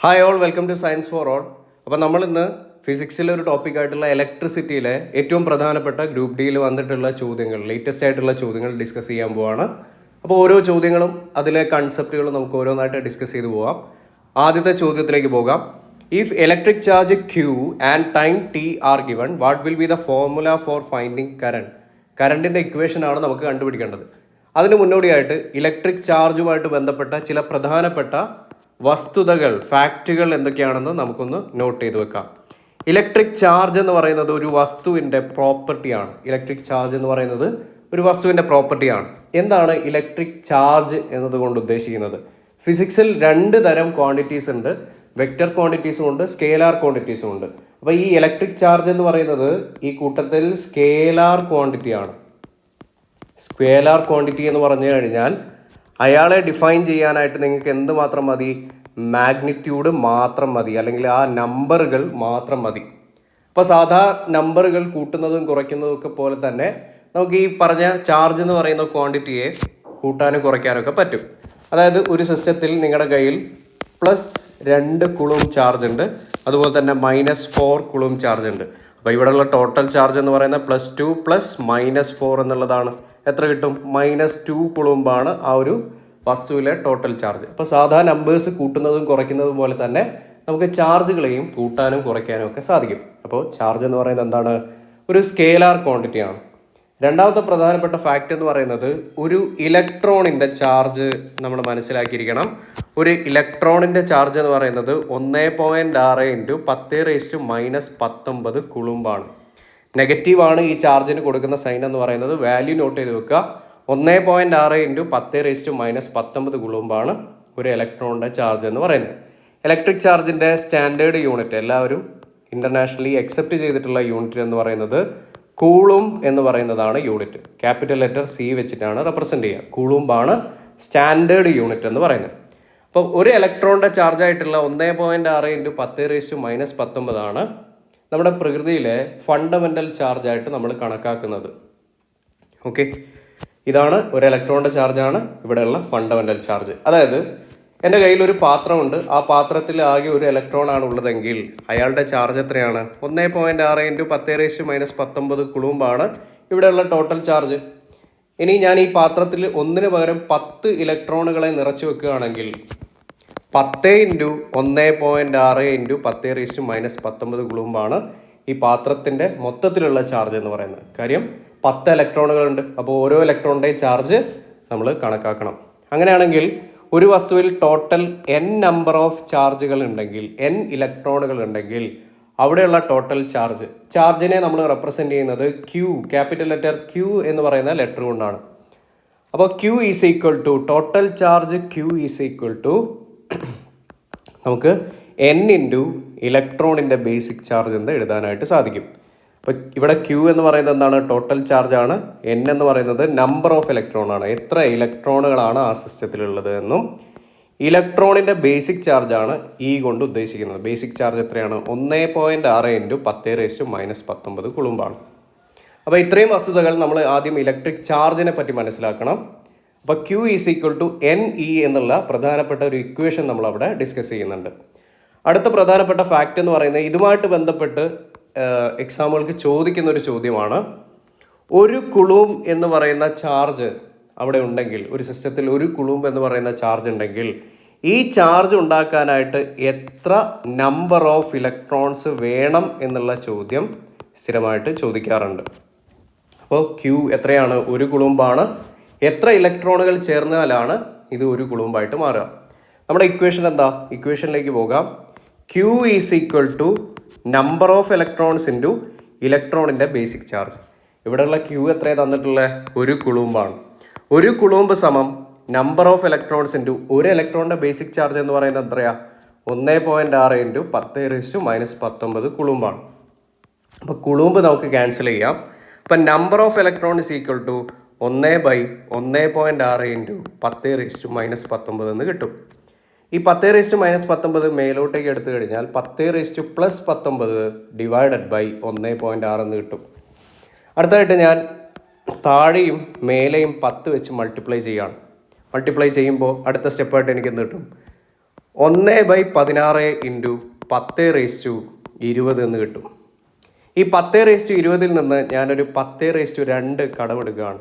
Hi all, welcome two science for all. അപ്പോൾ നമ്മളിന്ന് ഫിസിക്സിലെ ഒരു ടോപ്പിക്കായിട്ടുള്ള ഇലക്ട്രിസിറ്റിയിലെ ഏറ്റവും പ്രധാനപ്പെട്ട ഗ്രൂപ്പ് ഡിയിൽ വന്നിട്ടുള്ള ചോദ്യങ്ങൾ, ലേറ്റസ്റ്റ് ആയിട്ടുള്ള ചോദ്യങ്ങൾ ഡിസ്കസ് ചെയ്യാൻ പോവാണ്. അപ്പോൾ ഓരോ ചോദ്യങ്ങളും അതിലെ കൺസെപ്റ്റുകളും നമുക്ക് ഓരോന്നായിട്ട് ഡിസ്കസ് ചെയ്ത് പോവാം. ആദ്യത്തെ ചോദ്യത്തിലേക്ക് പോകാം. If electric charge Q and time T are given, what will be the formula for finding current? കറണ്ടിൻ്റെ ഇക്വേഷനാണ് നമുക്ക് കണ്ടുപിടിക്കേണ്ടത്. അതിന് മുന്നോടിയായിട്ട് ഇലക്ട്രിക് ചാർജുമായിട്ട് ബന്ധപ്പെട്ട ചില പ്രധാനപ്പെട്ട വസ്തുതകൾ, ഫാക്റ്റുകൾ എന്തൊക്കെയാണെന്ന് നമുക്കൊന്ന് നോട്ട് ചെയ്ത് വെക്കാം. ഇലക്ട്രിക് ചാർജ് എന്ന് പറയുന്നത് ഒരു വസ്തുവിൻ്റെ പ്രോപ്പർട്ടിയാണ്. ഇലക്ട്രിക് ചാർജ് എന്ന് പറയുന്നത് ഒരു വസ്തുവിൻ്റെ പ്രോപ്പർട്ടിയാണ്. എന്താണ് ഇലക്ട്രിക് ചാർജ് എന്നതുകൊണ്ട് ഉദ്ദേശിക്കുന്നത്? ഫിസിക്സിൽ രണ്ട് തരം ക്വാണ്ടിറ്റീസ് ഉണ്ട്. വെക്റ്റർ ക്വാണ്ടിറ്റീസും ഉണ്ട്, സ്കേലാർ ക്വാണ്ടിറ്റീസും ഉണ്ട്. അപ്പോൾ ഈ ഇലക്ട്രിക് ചാർജ് എന്ന് പറയുന്നത് ഈ കൂട്ടത്തിൽ സ്കേലാർ ക്വാണ്ടിറ്റിയാണ്. സ്കേലാർ ക്വാണ്ടിറ്റി എന്ന് പറഞ്ഞു കഴിഞ്ഞാൽ അയാളെ ഡിഫൈൻ ചെയ്യാനായിട്ട് നിങ്ങൾക്ക് എന്ത് മാത്രം മതി? മാഗ്നിറ്റ്യൂഡ് മാത്രം മതി, അല്ലെങ്കിൽ ആ നമ്പറുകൾ മാത്രം മതി. അപ്പോൾ സാധാ നമ്പറുകൾ കൂട്ടുന്നതും കുറയ്ക്കുന്നതും ഒക്കെ പോലെ തന്നെ നമുക്ക് ഈ പറഞ്ഞ ചാർജ് എന്ന് പറയുന്ന ക്വാണ്ടിറ്റിയെ കൂട്ടാനും കുറയ്ക്കാനും ഒക്കെ പറ്റും. അതായത് ഒരു സിസ്റ്റത്തിൽ നിങ്ങളുടെ കയ്യിൽ +2 കുളും ചാർജ് ഉണ്ട്, അതുപോലെ തന്നെ -4 കുളും ചാർജ് ഉണ്ട്. അപ്പോൾ ഇവിടെയുള്ള ടോട്ടൽ ചാർജ് എന്ന് പറയുന്നത് +2 + -4 എന്നുള്ളതാണ്. എത്ര കിട്ടും? -2 കുളുംബാണ് ആ ഒരു വസ്തുവിലെ ടോട്ടൽ ചാർജ്. അപ്പോൾ സാധാരണ നമ്പേഴ്സ് കൂട്ടുന്നതും കുറയ്ക്കുന്നതും പോലെ തന്നെ നമുക്ക് ചാർജുകളെയും കൂട്ടാനും കുറയ്ക്കാനും ഒക്കെ സാധിക്കും. അപ്പോൾ ചാർജ് എന്ന് പറയുന്നത് എന്താണ്? ഒരു സ്കേലാർ ക്വാണ്ടിറ്റിയാണ്. രണ്ടാമത്തെ പ്രധാനപ്പെട്ട ഫാക്റ്റ് എന്ന് പറയുന്നത് ഒരു ഇലക്ട്രോണിൻ്റെ ചാർജ് നമ്മൾ മനസ്സിലാക്കിയിരിക്കണം. ഒരു ഇലക്ട്രോണിൻ്റെ ചാർജ് എന്ന് പറയുന്നത് 1.6 × 10⁻⁻19 കുളുംബാണ്. നെഗറ്റീവാണ് ഈ ചാർജിന് കൊടുക്കുന്ന സൈൻ എന്ന് പറയുന്നത്. വാല്യൂ നോട്ട് ചെയ്ത് വെക്കുക. 1.6 × 10⁻⁻19 കുളുംബാണ് ഒരു ഇലക്ട്രോണിൻ്റെ ചാർജ് എന്ന് പറയുന്നത്. ഇലക്ട്രിക് ചാർജിൻ്റെ സ്റ്റാൻഡേർഡ് യൂണിറ്റ്, എല്ലാവരും ഇൻ്റർനാഷണലി അക്സെപ്റ്റ് ചെയ്തിട്ടുള്ള യൂണിറ്റ് എന്ന് പറയുന്നത് കൂളും എന്ന് പറയുന്നതാണ് യൂണിറ്റ്. ക്യാപിറ്റൽ ലെറ്റർ C വെച്ചിട്ടാണ് റെപ്രസെൻ്റ് ചെയ്യുക. കൂളുംബാണ് സ്റ്റാൻഡേർഡ് യൂണിറ്റ് എന്ന് പറയുന്നത്. അപ്പോൾ ഒരു ഇലക്ട്രോണിൻ്റെ ചാർജായിട്ടുള്ള 1.6 × 10⁻⁻19 ആണ് നമ്മുടെ പ്രകൃതിയിലെ ഫണ്ടമെൻ്റൽ ചാർജായിട്ട് നമ്മൾ കണക്കാക്കുന്നത്. ഓക്കെ, ഇതാണ് ഒരു ഇലക്ട്രോണിൻ്റെ ചാർജാണ് ഇവിടെയുള്ള ഫണ്ടമെൻ്റൽ ചാർജ്. അതായത് എൻ്റെ കയ്യിൽ ഒരു പാത്രമുണ്ട്, ആ പാത്രത്തിൽ ആകെ ഒരു ഇലക്ട്രോൺ ആണ് ഉള്ളതെങ്കിൽ അയാളുടെ ചാർജ് എത്രയാണ്? 1.6 × 10⁻⁻19 കുളുംബാണ് ഇവിടെയുള്ള ടോട്ടൽ ചാർജ്. ഇനി ഞാൻ ഈ പാത്രത്തിൽ 1 പകരം 10 ഇലക്ട്രോണുകളെ നിറച്ചു വെക്കുകയാണെങ്കിൽ 10 × 1.6 × 10⁻⁻19 കുളുംബാണ് ഈ പാത്രത്തിൻ്റെ മൊത്തത്തിലുള്ള ചാർജ് എന്ന് പറയുന്നത്. കാര്യം 10 ഇലക്ട്രോണുകളുണ്ട്, അപ്പോൾ ഓരോ ഇലക്ട്രോണിൻ്റെയും ചാർജ് നമ്മൾ കണക്കാക്കണം. അങ്ങനെയാണെങ്കിൽ ഒരു വസ്തുവിൽ ടോട്ടൽ n നമ്പർ ഓഫ് ചാർജുകൾ ഉണ്ടെങ്കിൽ, n ഇലക്ട്രോണുകൾ ഉണ്ടെങ്കിൽ അവിടെയുള്ള ടോട്ടൽ ചാർജിനെ നമ്മൾ റെപ്രസെൻ്റ് ചെയ്യുന്നത് Q, ക്യാപിറ്റൽ ലെറ്റർ Q എന്ന് പറയുന്ന ലെറ്റർ കൊണ്ടാണ്. അപ്പോൾ Q is equal to total charge Q is equal to നമുക്ക് n × ഇലക്ട്രോണിൻ്റെ ബേസിക് ചാർജ് എന്ന് എഴുതാനായിട്ട് സാധിക്കും. അപ്പോൾ ഇവിടെ Q എന്ന് പറയുന്നത് എന്താണ്? ടോട്ടൽ ചാർജാണ്. n എന്ന് പറയുന്നത് നമ്പർ ഓഫ് ഇലക്ട്രോൺ ആണ്, എത്ര ഇലക്ട്രോണുകളാണ് ആ സിസ്റ്റത്തിലുള്ളത് എന്നും. ഇലക്ട്രോണിൻ്റെ ബേസിക് ചാർജാണ് E കൊണ്ട് ഉദ്ദേശിക്കുന്നത്. ബേസിക് ചാർജ് എത്രയാണ്? 1.6 × 10⁻⁻19 കുളുംബാണ്. അപ്പോൾ ഇത്രയും വസ്തുതകൾ നമ്മൾ ആദ്യം ഇലക്ട്രിക് ചാർജിനെ പറ്റി മനസ്സിലാക്കണം. അപ്പോൾ Q is equal to NE എന്നുള്ള പ്രധാനപ്പെട്ട ഒരു ഇക്വേഷൻ നമ്മൾ അവിടെ ഡിസ്കസ് ചെയ്യുന്നുണ്ട്. അടുത്ത പ്രധാനപ്പെട്ട ഫാക്റ്റ് എന്ന് പറയുന്നത് ഇതുമായിട്ട് ബന്ധപ്പെട്ട് എക്സാമുകൾക്ക് ചോദിക്കുന്ന ഒരു ചോദ്യമാണ്. ഒരു കുളൂം എന്ന് പറയുന്ന ചാർജ് അവിടെ ഉണ്ടെങ്കിൽ, ഒരു സിസ്റ്റത്തിൽ ഒരു കുളൂം എന്ന് പറയുന്ന ചാർജ് ഉണ്ടെങ്കിൽ ഈ ചാർജ് ഉണ്ടാക്കാനായിട്ട് എത്ര നമ്പർ ഓഫ് ഇലക്ട്രോൺസ് വേണം എന്നുള്ള ചോദ്യം സ്ഥിരമായിട്ട് ചോദിക്കാറുണ്ട്. അപ്പോൾ Q എത്രയാണ്? ഒരു കുളുംബാണ്. എത്ര ഇലക്ട്രോണുകൾ ചേർന്നാലാണ് ഇത് ഒരു കുളുംബായിട്ട് മാറുക? നമ്മുടെ ഇക്വേഷൻ എന്താ? ഇക്വേഷനിലേക്ക് പോകാം. Q is equal to number of electrons into ഇലക്ട്രോണിൻ്റെ ബേസിക് ചാർജ്. ഇവിടെയുള്ള Q എത്രയാണ് തന്നിട്ടുള്ളത്? ഒരു കുളുംബാണ്. ഒരു കുളുംബ് സമം നമ്പർ ഓഫ് ഇലക്ട്രോൺസ് ഇൻറ്റു ഒരു ഇലക്ട്രോണിൻ്റെ ബേസിക് ചാർജ് എന്ന് പറയുന്നത് എത്രയാണ്? 1.6 × 10⁻⁻19 കുളുംബാണ്. അപ്പോൾ കുളുംബ് നമുക്ക് ക്യാൻസൽ ചെയ്യാം. അപ്പം number of electron is equal to 1/1.6 × 10⁻⁻19 എന്ന് കിട്ടും. ഈ 10⁻⁻19 മേലോട്ടേക്ക് എടുത്തു കഴിഞ്ഞാൽ 10⁻+19 ഡിവൈഡഡ് ബൈ 1.6 എന്ന് കിട്ടും. അടുത്തതായിട്ട് ഞാൻ താഴെയും മേലെയും 10 വെച്ച് മൾട്ടിപ്ലൈ ചെയ്യുകയാണ്. മൾട്ടിപ്ലൈ ചെയ്യുമ്പോൾ അടുത്ത സ്റ്റെപ്പായിട്ട് എനിക്ക് എന്ത് കിട്ടും? 1/16 ഇൻറ്റു 10⁻20 എന്ന് കിട്ടും. ഈ 10⁻20 നിന്ന് ഞാനൊരു 10⁻2 കടമെടുക്കുകയാണ്.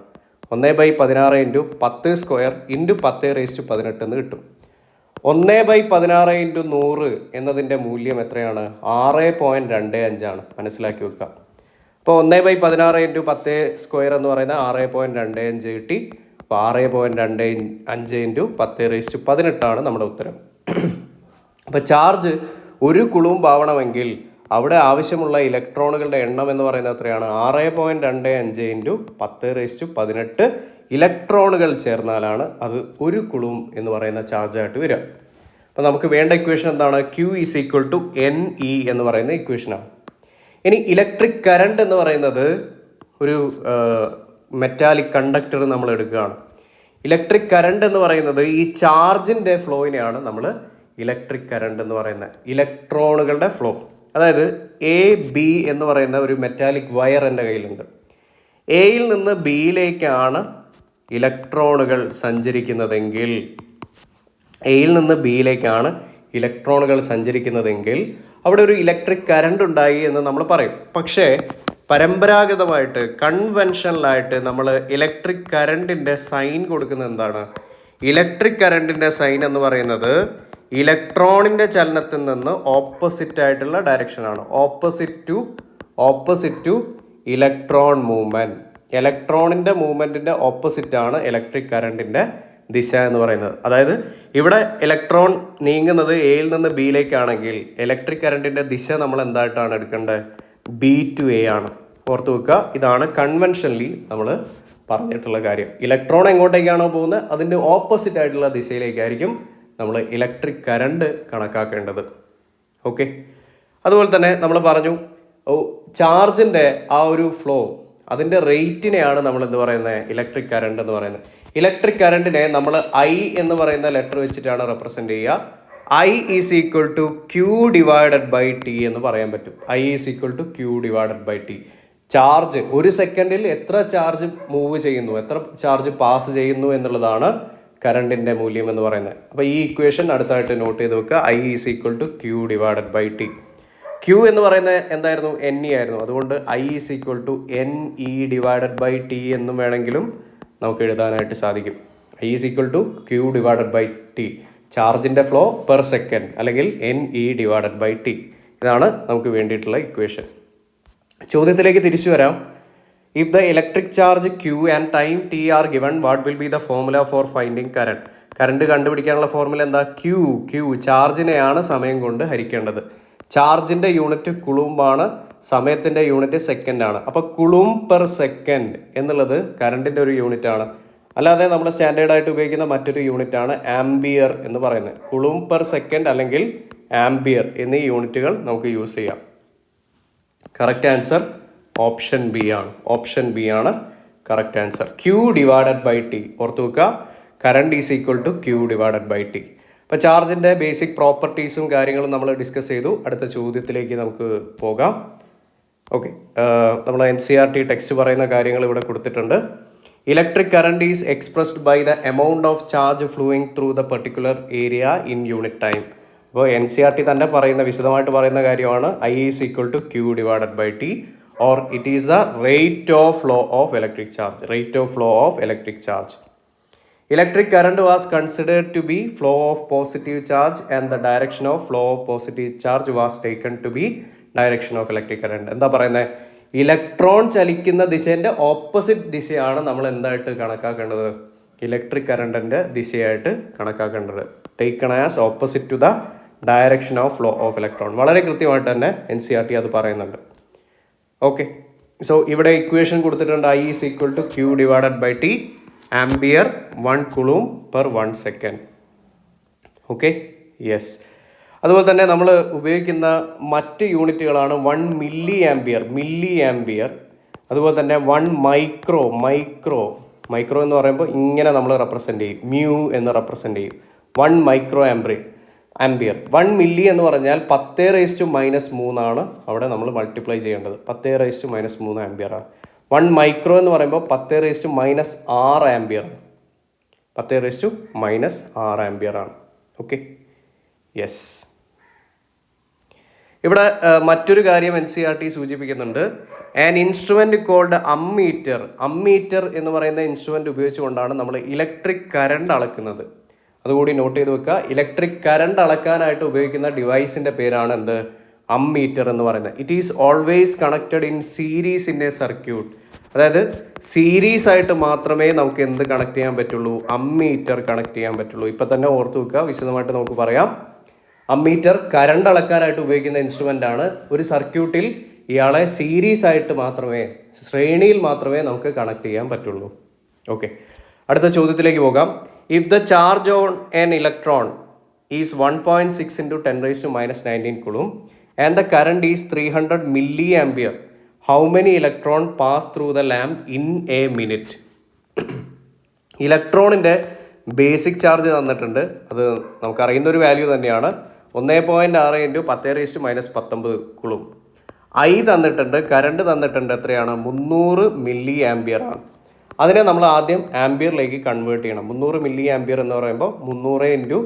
1/16 ഇൻറ്റു 10² ഇൻറ്റു 10⁻18 എന്ന് കിട്ടും. 1/16 ഇൻറ്റു 100 എന്നതിൻ്റെ മൂല്യം എത്രയാണ്? 6.25 ആണ്. മനസ്സിലാക്കി വെക്കുക. അപ്പോൾ 1/16 ഇൻറ്റു 10² എന്ന് പറയുന്നത് 6.25 കിട്ടി. അപ്പോൾ 6.25 ഇൻറ്റു 10⁻18 ആണ് നമ്മുടെ ഉത്തരം. അപ്പോൾ ചാർജ് 1 കുളൂംബ് ആവണമെങ്കിൽ അവിടെ ആവശ്യമുള്ള ഇലക്ട്രോണുകളുടെ എണ്ണം എന്ന് പറയുന്നത് എത്രയാണ്? 6.25 ഇൻറ്റു 10⁻18 ഇലക്ട്രോണുകൾ ചേർന്നാലാണ് അത് 1 കുളൂംബ് എന്ന് പറയുന്ന ചാർജായിട്ട് വരിക. അപ്പോൾ നമുക്ക് വേണ്ട ഇക്വേഷൻ എന്താണ്? Q = NE എന്ന് പറയുന്ന ഇക്വേഷനാണ്. ഇനി ഇലക്ട്രിക് കറണ്ട് എന്ന് പറയുന്നത് ഒരു മെറ്റാലിക് കണ്ടക്ടർ നമ്മൾ എടുക്കുകയാണ്. ഇലക്ട്രിക് കറണ്ട് എന്ന് പറയുന്നത് ഈ ചാർജിൻ്റെ ഫ്ലോയിനെയാണ് നമ്മൾ ഇലക്ട്രിക് കറണ്ട് എന്ന് പറയുന്നത്. ഇലക്ട്രോണുകളുടെ ഫ്ലോ, അതായത് AB എന്ന് പറയുന്ന ഒരു മെറ്റാലിക് വയർ എൻ്റെ കയ്യിലുണ്ട്. എയിൽ നിന്ന് ബിയിലേക്കാണ് ഇലക്ട്രോണുകൾ സഞ്ചരിക്കുന്നതെങ്കിൽ അവിടെ ഒരു ഇലക്ട്രിക് കറണ്ട് ഉണ്ടായി എന്ന് നമ്മൾ പറയും. പക്ഷേ പരമ്പരാഗതമായിട്ട് കൺവെൻഷനലായിട്ട് നമ്മൾ ഇലക്ട്രിക് കറണ്ടിൻ്റെ സൈൻ കൊടുക്കുന്നത് എന്താണ്? ഇലക്ട്രിക് കറണ്ടിൻ്റെ സൈൻ എന്ന് പറയുന്നത് ഇലക്ട്രോണിൻ്റെ ചലനത്തിൽ നിന്ന് ഓപ്പോസിറ്റ് ആയിട്ടുള്ള ഡയറക്ഷനാണ്. Opposite to electron movement. ഇലക്ട്രോണിൻ്റെ മൂവ്മെൻറ്റിൻ്റെ ഓപ്പോസിറ്റാണ് ഇലക്ട്രിക് കറണ്ടിൻ്റെ ദിശ എന്ന് പറയുന്നത്. അതായത് ഇവിടെ ഇലക്ട്രോൺ നീങ്ങുന്നത് എയിൽ നിന്ന് ബിയിലേക്കാണെങ്കിൽ ഇലക്ട്രിക് കറണ്ടിൻ്റെ ദിശ നമ്മൾ എന്തായിട്ടാണ് എടുക്കേണ്ടത്? B to A ആണ്. ഓർത്ത് വെക്കുക, ഇതാണ് കൺവെൻഷനലി നമ്മൾ പറഞ്ഞിട്ടുള്ള കാര്യം. ഇലക്ട്രോൺ എങ്ങോട്ടേക്കാണോ പോകുന്നത് അതിൻ്റെ ഓപ്പോസിറ്റ് ആയിട്ടുള്ള ദിശയിലേക്കായിരിക്കും നമ്മൾ ഇലക്ട്രിക് കറണ്ട് കണക്കാക്കേണ്ടത്. ഓക്കെ, അതുപോലെ തന്നെ നമ്മൾ പറഞ്ഞു ചാർജിൻ്റെ ആ ഒരു ഫ്ലോ, അതിൻ്റെ റേറ്റിനെയാണ് നമ്മൾ എന്ത് പറയുന്നത്? ഇലക്ട്രിക് കറണ്ട് എന്ന് പറയുന്നത്. ഇലക്ട്രിക് കറണ്ടിനെ നമ്മൾ I എന്ന് പറയുന്ന ലെറ്റർ വെച്ചിട്ടാണ് റെപ്രസെൻ്റ് ചെയ്യുക. I = Q/T എന്ന് പറയാൻ പറ്റും. I = Q/T. ചാർജ് ഒരു സെക്കൻഡിൽ എത്ര ചാർജ് മൂവ് ചെയ്യുന്നു, എത്ര ചാർജ് പാസ് ചെയ്യുന്നു എന്നുള്ളതാണ് കറണ്ടിൻ്റെ മൂല്യം എന്ന് പറയുന്നത്. അപ്പോൾ ഈ ഇക്വേഷൻ അടുത്തായിട്ട് നോട്ട് ചെയ്ത് വെക്കുക. I = Q/T. Q എന്ന് പറയുന്നത് എന്തായിരുന്നു? NE ആയിരുന്നു. അതുകൊണ്ട് I = NE/T എന്നും വേണമെങ്കിലും നമുക്ക് എഴുതാനായിട്ട് സാധിക്കും. I = Q/T. ചാർജിൻ്റെ ഫ്ലോ പെർ സെക്കൻഡ് അല്ലെങ്കിൽ NE/T. ഇതാണ് നമുക്ക് വേണ്ടിയിട്ടുള്ള ഇക്വേഷൻ. ചോദ്യത്തിലേക്ക് തിരിച്ചു വരാം. If the electric charge Q and time T are given, what will be the formula for finding current? Current കണ്ടുപിടിക്കാനുള്ള ഫോർമുല എന്താ? Q ചാർജിനെയാണ് സമയം കൊണ്ട് ഹരിക്കേണ്ടത്. ചാർജിൻ്റെ യൂണിറ്റ് കുളൂംബാണ്, സമയത്തിൻ്റെ യൂണിറ്റ് സെക്കൻഡാണ്. അപ്പോൾ കുളൂംബ് പെർ സെക്കൻഡ് എന്നുള്ളത് കറണ്ടിൻ്റെ ഒരു യൂണിറ്റാണ്. അല്ലാതെ നമ്മൾ സ്റ്റാൻഡേർഡായിട്ട് ഉപയോഗിക്കുന്ന മറ്റൊരു യൂണിറ്റാണ് ആംബിയർ എന്ന് പറയുന്നത്. കുളൂംബ് പെർ സെക്കൻഡ് അല്ലെങ്കിൽ ആംബിയർ എന്നീ യൂണിറ്റുകൾ നമുക്ക് യൂസ് ചെയ്യാം. കറക്റ്റ് ആൻസർ ഓപ്ഷൻ ബി ആണ് കറക്റ്റ് ആൻസർ. Q/T. ഓർത്ത് വെക്കുക, കറണ്ട് = Q/T. അപ്പോൾ ചാർജിൻ്റെ ബേസിക് പ്രോപ്പർട്ടീസും കാര്യങ്ങളും നമ്മൾ ഡിസ്കസ് ചെയ്തു. അടുത്ത ചോദ്യത്തിലേക്ക് നമുക്ക് പോകാം. ഓക്കെ, നമ്മൾ NCERT ടെക്സ്റ്റ് പറയുന്ന കാര്യങ്ങൾ ഇവിടെ കൊടുത്തിട്ടുണ്ട്. Electric current is expressed by the amount of charge flowing through the particular area in unit time. അപ്പോൾ NCERT തന്നെ വിശദമായിട്ട് പറയുന്ന കാര്യമാണ് I = Q/T or it is the rate of flow of electric charge. Electric current was considered to be flow of positive charge and the direction of flow of positive charge was taken to be direction of electric current. എന്താ പറയുന്നത്? Electron ചലിക്കുന്ന ദിശേൻ്റെ opposite ദിശയാണ് നമ്മൾ എന്തായിട്ട് കണക്കാക്കേണ്ടത്? Electric കറണ്ടിൻ്റെ ദിശയായിട്ട് കണക്കാക്കേണ്ടത്. Taken as opposite to the direction of flow of electron. വളരെ കൃത്യമായിട്ട് തന്നെ NCERT അത് പറയുന്നുണ്ട്. ഓക്കെ, സോ ഇവിടെ ഇക്വേഷൻ കൊടുത്തിട്ടുണ്ട്. I = Q/T, ampere 1 coulomb per 1 second. Okay, yes. അതുപോലെ തന്നെ നമ്മൾ ഉപയോഗിക്കുന്ന മറ്റ് യൂണിറ്റുകളാണ് 1 മില്ലി ആംബിയർ. അതുപോലെ തന്നെ 1 മൈക്രോ എന്ന് പറയുമ്പോൾ ഇങ്ങനെ നമ്മൾ റെപ്രസെൻ്റ് ചെയ്യും, മ്യൂ എന്ന് റെപ്രസെൻ്റ് ചെയ്യും. 1 മൈക്രോ ആംബിയർ. 1 മില്ലി എന്ന് പറഞ്ഞാൽ 10⁻³ ആണ് അവിടെ നമ്മൾ മൾട്ടിപ്ലൈ ചെയ്യേണ്ടത്. 10⁻³ ആംബിയർ ആണ്. 1 മൈക്രോ എന്ന് പറയുമ്പോൾ 10⁻⁶ ആംബിയർ ആണ്. 10⁻⁶ ആംബിയർ ആണ്. Okay, yes. ഇവിടെ മറ്റൊരു കാര്യം NCERT സൂചിപ്പിക്കുന്നുണ്ട്. An instrument called ammeter. Ammeter എന്ന് പറയുന്ന ഇൻസ്ട്രുമെന്റ് ഉപയോഗിച്ചുകൊണ്ടാണ് നമ്മൾ ഇലക്ട്രിക് കറണ്ട് അളക്കുന്നത്. അതുകൂടി നോട്ട് ചെയ്ത് വെക്കുക. ഇലക്ട്രിക് കറണ്ട് അളക്കാനായിട്ട് ഉപയോഗിക്കുന്ന ഡിവൈസിന്റെ പേരാണ് എന്ത്? അമ്മീറ്റർ എന്ന് പറയുന്നത്. It is always connected in series in a circuit. അതായത് സീരീസ് ആയിട്ട് മാത്രമേ നമുക്ക് എന്ത് കണക്ട് ചെയ്യാൻ പറ്റുള്ളൂ? അമ്മീറ്റർ കണക്ട് ചെയ്യാൻ പറ്റുള്ളൂ. ഇപ്പം തന്നെ ഓർത്ത് വെക്കുക. വിശദമായിട്ട് നമുക്ക് പറയാം. അമ്മീറ്റർ കറണ്ട് അളക്കാനായിട്ട് ഉപയോഗിക്കുന്ന ഇൻസ്ട്രുമെൻ്റ് ആണ്. ഒരു സർക്യൂട്ടിൽ ഇയാളെ സീരീസ് ആയിട്ട് മാത്രമേ, ശ്രേണിയിൽ മാത്രമേ നമുക്ക് കണക്ട് ചെയ്യാൻ പറ്റുള്ളൂ. ഓക്കെ, അടുത്ത ചോദ്യത്തിലേക്ക് പോകാം. If the charge on an electron is 1.6 × 10⁻⁻19 coulomb and the current is 300 mA, how many electron pass through the lamp in a minute? ഇലക്ട്രോണിൻ്റെ ബേസിക് ചാർജ് തന്നിട്ടുണ്ട്. അത് നമുക്കറിയുന്ന ഒരു വാല്യൂ തന്നെയാണ്. 1.6 × 10⁻⁻19 കുളും. ഐ തന്നിട്ടുണ്ട്, കറണ്ട് തന്നിട്ടുണ്ട്. എത്രയാണ്? 300 mA ആണ്. അതിനെ നമ്മൾ ആദ്യം ആംബിയറിലേക്ക് കൺവേർട്ട് ചെയ്യണം. 300 mA എന്ന് പറയുമ്പോൾ 300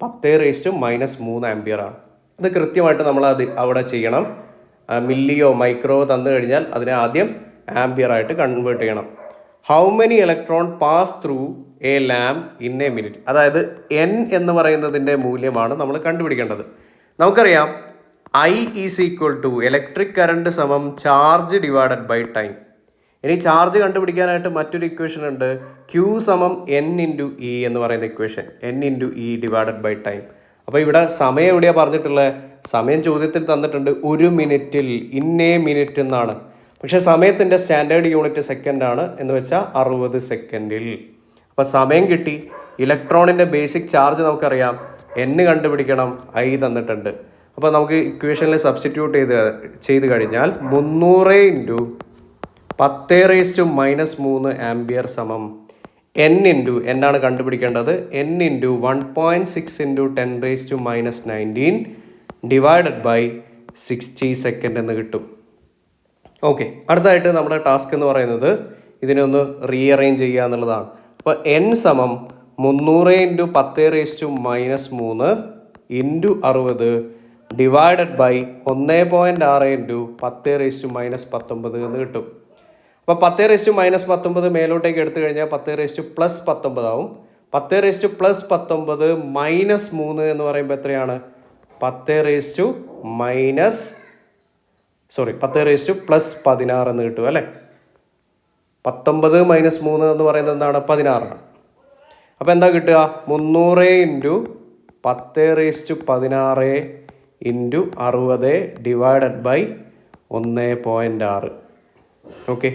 × 10⁻³ ആംബിയർ ആണ്. അത് കൃത്യമായിട്ട് നമ്മൾ അവിടെ ചെയ്യണം. മില്ലിയോ മൈക്രോ തന്നു കഴിഞ്ഞാൽ അതിനെ ആദ്യം ആംബിയർ ആയിട്ട് കൺവേർട്ട് ചെയ്യണം. How many electron pass through a lamp in a minute? അതായത് എൻ എന്ന് പറയുന്നതിൻ്റെ മൂല്യമാണ് നമ്മൾ കണ്ടുപിടിക്കേണ്ടത്. നമുക്കറിയാം I is equal to electric current സമം ചാർജ് ഡിവൈഡഡ് ബൈ ടൈം. ഇനി ചാർജ് കണ്ടുപിടിക്കാനായിട്ട് മറ്റൊരു ഇക്വേഷൻ ഉണ്ട്. Q സമം N × E എന്ന് പറയുന്ന equation. N × E divided by time. അപ്പോൾ ഇവിടെ സമയം എവിടെയാണ് പറഞ്ഞിട്ടുള്ളത്? സമയം ചോദ്യത്തിൽ തന്നിട്ടുണ്ട് 1 മിനിറ്റിൽ, ഇൻ എ മിനിറ്റ് എന്നാണ്. പക്ഷേ സമയത്തിൻ്റെ സ്റ്റാൻഡേർഡ് യൂണിറ്റ് സെക്കൻഡ് ആണ്, എന്ന് വെച്ചാൽ 60 സെക്കൻഡിൽ. അപ്പോൾ സമയം കിട്ടി. ഇലക്ട്രോണിൻ്റെ ബേസിക് ചാർജ് നമുക്കറിയാം. N കണ്ടുപിടിക്കണം, I തന്നിട്ടുണ്ട്. അപ്പോൾ നമുക്ക് ഇക്വേഷനിൽ സബ്സ്റ്റിറ്റ്യൂട്ട് ചെയ്ത് കഴിഞ്ഞാൽ 300 × 10⁻³ ആംബിയർ സമം N ആണ് കണ്ടുപിടിക്കേണ്ടത്. N × 1.6 × 10⁻⁻19 ഡിവൈഡഡ് ബൈ 60 സെക്കൻഡ് എന്ന് കിട്ടും. ഓക്കെ, അടുത്തായിട്ട് നമ്മുടെ ടാസ്ക് എന്ന് പറയുന്നത് ഇതിനെ ഒന്ന് റീഅറേഞ്ച് ചെയ്യുക എന്നുള്ളതാണ്. അപ്പോൾ N സമം 300 × 10⁻³ × 60 ഡിവൈഡഡ് ബൈ 1.6 × 10⁻⁻19 എന്ന് കിട്ടും. അപ്പോൾ 10⁻⁻19 മേലോട്ടേക്ക് എടുത്തു കഴിഞ്ഞാൽ 10⁻+19 ആവും. 10⁻+19 -3 എന്ന് പറയുമ്പോൾ എത്രയാണ്? 10⁻+16 എന്ന് കിട്ടും അല്ലേ? 19 - 3 എന്ന് പറയുന്നത് എന്താണ്? 16 ആണ്. അപ്പോൾ എന്താ കിട്ടുക? 300 × 10⁻16 × 60 ഡിവൈഡഡ് ബൈ 1.6. Okay,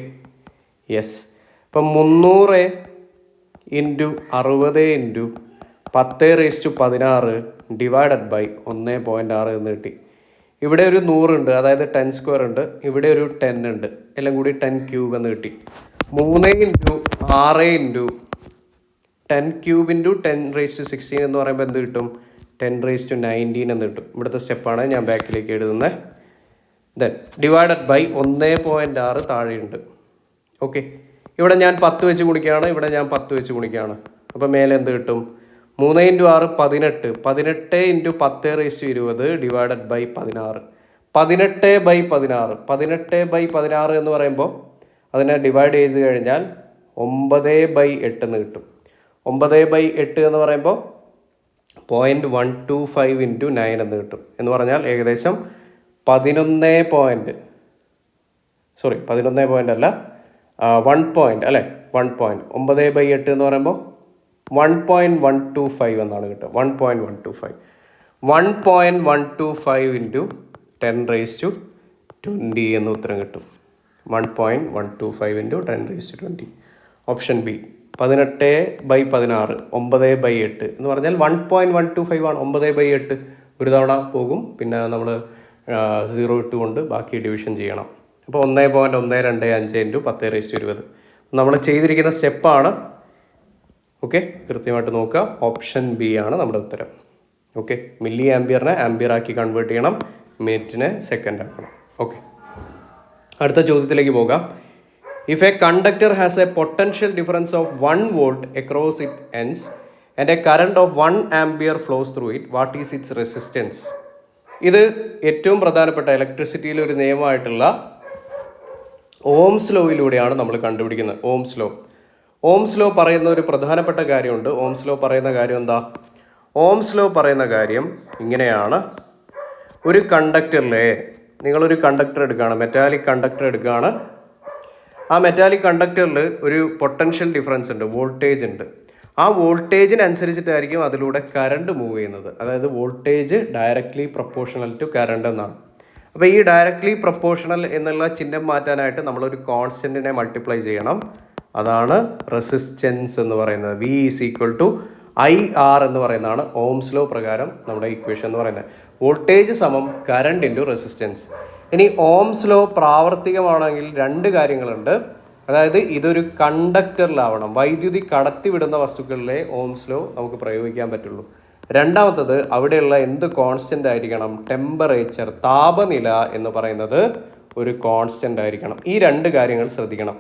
yes. അപ്പം 300 × 60 × 10⁻16 ഡിവൈഡഡ് ബൈ 1.6 എന്ന് കിട്ടി. ഇവിടെ ഒരു 100 ഉണ്ട്, അതായത് 10² ഉണ്ട്. ഇവിടെ ഒരു 10 ഉണ്ട്, എല്ലാം കൂടി 10³ എന്ന് കിട്ടി. 3 × 6 × 10³ × 10⁻16 എന്ന് പറയുമ്പോൾ എന്ത് കിട്ടും? 10⁻19 എന്ന് കിട്ടും. ഇവിടുത്തെ സ്റ്റെപ്പാണ് ഞാൻ ബാക്കിലേക്ക് എഴുതുന്നത്. ദെൻ ഡിവൈഡഡ് ബൈ 1.6 താഴെയുണ്ട്. ഓക്കെ, ഇവിടെ ഞാൻ 10 വെച്ച് ഗുണിക്കുകയാണ്, ഇവിടെ ഞാൻ 10 വെച്ച് ഗുണിക്കുകയാണ്. അപ്പോൾ മേലെ എന്ത് കിട്ടും? 3 × 6 18. 18 × 10⁻20 ഡിവൈഡഡ് ബൈ 16. 18/16. 18/16 എന്ന് പറയുമ്പോൾ അതിനെ ഡിവൈഡ് ചെയ്ത് കഴിഞ്ഞാൽ 9/8 എന്ന് കിട്ടും. 9/8 എന്ന് പറയുമ്പോൾ 0.125 × 9 എന്ന് കിട്ടും. എന്ന് പറഞ്ഞാൽ ഏകദേശം 11 പോയിൻ്റ് അല്ല 1 പോയിൻ്റ് അല്ലേ? 1 പോയിൻ്റ്. 9/8 എന്ന് പറയുമ്പോൾ 1.125 എന്നാണ് കിട്ടുക. 1.125 1.125 × 10⁻20 എന്ന് ഉത്തരം കിട്ടും. 1.125 × 10⁻20. ഓപ്ഷൻ ബി 18/16 9/8 എന്ന് പറഞ്ഞാൽ 1.125 ആണ്. 9/8 ഒരു തവണ പോകും, പിന്നെ നമ്മൾ 0 ഇട്ടുകൊണ്ട് ബാക്കി ഡിവിഷൻ ചെയ്യണം. അപ്പോൾ 1.125 × 10⁻20 നമ്മൾ ചെയ്തിരിക്കുന്ന സ്റ്റെപ്പാണ്. ഓക്കെ, കൃത്യമായിട്ട് നോക്കുക. ഓപ്ഷൻ ബി ആണ് നമ്മുടെ ഉത്തരം. ഓക്കെ, മില്ലി ആംബിയറിനെ ആംബിയർ ആക്കി കൺവേർട്ട് ചെയ്യണം, മിനിറ്റിനെ സെക്കൻഡ് ആക്കണം. ഓക്കെ, അടുത്ത ചോദ്യത്തിലേക്ക് പോകാം. If a conductor has a potential difference of 1 volt across its ends and a current of 1 ampere flows through it, what is its resistance? ഇത് ഏറ്റവും പ്രധാനപ്പെട്ട ഇലക്ട്രിസിറ്റിയിലെ ഒരു നിയമമായിട്ടുള്ള ഓംസ് ലോയിലൂടെയാണ് നമ്മൾ കണ്ടുപിടിക്കുന്നത്. ഓംസ് ലോ പറയുന്ന ഒരു പ്രധാനപ്പെട്ട കാര്യമുണ്ട്. ഓംസ് ലോ പറയുന്ന കാര്യം എന്താ? ഓംസ് ലോ പറയുന്ന കാര്യം ഇങ്ങനെയാണ്. ഒരു കണ്ടക്ടറിലെ നിങ്ങളൊരു കണ്ടക്ടർ എടുക്കുകയാണ്, മെറ്റാലിക് കണ്ടക്ടർ എടുക്കുകയാണ്. ആ മെറ്റാലിക് കണ്ടക്ടറിൽ ഒരു പൊട്ടൻഷ്യൽ ഡിഫറൻസ് ഉണ്ട്, വോൾട്ടേജ് ഉണ്ട്. ആ വോൾട്ടേജിനനുസരിച്ചിട്ടായിരിക്കും അതിലൂടെ കറണ്ട് മൂവ് ചെയ്യുന്നത്. അതായത് voltage directly proportional to current എന്നാണ്. അപ്പോൾ ഈ ഡയറക്ട്ലി പ്രൊപ്പോർഷണൽ എന്നുള്ള ചിഹ്നം മാറ്റാനായിട്ട് നമ്മളൊരു കോൺസ്റ്റൻറ്റിനെ മൾട്ടിപ്ലൈ ചെയ്യണം. അതാണ് റെസിസ്റ്റൻസ് എന്ന് പറയുന്നത്. V = IR എന്ന് പറയുന്നതാണ് ഓംസ് ലോ പ്രകാരം നമ്മുടെ ഇക്വേഷൻ എന്ന് പറയുന്നത്. വോൾട്ടേജ് സമം കറണ്ട് ഇൻറ്റു റെസിസ്റ്റൻസ്. ഇനി ഓംസ് ലോ പ്രാവർത്തികമാണെങ്കിൽ രണ്ട് കാര്യങ്ങളുണ്ട്. അതായത് ഇതൊരു കണ്ടക്ടറിലാവണം, വൈദ്യുതി കടത്തിവിടുന്ന വസ്തുക്കളിലെ ഓംസ് ലോ നമുക്ക് പ്രയോഗിക്കാൻ പറ്റുള്ളൂ. രണ്ടാമത്തത് അവിടെയുള്ള എന്ത് കോൺസ്റ്റൻ്റ് ആയിരിക്കണം? ടെമ്പറേച്ചർ, താപനില എന്ന് പറയുന്നത് ഒരു കോൺസ്റ്റൻ്റ് ആയിരിക്കണം. ഈ രണ്ട് കാര്യങ്ങൾ ശ്രദ്ധിക്കണം.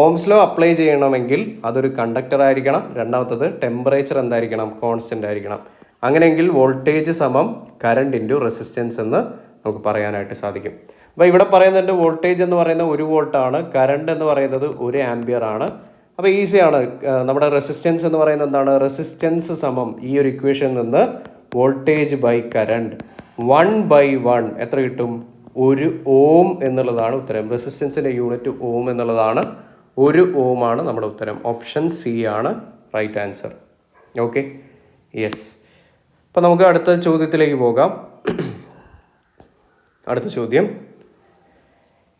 ഓംസ് ലോ അപ്ലൈ ചെയ്യണമെങ്കിൽ അതൊരു കണ്ടക്ടർ ആയിരിക്കണം. രണ്ടാമത്തത് ടെമ്പറേച്ചർ എന്തായിരിക്കണം? കോൺസ്റ്റൻ്റ് ആയിരിക്കണം. അങ്ങനെയെങ്കിൽ വോൾട്ടേജ് സമം കറണ്ട് ഇൻറ്റു റെസിസ്റ്റൻസ് എന്ന് നമുക്ക് പറയാനായിട്ട് സാധിക്കും. അപ്പോൾ ഇവിടെ പറയുന്നുണ്ട് വോൾട്ടേജ് എന്ന് പറയുന്നത് 1 വോൾട്ടാണ്, കറണ്ട് എന്ന് പറയുന്നത് 1 ആംപിയർ ആണ്. അപ്പോൾ ഈസിയാണ്. നമ്മുടെ റെസിസ്റ്റൻസ് എന്ന് പറയുന്നത് എന്താണ്? റെസിസ്റ്റൻസ് സമം ഈ ഒരു ഇക്വേഷനിൽ നിന്ന് വോൾട്ടേജ് ബൈ കറണ്ട് 1/1 എത്ര കിട്ടും? 1 ഓം എന്നുള്ളതാണ് ഉത്തരം. റെസിസ്റ്റൻസിൻ്റെ യൂണിറ്റ് ഓം എന്നുള്ളതാണ്. 1 ഓം ആണ് നമ്മുടെ ഉത്തരം. ഓപ്ഷൻ സി ആണ് റൈറ്റ് ആൻസർ. Okay, yes. അപ്പോൾ നമുക്ക് അടുത്ത ചോദ്യത്തിലേക്ക് പോകാം. അടുത്ത ചോദ്യം,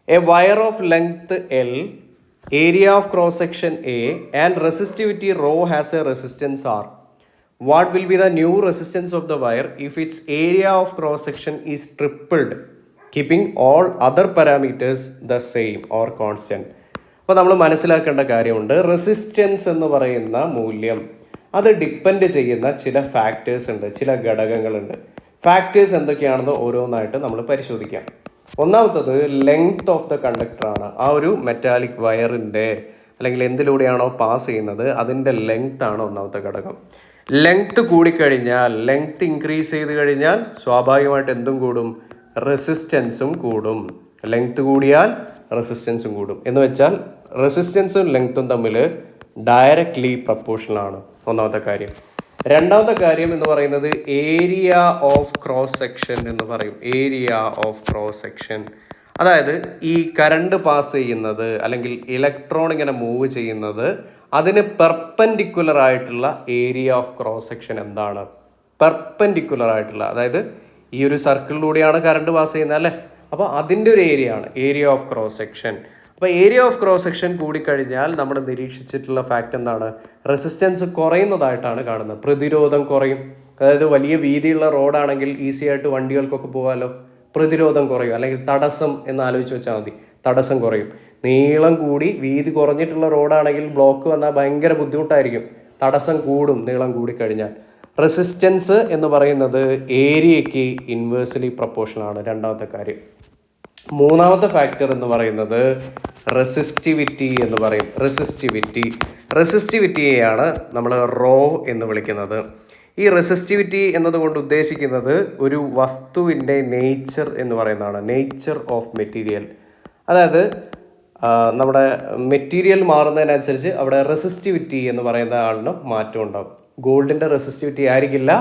a wire of length L, area of cross section A and resistivity rho has a resistance R. What will be the new resistance of the wire if its area of cross section is tripled keeping all other parameters the same or constant? അപ്പോൾ നമ്മൾ മനസ്സിലാക്കേണ്ട കാര്യമുണ്ട്, resistance എന്ന് പറയുന്ന മൂല്യം അത് depend ചെയ്യുന്ന ചില ഫാക്ടേഴ്സ് ഉണ്ട്, ചില ഘടകങ്ങളുണ്ട്. ഫാക്ടേഴ്സ് എന്തൊക്കെയാണെന്ന് ഓരോന്നായിട്ട് നമ്മൾ പരിശോധിക്കാം. ഒന്നാമത്തത് ലെങ്ത് ഓഫ് ദ കണ്ടക്ടറാണ്. ആ ഒരു മെറ്റാലിക് വയറിൻ്റെ അല്ലെങ്കിൽ എന്തിലൂടെയാണോ പാസ് ചെയ്യുന്നത് അതിൻ്റെ ലെങ്ത് ആണ് ഒന്നാമത്തെ ഘടകം. ലെങ്ത് കൂടിക്കഴിഞ്ഞാൽ, ലെങ്ത് ഇൻക്രീസ് ചെയ്ത് കഴിഞ്ഞാൽ സ്വാഭാവികമായിട്ട് എന്തും കൂടും? റെസിസ്റ്റൻസും കൂടും. ലെങ്ത് കൂടിയാൽ റെസിസ്റ്റൻസും കൂടും. എന്ന് വെച്ചാൽ റെസിസ്റ്റൻസും ലെങ്ത്തും തമ്മിൽ ഡയറക്ട്ലി പ്രപ്പോർഷണൽ ആണ്, ഒന്നാമത്തെ കാര്യം. രണ്ടാമത്തെ കാര്യം എന്ന് പറയുന്നത് ഏരിയ ഓഫ് ക്രോസ് സെക്ഷൻ എന്ന് പറയും. ഏരിയ ഓഫ് ക്രോസ് സെക്ഷൻ, അതായത് ഈ കറണ്ട് പാസ് ചെയ്യുന്നത് അല്ലെങ്കിൽ ഇലക്ട്രോൺ ഇങ്ങനെ മൂവ് ചെയ്യുന്നത് അതിന് പെർപെൻഡിക്കുലർ ആയിട്ടുള്ള ഏരിയ ഓഫ് ക്രോസ് സെക്ഷൻ എന്താണ്? പെർപെൻഡിക്കുലർ ആയിട്ടുള്ള, അതായത് ഈ ഒരു സർക്കിളിലൂടെയാണ് കറണ്ട് പാസ് ചെയ്യുന്നത് അല്ലേ? അപ്പോൾ അതിൻ്റെ ഒരു ഏരിയ ആണ് ഏരിയ ഓഫ് ക്രോസ് സെക്ഷൻ. അപ്പോൾ ഏരിയ ഓഫ് ക്രോസ് സെക്ഷൻ കൂടിക്കഴിഞ്ഞാൽ നമ്മൾ നിരീക്ഷിച്ചിട്ടുള്ള ഫാക്റ്റ് എന്താണ്? റെസിസ്റ്റൻസ് കുറയുന്നതായിട്ടാണ് കാണുന്നത്. പ്രതിരോധം കുറയും. അതായത് വലിയ വീതിയുള്ള റോഡാണെങ്കിൽ ഈസി ആയിട്ട് വണ്ടികൾക്കൊക്കെ പോകാമല്ലോ. പ്രതിരോധം കുറയും. അല്ലെങ്കിൽ തടസ്സം എന്ന് ആലോചിച്ച് വെച്ചാൽ മതി, തടസ്സം കുറയും. നീളം കൂടി വീതി കുറഞ്ഞിട്ടുള്ള റോഡാണെങ്കിൽ ബ്ലോക്ക് വന്നാൽ ഭയങ്കര ബുദ്ധിമുട്ടായിരിക്കും. തടസ്സം കൂടും നീളം കൂടിക്കഴിഞ്ഞാൽ. റെസിസ്റ്റൻസ് എന്ന് പറയുന്നത് ഏരിയയ്ക്ക് ഇൻവേഴ്സ്ലി പ്രപ്പോർഷണൽ ആണ്, രണ്ടാമത്തെ കാര്യം. മൂന്നാമത്തെ ഫാക്ടർ എന്ന് പറയുന്നത് റെസിസ്റ്റിവിറ്റി എന്ന് പറയും. റെസിസ്റ്റിവിറ്റിയെയാണ് നമ്മൾ റോ എന്ന് വിളിക്കുന്നത്. ഈ റെസിസ്റ്റിവിറ്റി എന്നതുകൊണ്ട് ഉദ്ദേശിക്കുന്നത് ഒരു വസ്തുവിൻ്റെ നേച്ചർ എന്ന് പറയുന്നതാണ്. നേച്ചർ ഓഫ് മെറ്റീരിയൽ, അതായത് നമ്മുടെ മെറ്റീരിയൽ മാറുന്നതിനനുസരിച്ച് അവിടെ റെസിസ്റ്റിവിറ്റി എന്ന് പറയുന്ന ആളിന് മാറ്റം ഉണ്ടാകും. ഗോൾഡിൻ്റെ റെസിസ്റ്റിവിറ്റി ആയിരിക്കില്ല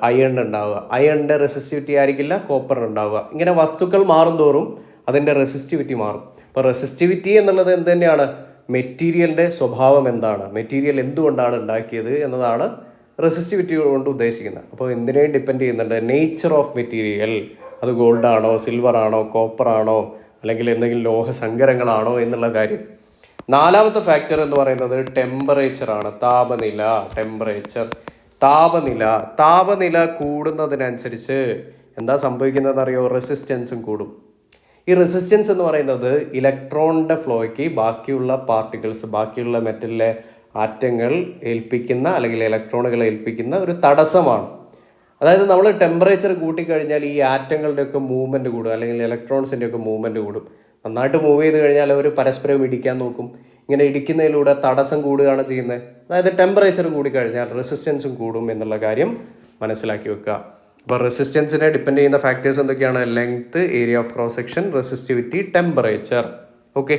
അയണിന് ഉണ്ടാവുക, അയണിൻ്റെ റെസിസ്റ്റിവിറ്റി ആയിരിക്കില്ല കോപ്പറിന് ഉണ്ടാവുക. ഇങ്ങനെ വസ്തുക്കൾ മാറും തോറും അതിൻ്റെ റെസിസ്റ്റിവിറ്റി മാറും. അപ്പോൾ റെസിസ്റ്റിവിറ്റി എന്നുള്ളത് എന്ത് തന്നെയാണ്? മെറ്റീരിയലിൻ്റെ സ്വഭാവം എന്താണ്, മെറ്റീരിയൽ എന്തുകൊണ്ടാണ് ഉണ്ടാക്കിയത് എന്നതാണ് റെസിസ്റ്റിവിറ്റി കൊണ്ട് ഉദ്ദേശിക്കുന്നത്. അപ്പോൾ എന്തിനേയും ഡിപ്പെൻഡ് ചെയ്യുന്നുണ്ട്? നേച്ചർ ഓഫ് മെറ്റീരിയൽ, അത് ഗോൾഡാണോ സിൽവറാണോ കോപ്പറാണോ അല്ലെങ്കിൽ എന്തെങ്കിലും ലോഹസങ്കരങ്ങളാണോ എന്നുള്ള കാര്യം. നാലാമത്തെ ഫാക്ടർ എന്ന് പറയുന്നത് ടെമ്പറേച്ചറാണ്, താപനില. താപനില കൂടുന്നതിനനുസരിച്ച് എന്താ സംഭവിക്കുന്നതെന്നറിയോ? റെസിസ്റ്റൻസും കൂടും. ഈ റെസിസ്റ്റൻസ് എന്ന് പറയുന്നത് ഇലക്ട്രോണിൻ്റെ ഫ്ലോയ്ക്ക് ബാക്കിയുള്ള പാർട്ടിക്കിൾസ്, ബാക്കിയുള്ള മെറ്റലിലെ ആറ്റങ്ങൾ ഏൽപ്പിക്കുന്ന അല്ലെങ്കിൽ ഇലക്ട്രോണുകളെ ഏൽപ്പിക്കുന്ന ഒരു തടസ്സമാണ്. അതായത് നമ്മൾ ടെമ്പറേച്ചർ കൂട്ടിക്കഴിഞ്ഞാൽ ഈ ആറ്റങ്ങളുടെയൊക്കെ മൂവ്മെൻറ്റ് കൂടും, അല്ലെങ്കിൽ ഇലക്ട്രോൺസിൻ്റെയൊക്കെ മൂവ്മെൻറ്റ് കൂടും. നന്നായിട്ട് മൂവ് ചെയ്ത് കഴിഞ്ഞാൽ അവർ പരസ്പരം ഇടിക്കാൻ നോക്കും. ഇങ്ങനെ ഇടിക്കുന്നതിലൂടെ തടസ്സം കൂടുകയാണ് ചെയ്യുന്നത്. അതായത് ടെമ്പറേച്ചർ കൂടിക്കഴിഞ്ഞാൽ റെസിസ്റ്റൻസും കൂടും എന്നുള്ള കാര്യം മനസ്സിലാക്കി വെക്കുക. അപ്പോൾ റെസിസ്റ്റൻസിനെ ഡിപ്പെൻഡ് ചെയ്യുന്ന ഫാക്ടേഴ്സ് എന്തൊക്കെയാണ്? Length, area of cross section, resistivity, temperature. Okay,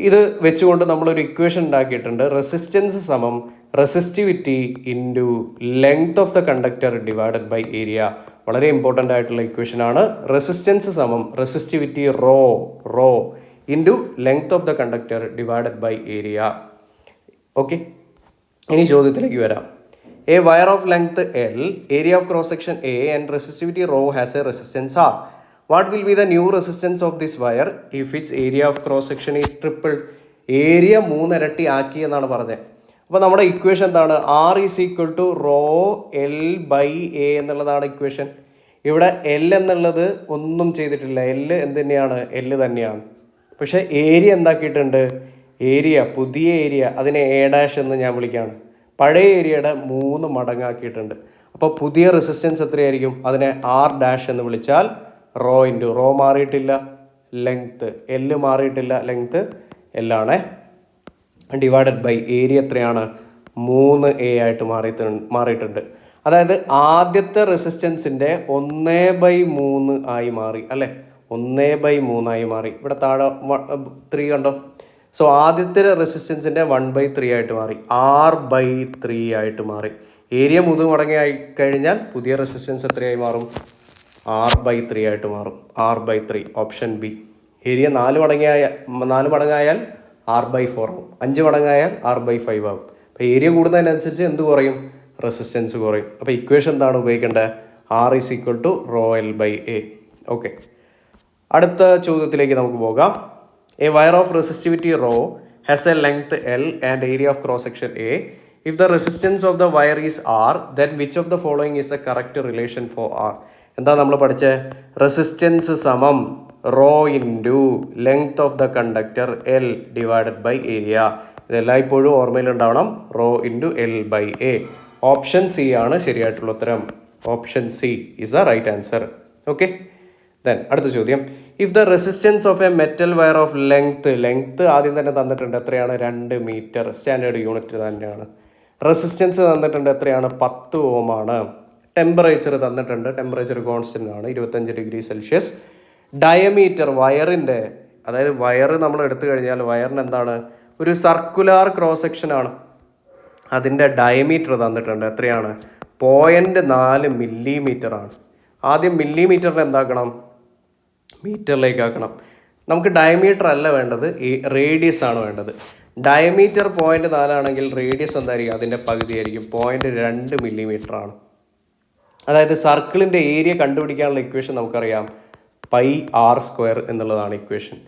ഇത് വെച്ചുകൊണ്ട് നമ്മളൊരു ഇക്വേഷൻ ഉണ്ടാക്കിയിട്ടുണ്ട്. റെസിസ്റ്റൻസ് സമം resistivity into length of the conductor divided by area. വളരെ ഇമ്പോർട്ടൻ്റ് ആയിട്ടുള്ള ഇക്വേഷൻ ആണ്. റെസിസ്റ്റൻസ് സമം resistivity rho into length of the conductor divided by area. Okay, ഇനി ചോദ്യത്തിലേക്ക് വരാം. A wire of length L, area of cross section A and resistivity rho has a resistance R. What will be the new resistance of this wire if its area of cross section is tripled? Area 3 ഇരട്ടി ആക്കി എന്നാണ് പറഞ്ഞത്. അപ്പോൾ നമ്മുടെ equation എന്താണ്? R is equal to rho L by A എന്നുള്ളതാണ് equation. ഇവിടെ L എന്നുള്ളത് ഒന്നും ചെയ്തിട്ടില്ല. എൽ എന്ത് തന്നെയാണ്? എൽ തന്നെയാണ്. പക്ഷേ ഏരിയ എന്താക്കിയിട്ടുണ്ട്? ഏരിയ, പുതിയ ഏരിയ, അതിനെ എ ഡാഷ് എന്ന് ഞാൻ വിളിക്കുകയാണ്. പഴയ ഏരിയയുടെ 3 മടങ്ങാക്കിയിട്ടുണ്ട്. അപ്പോൾ പുതിയ റെസിസ്റ്റൻസ് എത്രയായിരിക്കും? അതിനെ ആർ ഡാഷ് എന്ന് വിളിച്ചാൽ റോ ഇൻറ്റു റോ മാറിയിട്ടില്ല, ലെങ്ത്ത് എല്ല് മാറിയിട്ടില്ല, ലെങ്ത്ത് എല്ലാണേ, ഡിവൈഡഡ് ബൈ ഏരിയ എത്രയാണ്? 3A ആയിട്ട് മാറിയിട്ടുണ്ട്. അതായത് ആദ്യത്തെ റെസിസ്റ്റൻസിൻ്റെ 1/3 ആയി മാറി അല്ലേ? 1/3 ആയി മാറി. ഇവിടെ താഴെ 3 കണ്ടോ? സോ ആദ്യത്തെ റെസിസ്റ്റൻസിൻ്റെ 1/3 ആയിട്ട് മാറി, R/3 ആയിട്ട് മാറി. ഏരിയ 3 മടങ്ങി ആയി കഴിഞ്ഞാൽ പുതിയ റെസിസ്റ്റൻസ് എത്രയായി മാറും? R/3 ആയിട്ട് മാറും. R/3 option B. Area 4 മടങ്ങായാൽ R/4 ആവും, 5 മടങ്ങായാൽ R/5 ആവും. അപ്പോൾ ഏരിയ കൂടുന്നതിനനുസരിച്ച് എന്ത് കുറയും? റെസിസ്റ്റൻസ് കുറയും. അപ്പോൾ ഇക്വേഷൻ എന്താണ് ഉപയോഗിക്കേണ്ടത്? R is equal to rho L by A. Okay, അടുത്ത ചോദ്യത്തിലേക്ക് നമുക്ക് പോകാം. A wire of resistivity rho has a length L and area of cross section A. If the resistance of the wire is R, then which of the following is the correct relation for R? എന്താ നമ്മൾ പഠിച്ച? Resistance സമം rho into length of the conductor L divided by area. ഇതെല്ലാം ഇപ്പോഴും ഓർമ്മയിലുണ്ടാവണം. Rho into L by A. Option C ആണ് ശരിയായിട്ടുള്ള ഉത്തരം. Option C is the right answer. Okay, then അടുത്ത ചോദ്യം. If the resistance of a metal wire of length ആദ്യം തന്നെ തന്നിട്ടുണ്ട്. എത്രയാണ്? 2 മീറ്റർ. സ്റ്റാൻഡേർഡ് യൂണിറ്റ് തന്നെയാണ്. റെസിസ്റ്റൻസ് തന്നിട്ടുണ്ട്. എത്രയാണ്? 10 ഓം ആണ്. ടെമ്പറേച്ചർ തന്നിട്ടുണ്ട്. ടെമ്പറേച്ചർ കോൺസ്റ്റന്റ് ആണ്, 25 ഡിഗ്രി സെൽഷ്യസ്. ഡയമീറ്റർ വയറിൻ്റെ, അതായത് വയർ നമ്മൾ എടുത്തു കഴിഞ്ഞാൽ വയറിന് എന്താണ്? ഒരു സർക്കുലാർ ക്രോസ് സെക്ഷൻ ആണ്. അതിൻ്റെ ഡയമീറ്റർ തന്നിട്ടുണ്ട്. എത്രയാണ്? 0.4 മില്ലിമീറ്റർ ആണ്. ആദ്യം മില്ലിമീറ്ററിന് എന്താക്കണം? മീറ്ററിലേക്ക് ആക്കണം. നമുക്ക് ഡയമീറ്റർ അല്ല വേണ്ടത്, റേഡിയസ് ആണ് വേണ്ടത്. ഡയമീറ്റർ 0.4 ആണെങ്കിൽ റേഡിയസ് എന്തായിരിക്കും? അതിൻ്റെ പകുതിയായിരിക്കും, 0.2 മില്ലിമീറ്റർ ആണ്. അതായത് സർക്കിളിൻ്റെ ഏരിയ കണ്ടുപിടിക്കാനുള്ള ഇക്വേഷൻ നമുക്കറിയാം, πr² എന്നുള്ളതാണ് ഇക്വേഷൻ.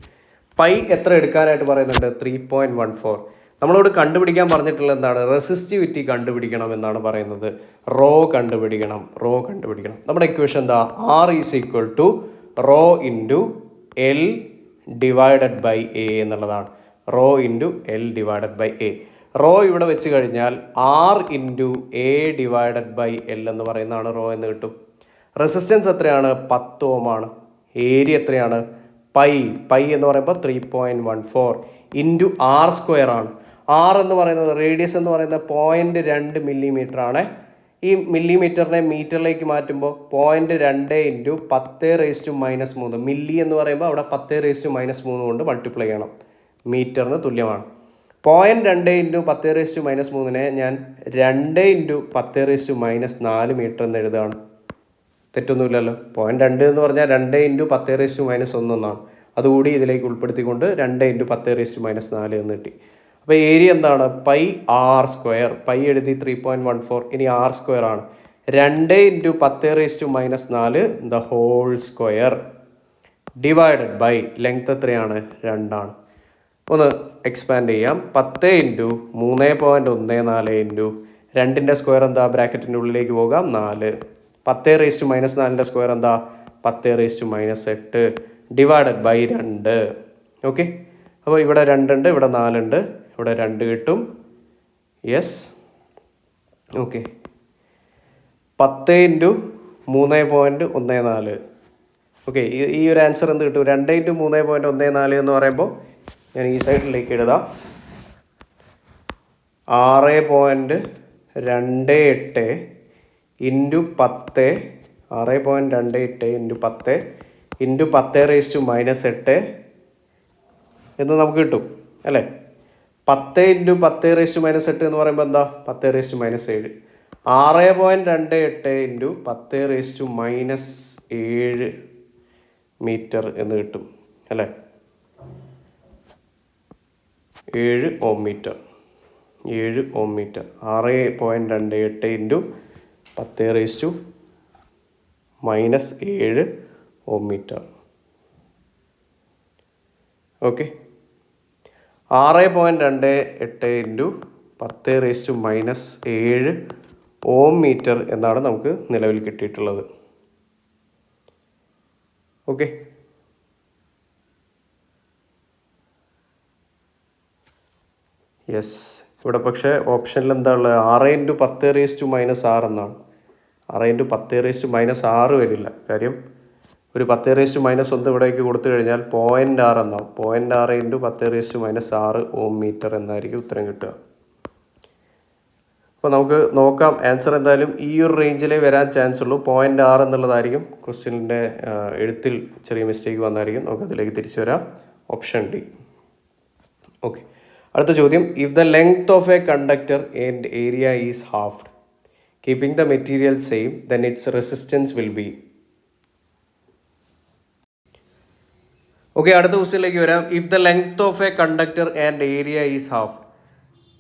പൈ എത്ര എടുക്കാനായിട്ട് പറയുന്നുണ്ട്? 3.14. നമ്മളോട് കണ്ടുപിടിക്കാൻ പറഞ്ഞിട്ടുള്ള എന്താണ്? റെസിസ്റ്റിവിറ്റി കണ്ടുപിടിക്കണം എന്നാണ് പറയുന്നത്. റോ കണ്ടുപിടിക്കണം. നമ്മുടെ ഇക്വേഷൻ എന്താ? R is equal to rho into L divided by A എന്നുള്ളതാണ്. Rho into L divided by A. Rho ഇവിടെ വെച്ച് കഴിഞ്ഞാൽ R into A divided by L എന്ന് പറയുന്നതാണ് റോ എന്ന് കിട്ടും. റെസിസ്റ്റൻസ് എത്രയാണ്? 10 ഓം ആണ്. ഏരിയ എത്രയാണ്? പൈ എന്ന് പറയുമ്പോൾ 3.14 ഇൻറ്റു R² ആണ്. R എന്ന് പറയുന്നത്, റേഡിയസ് എന്ന് പറയുന്നത് 0.2 മില്ലിമീറ്റർ ആണ്. ഈ മില്ലിമീറ്ററിനെ മീറ്ററിലേക്ക് മാറ്റുമ്പോൾ 0.2 ഇൻറ്റു 10⁻⁻3. മില്ലി എന്ന് പറയുമ്പോൾ അവിടെ 10⁻⁻3 കൊണ്ട് മൾട്ടിപ്ലൈ ചെയ്യണം. മീറ്ററിന് തുല്യമാണ്. 0.2 ഇൻറ്റു 10⁻⁻3നെ ഞാൻ 2 ഇൻറ്റു 10⁻⁻4 മീറ്റർ എന്ന് എഴുതുകയാണ്. തെറ്റൊന്നുമില്ലല്ലോ. 0.2 എന്ന് പറഞ്ഞാൽ 2 ഇൻറ്റു 10⁻⁻1 എന്നാണ്. അതുകൂടി ഇതിലേക്ക് ഉൾപ്പെടുത്തിക്കൊണ്ട് 2 ഇൻറ്റു 10⁻⁴ എന്ന് കിട്ടി. അപ്പോൾ ഏരിയ എന്താണ്? πr². പൈ എഴുതി 3.14. ഇനി R² ആണ്. 2 into 10⁻⁻4 the whole square divided by length എത്രയാണ്? 2 ആണ്. ഒന്ന് എക്സ്പാൻഡ് ചെയ്യാം. 10 ഇൻറ്റു 3.14 ഇൻറ്റു 2ൻ്റെ സ്ക്വയർ എന്താ? ബ്രാക്കറ്റിൻ്റെ ഉള്ളിലേക്ക് പോകാം, 4. 10⁻⁻4ൻ്റെ സ്ക്വയർ എന്താ? 10⁻⁻8 ഡിവൈഡഡ് ബൈ 2. ഓക്കെ, അപ്പോൾ ഇവിടെ 2 ഉണ്ട്, ഇവിടെ 4 ഉണ്ട്, ഇവിടെ 2 കിട്ടും. Yes, okay. 10 ഇൻറ്റു 3.14. ഓക്കെ, ഈ ഒരു ആൻസർ എന്ത് കിട്ടും? 2 ഇൻറ്റു 3.14 എന്ന് പറയുമ്പോൾ ഞാൻ ഈ സൈഡിലേക്ക് എഴുതാം. 6.28 ഇൻറ്റു 10, 6.28 ഇൻറ്റു 10 ഇൻറ്റു 10⁻⁻8 എന്ന് നമുക്ക് കിട്ടും അല്ലേ. 10 ഇൻറ്റു 10⁻⁻8 എന്ന് പറയുമ്പോൾ എന്താ 10⁻⁻7. 6.28 ഇൻറ്റു 10⁻⁻7 മീറ്റർ എന്ന് കിട്ടും അല്ലേ. 7 ഓം മീറ്റർ. 6.28 ഇൻറ്റു 10⁻⁻7 ഓം മീറ്റർ. ഓക്കെ, 6.28 ഇൻറ്റു 10⁻⁻7 ഓം മീറ്റർ എന്നാണ് നമുക്ക് നിലവിൽ കിട്ടിയിട്ടുള്ളത്. Okay, yes. ഇവിടെ പക്ഷേ ഓപ്ഷനിൽ എന്താ ഉള്ളത്? 6 ഇൻറ്റു 10⁻⁻6 എന്നാണ്. 6 ഇൻറ്റു 10⁻⁻6 വരില്ല. കാര്യം ഒരു 10⁻⁻1 ഇവിടേക്ക് കൊടുത്തു കഴിഞ്ഞാൽ 0.6 എന്നാവും. 0.6 ഇൻറ്റു 10⁻⁻6 ഓം മീറ്റർ എന്നായിരിക്കും ഉത്തരം കിട്ടുക. അപ്പോൾ നമുക്ക് നോക്കാം. ആൻസർ എന്തായാലും ഈ ഒരു റേഞ്ചിലേ വരാൻ ചാൻസ് ഉള്ളൂ. 0.6 എന്നുള്ളതായിരിക്കും. ക്വസ്റ്റ്യനിൻ്റെ എഴുത്തിൽ ചെറിയ മിസ്റ്റേക്ക് വന്നായിരിക്കും. നമുക്കതിലേക്ക് തിരിച്ചു വരാം. Option D. ഓക്കെ, അടുത്ത ചോദ്യം. If the length of a conductor and area is halved keeping the material same then its resistance will be. Okay, അടുത്ത ക്വസ്റ്റ്യനിലേക്ക് വരാം. If the length of a conductor and area is half.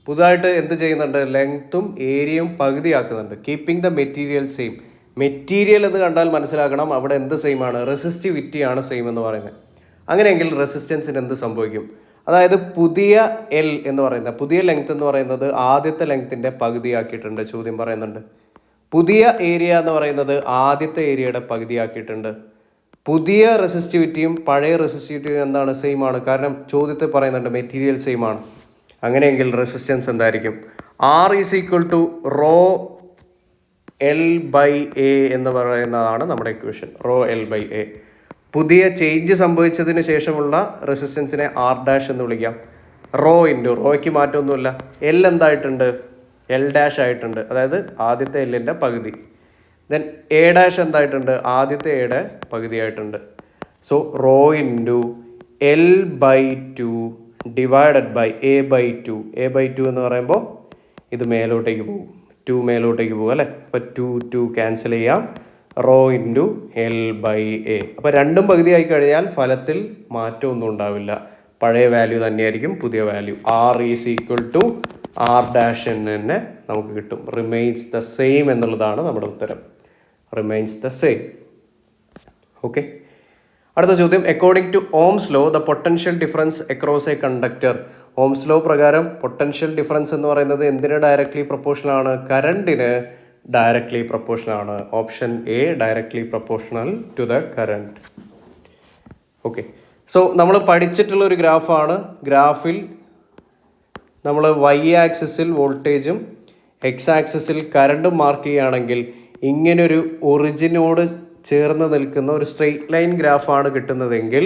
പുതുതായിട്ട് എന്ത് ചെയ്യുന്നുണ്ട്? ലെങ്ത്തും ഏരിയയും പകുതിയാക്കുന്നുണ്ട്. Keeping the material same. Material എന്ന് കണ്ടാൽ മനസ്സിലാക്കണം അവിടെ എന്ത് സെയിം ആണ്? റെസിസ്റ്റിവിറ്റിയാണ് സെയിം എന്ന് പറയുന്നത്. അങ്ങനെയെങ്കിൽ റെസിസ്റ്റൻസിന് എന്ത് സംഭവിക്കും? അതായത് പുതിയ എൽ എന്ന് പറയുന്നത്, പുതിയ ലെങ്ത് എന്ന് പറയുന്നത് ആദ്യത്തെ ലെങ്ത്തിൻ്റെ പകുതിയാക്കിയിട്ടുണ്ട്. ചോദ്യം പറയുന്നുണ്ട്. പുതിയ ഏരിയ എന്ന് പറയുന്നത് ആദ്യത്തെ ഏരിയയുടെ പകുതിയാക്കിയിട്ടുണ്ട്. പുതിയ റെസിസ്റ്റിവിറ്റിയും പഴയ റെസിസ്റ്റിവിറ്റിയും എന്താണ്? സെയിം ആണ്. കാരണം ചോദ്യത്തിൽ പറയുന്നുണ്ട് മെറ്റീരിയൽ സെയിം ആണ്. അങ്ങനെയെങ്കിൽ റെസിസ്റ്റൻസ് എന്തായിരിക്കും? R is equal to rho L by A എന്ന് പറയുന്നതാണ് നമ്മുടെ equation. Rho L by A. പുതിയ ചേഞ്ച് സംഭവിച്ചതിന് ശേഷമുള്ള റെസിസ്റ്റൻസിനെ R ഡാഷ് എന്ന് വിളിക്കാം. റോ ഇൻറ്റു റോയ്ക്ക് മാറ്റമൊന്നുമില്ല. എൽ എന്തായിട്ടുണ്ട്? എൽ ഡാഷ് ആയിട്ടുണ്ട്. അതായത് ആദ്യത്തെ എല്ലിൻ്റെ പകുതി. ദെൻ എ ഡാഷ് എന്തായിട്ടുണ്ട്? ആദ്യത്തെ എയുടെ പകുതിയായിട്ടുണ്ട്. So rho into L by 2 divided by A by 2. A by 2 എന്ന് പറയുമ്പോൾ ഇത് മേലോട്ടേക്ക് പോകും. 2 മേലോട്ടേക്ക് പോകും അല്ലേ. അപ്പോൾ 2 ക്യാൻസൽ ചെയ്യാം. Rho into L by A. അപ്പോൾ രണ്ടും പകുതിയായി കഴിഞ്ഞാൽ ഫലത്തിൽ മാറ്റമൊന്നും ഉണ്ടാവില്ല. പഴയ വാല്യൂ തന്നെയായിരിക്കും പുതിയ value. R is equal to R dash എന്ന് തന്നെ നമുക്ക് കിട്ടും. റിമെയിൻസ് ദ സെയിം എന്നുള്ളതാണ് നമ്മുടെ ഉത്തരം. Remains the same. ഓക്കെ, അടുത്ത ചോദ്യം. According to Ohm's law the potential difference across a conductor. Ohm's law പ്രകാരം പൊട്ടൻഷ്യൽ ഡിഫറൻസ് എന്ന് പറയുന്നത് എന്തിന് ഡയറക്ട്ലി പ്രൊപ്പോർഷണൽ ആണ്? കറണ്ടിന് ഡയറക്ട്ലി പ്രൊപ്പോർഷണൽ ആണ്. Option A, directly proportional to the current. Okay, so നമ്മൾ പഠിച്ചിട്ടുള്ള ഒരു ഗ്രാഫാണ്. ഗ്രാഫിൽ നമ്മൾ വൈ ആക്സിസിൽ വോൾട്ടേജും എക്സ് ആക്സിസിൽ കറണ്ടും മാർക്ക് ചെയ്യുകയാണെങ്കിൽ ഇങ്ങനൊരു ഒറിജിനോട് ചേർന്ന് നിൽക്കുന്ന ഒരു സ്ട്രെയിറ്റ് ലൈൻ ഗ്രാഫാണ് കിട്ടുന്നതെങ്കിൽ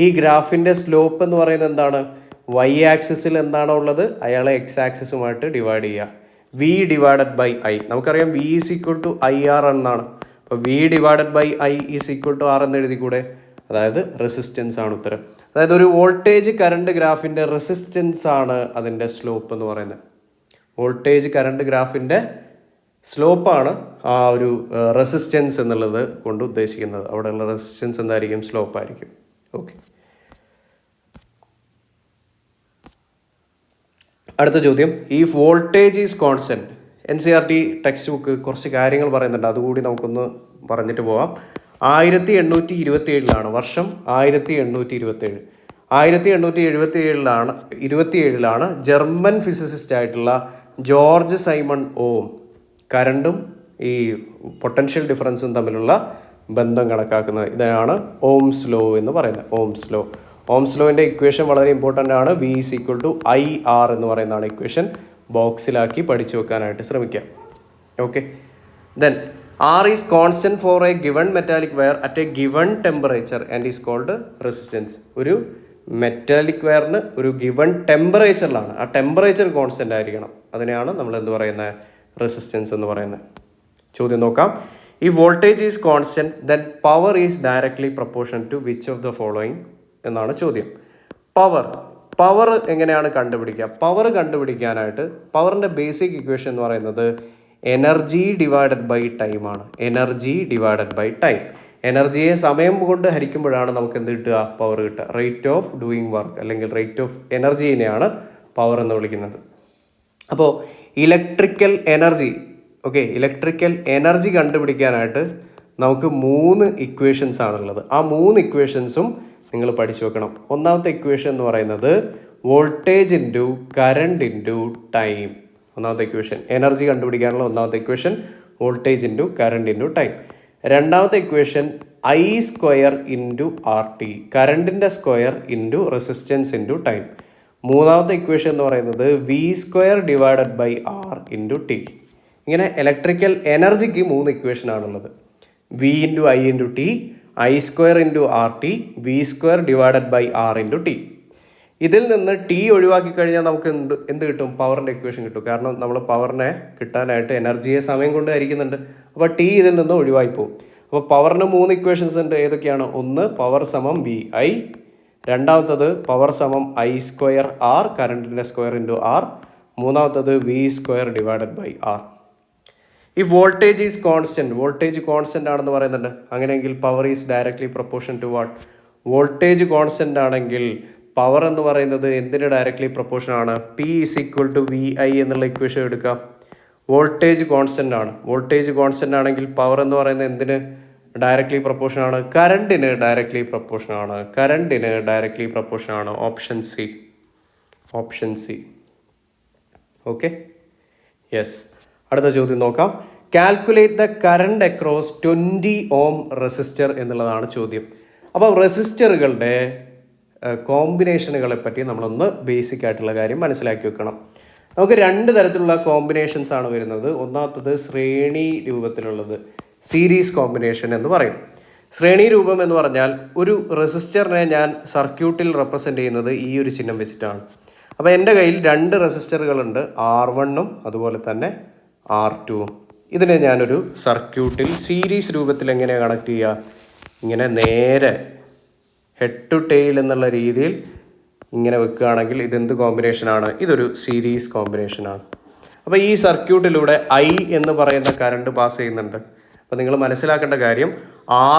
ഈ ഗ്രാഫിൻ്റെ സ്ലോപ്പ് എന്ന് പറയുന്നത് എന്താണ്? വൈ ആക്സിസിൽ എന്താണോ ഉള്ളത് അയാളെ എക്സ് ആക്സിസുമായിട്ട് ഡിവൈഡ് ചെയ്യുക. V divided by I. നമുക്കറിയാം V is equal to I R എന്നാണ്. അപ്പോൾ V divided by I is equal to R എന്ന് എഴുതിക്കൂടെ? അതായത് റെസിസ്റ്റൻസ് ആണ് ഉത്തരം. അതായത് ഒരു വോൾട്ടേജ് കറണ്ട് ഗ്രാഫിൻ്റെ റെസിസ്റ്റൻസ് ആണ് അതിൻ്റെ സ്ലോപ്പ് എന്ന് പറയുന്നത്. വോൾട്ടേജ് കറണ്ട് ഗ്രാഫിൻ്റെ സ്ലോപ്പാണ് ആ ഒരു റെസിസ്റ്റൻസ് എന്നുള്ളത് കൊണ്ട് ഉദ്ദേശിക്കുന്നത്. അവിടെയുള്ള റെസിസ്റ്റൻസ് എന്തായിരിക്കും? സ്ലോപ്പ് ആയിരിക്കും. ഓക്കെ, അടുത്ത ചോദ്യം. ഈ voltage is constant. NCERT text book കുറച്ച് കാര്യങ്ങൾ പറയുന്നുണ്ട്. അതുകൂടി നമുക്കൊന്ന് പറഞ്ഞിട്ട് പോവാം. 1827 വർഷം 1827. 1827 ജർമ്മൻ ഫിസിസിസ്റ്റ് ആയിട്ടുള്ള ജോർജ് സൈമൺ ഓം കറണ്ടും ഈ പൊട്ടൻഷ്യൽ ഡിഫറൻസും തമ്മിലുള്ള ബന്ധം കണക്കാക്കുന്നത്. ഇതാണ് ഓംസ് ലോ എന്ന് പറയുന്നത്. ഓംസ് ലോൻ്റെ ഇക്വേഷൻ വളരെ ഇമ്പോർട്ടൻ്റ് ആണ്. V is equal to IR എന്ന് പറയുന്നതാണ് ഇക്വേഷൻ. ബോക്സിലാക്കി പഠിച്ചു വെക്കാനായിട്ട് ശ്രമിക്കാം. Okay, then R is constant for a given metallic wire at a given temperature and is called resistance. ഒരു മെറ്റാലിക് വയറിന് ഒരു ഗിവൺ ടെമ്പറേച്ചറിലാണ്, ആ ടെമ്പറേച്ചർ കോൺസ്റ്റൻ്റ് ആയിരിക്കണം. അതിനെയാണ് നമ്മൾ എന്ത് പറയുന്നത്, റെസിസ്റ്റൻസ് എന്ന് പറയുന്നത്. ചോദ്യം നോക്കാം. ഈ voltage is constant then power is directly proportion to which of the following എന്നാണ് ചോദ്യം. പവർ എങ്ങനെയാണ് കണ്ടുപിടിക്കുക? പവർ കണ്ടുപിടിക്കാനായിട്ട് പവറിൻ്റെ ബേസിക് ഇക്വേഷൻ എന്ന് പറയുന്നത് എനർജി ഡിവൈഡഡ് ബൈ ടൈം ആണ്. Energy divided by time. എനർജിയെ സമയം കൊണ്ട് ഹരിക്കുമ്പോഴാണ് നമുക്ക് എന്ത് കിട്ടുക, പവർ കിട്ടുക. റേറ്റ് ഓഫ് ഡൂയിങ് വർക്ക് അല്ലെങ്കിൽ റേറ്റ് ഓഫ് എനർജീനെയാണ് പവർ എന്ന് വിളിക്കുന്നത്. അപ്പോൾ ഇലക്ട്രിക്കൽ എനർജി ഇലക്ട്രിക്കൽ എനർജി കണ്ടുപിടിക്കാനായിട്ട് നമുക്ക് 3 ഇക്വേഷൻസ് ആണുള്ളത്. ആ 3 ഇക്വേഷൻസും നിങ്ങൾ പഠിച്ചു വെക്കണം. ഒന്നാമത്തെ ഇക്വേഷൻ എന്ന് പറയുന്നത് voltage into current into time. ഒന്നാമത്തെ ഇക്വേഷൻ എനർജി കണ്ടുപിടിക്കാനുള്ള ഒന്നാമത്തെ equation voltage into current into time. രണ്ടാമത്തെ equation I square into R T, കറണ്ടിൻ്റെ square into resistance into time. മൂന്നാമത്തെ ഇക്വേഷൻ എന്ന് പറയുന്നത് V square divided by R into T. ഇങ്ങനെ electrical എനർജിക്ക് 3 ഇക്വേഷൻ ആണുള്ളത്. V into I into T, I square into R T, V square divided by R into T. ഇതിൽ നിന്ന് T ഒഴിവാക്കി കഴിഞ്ഞാൽ നമുക്ക് എന്ത് കിട്ടും, പവറിൻ്റെ ഇക്വേഷൻ കിട്ടും. കാരണം നമ്മൾ പവറിനെ കിട്ടാനായിട്ട് എനർജിയെ സമയം കൊണ്ട് ഹരിക്കുന്നുണ്ട്. അപ്പോൾ ടി ഇതിൽ നിന്ന് ഒഴിവായി പോകും. അപ്പോൾ പവറിന് 3 ഇക്വേഷൻസ് ഉണ്ട്. ഏതൊക്കെയാണ്? ഒന്ന് പവർ സമം വി ഐ, രണ്ടാമത്തത് പവർ സമം ഐ സ്ക്വയർ ആർ, കറണ്ടിൻ്റെ സ്ക്വയർ ഇൻറ്റു ആർ, മൂന്നാമത്തത് V square divided by R. ഈ voltage is constant, voltage constant ആണെന്ന് പറയുന്നുണ്ട്. അങ്ങനെയെങ്കിൽ power is directly proportion to what? Voltage constant ആണെങ്കിൽ പവർ എന്ന് പറയുന്നത് എന്തിന് ഡയറക്ട്ലി പ്രൊപ്പോർഷൻ ആണ്? P is equal to V I എന്നുള്ള ഇക്വേഷൻ എടുക്കാം. വോൾട്ടേജ് കോൺസ്റ്റൻ്റ് ആണ്. വോൾട്ടേജ് കോൺസ്റ്റൻ്റ് ആണെങ്കിൽ പവർ എന്ന് പറയുന്നത് എന്തിന് ഡയറക്ട്ലി പ്രൊപ്പോർഷൻ ആണ്? കറണ്ടിന് ഡയറക്ട്ലി പ്രൊപ്പോർഷൻ ആണ്. കറണ്ടിന് ഡയറക്ട്ലി പ്രൊപ്പോർഷൻ ആണ്. Option C. Option C. Okay, yes. അടുത്ത ചോദ്യം നോക്കാം. Calculate the current across 20 Om resistor എന്നുള്ളതാണ് ചോദ്യം. അപ്പോൾ റെസിസ്റ്ററുകളുടെ കോമ്പിനേഷനുകളെ പറ്റി നമ്മളൊന്ന് ബേസിക് ആയിട്ടുള്ള കാര്യം മനസ്സിലാക്കി വെക്കണം. നമുക്ക് 2 തരത്തിലുള്ള കോമ്പിനേഷൻസ് ആണ് വരുന്നത്. ഒന്നാമത്തത് ശ്രേണി രൂപത്തിലുള്ളത്, സീരീസ് കോമ്പിനേഷൻ എന്ന് പറയും. ശ്രേണി രൂപം എന്ന് പറഞ്ഞാൽ ഒരു റെസിസ്റ്ററിനെ ഞാൻ സർക്യൂട്ടിൽ റെപ്രസെൻ്റ് ചെയ്യുന്നത് ഈ ഒരു ചിഹ്നം വെച്ചിട്ടാണ്. അപ്പോൾ എൻ്റെ കയ്യിൽ 2 റെസിസ്റ്ററുകളുണ്ട്, R1ഉം അതുപോലെ തന്നെ R2ഉം. ഇതിനെ ഞാനൊരു സർക്യൂട്ടിൽ സീരീസ് രൂപത്തിൽ എങ്ങനെയാണ് കണക്ട് ചെയ്യുക? ഇങ്ങനെ നേരെ ഹെഡ് ടു ടെയിൽ എന്നുള്ള രീതിയിൽ ഇങ്ങനെ വെക്കുകയാണെങ്കിൽ ഇതെന്ത് കോമ്പിനേഷനാണ്? ഇതൊരു സീരീസ് കോമ്പിനേഷനാണ്. അപ്പോൾ ഈ സർക്യൂട്ടിലൂടെ ഐ എന്ന് പറയുന്ന കറണ്ട് പാസ് ചെയ്യുന്നുണ്ട്. അപ്പോൾ നിങ്ങൾ മനസ്സിലാക്കേണ്ട കാര്യം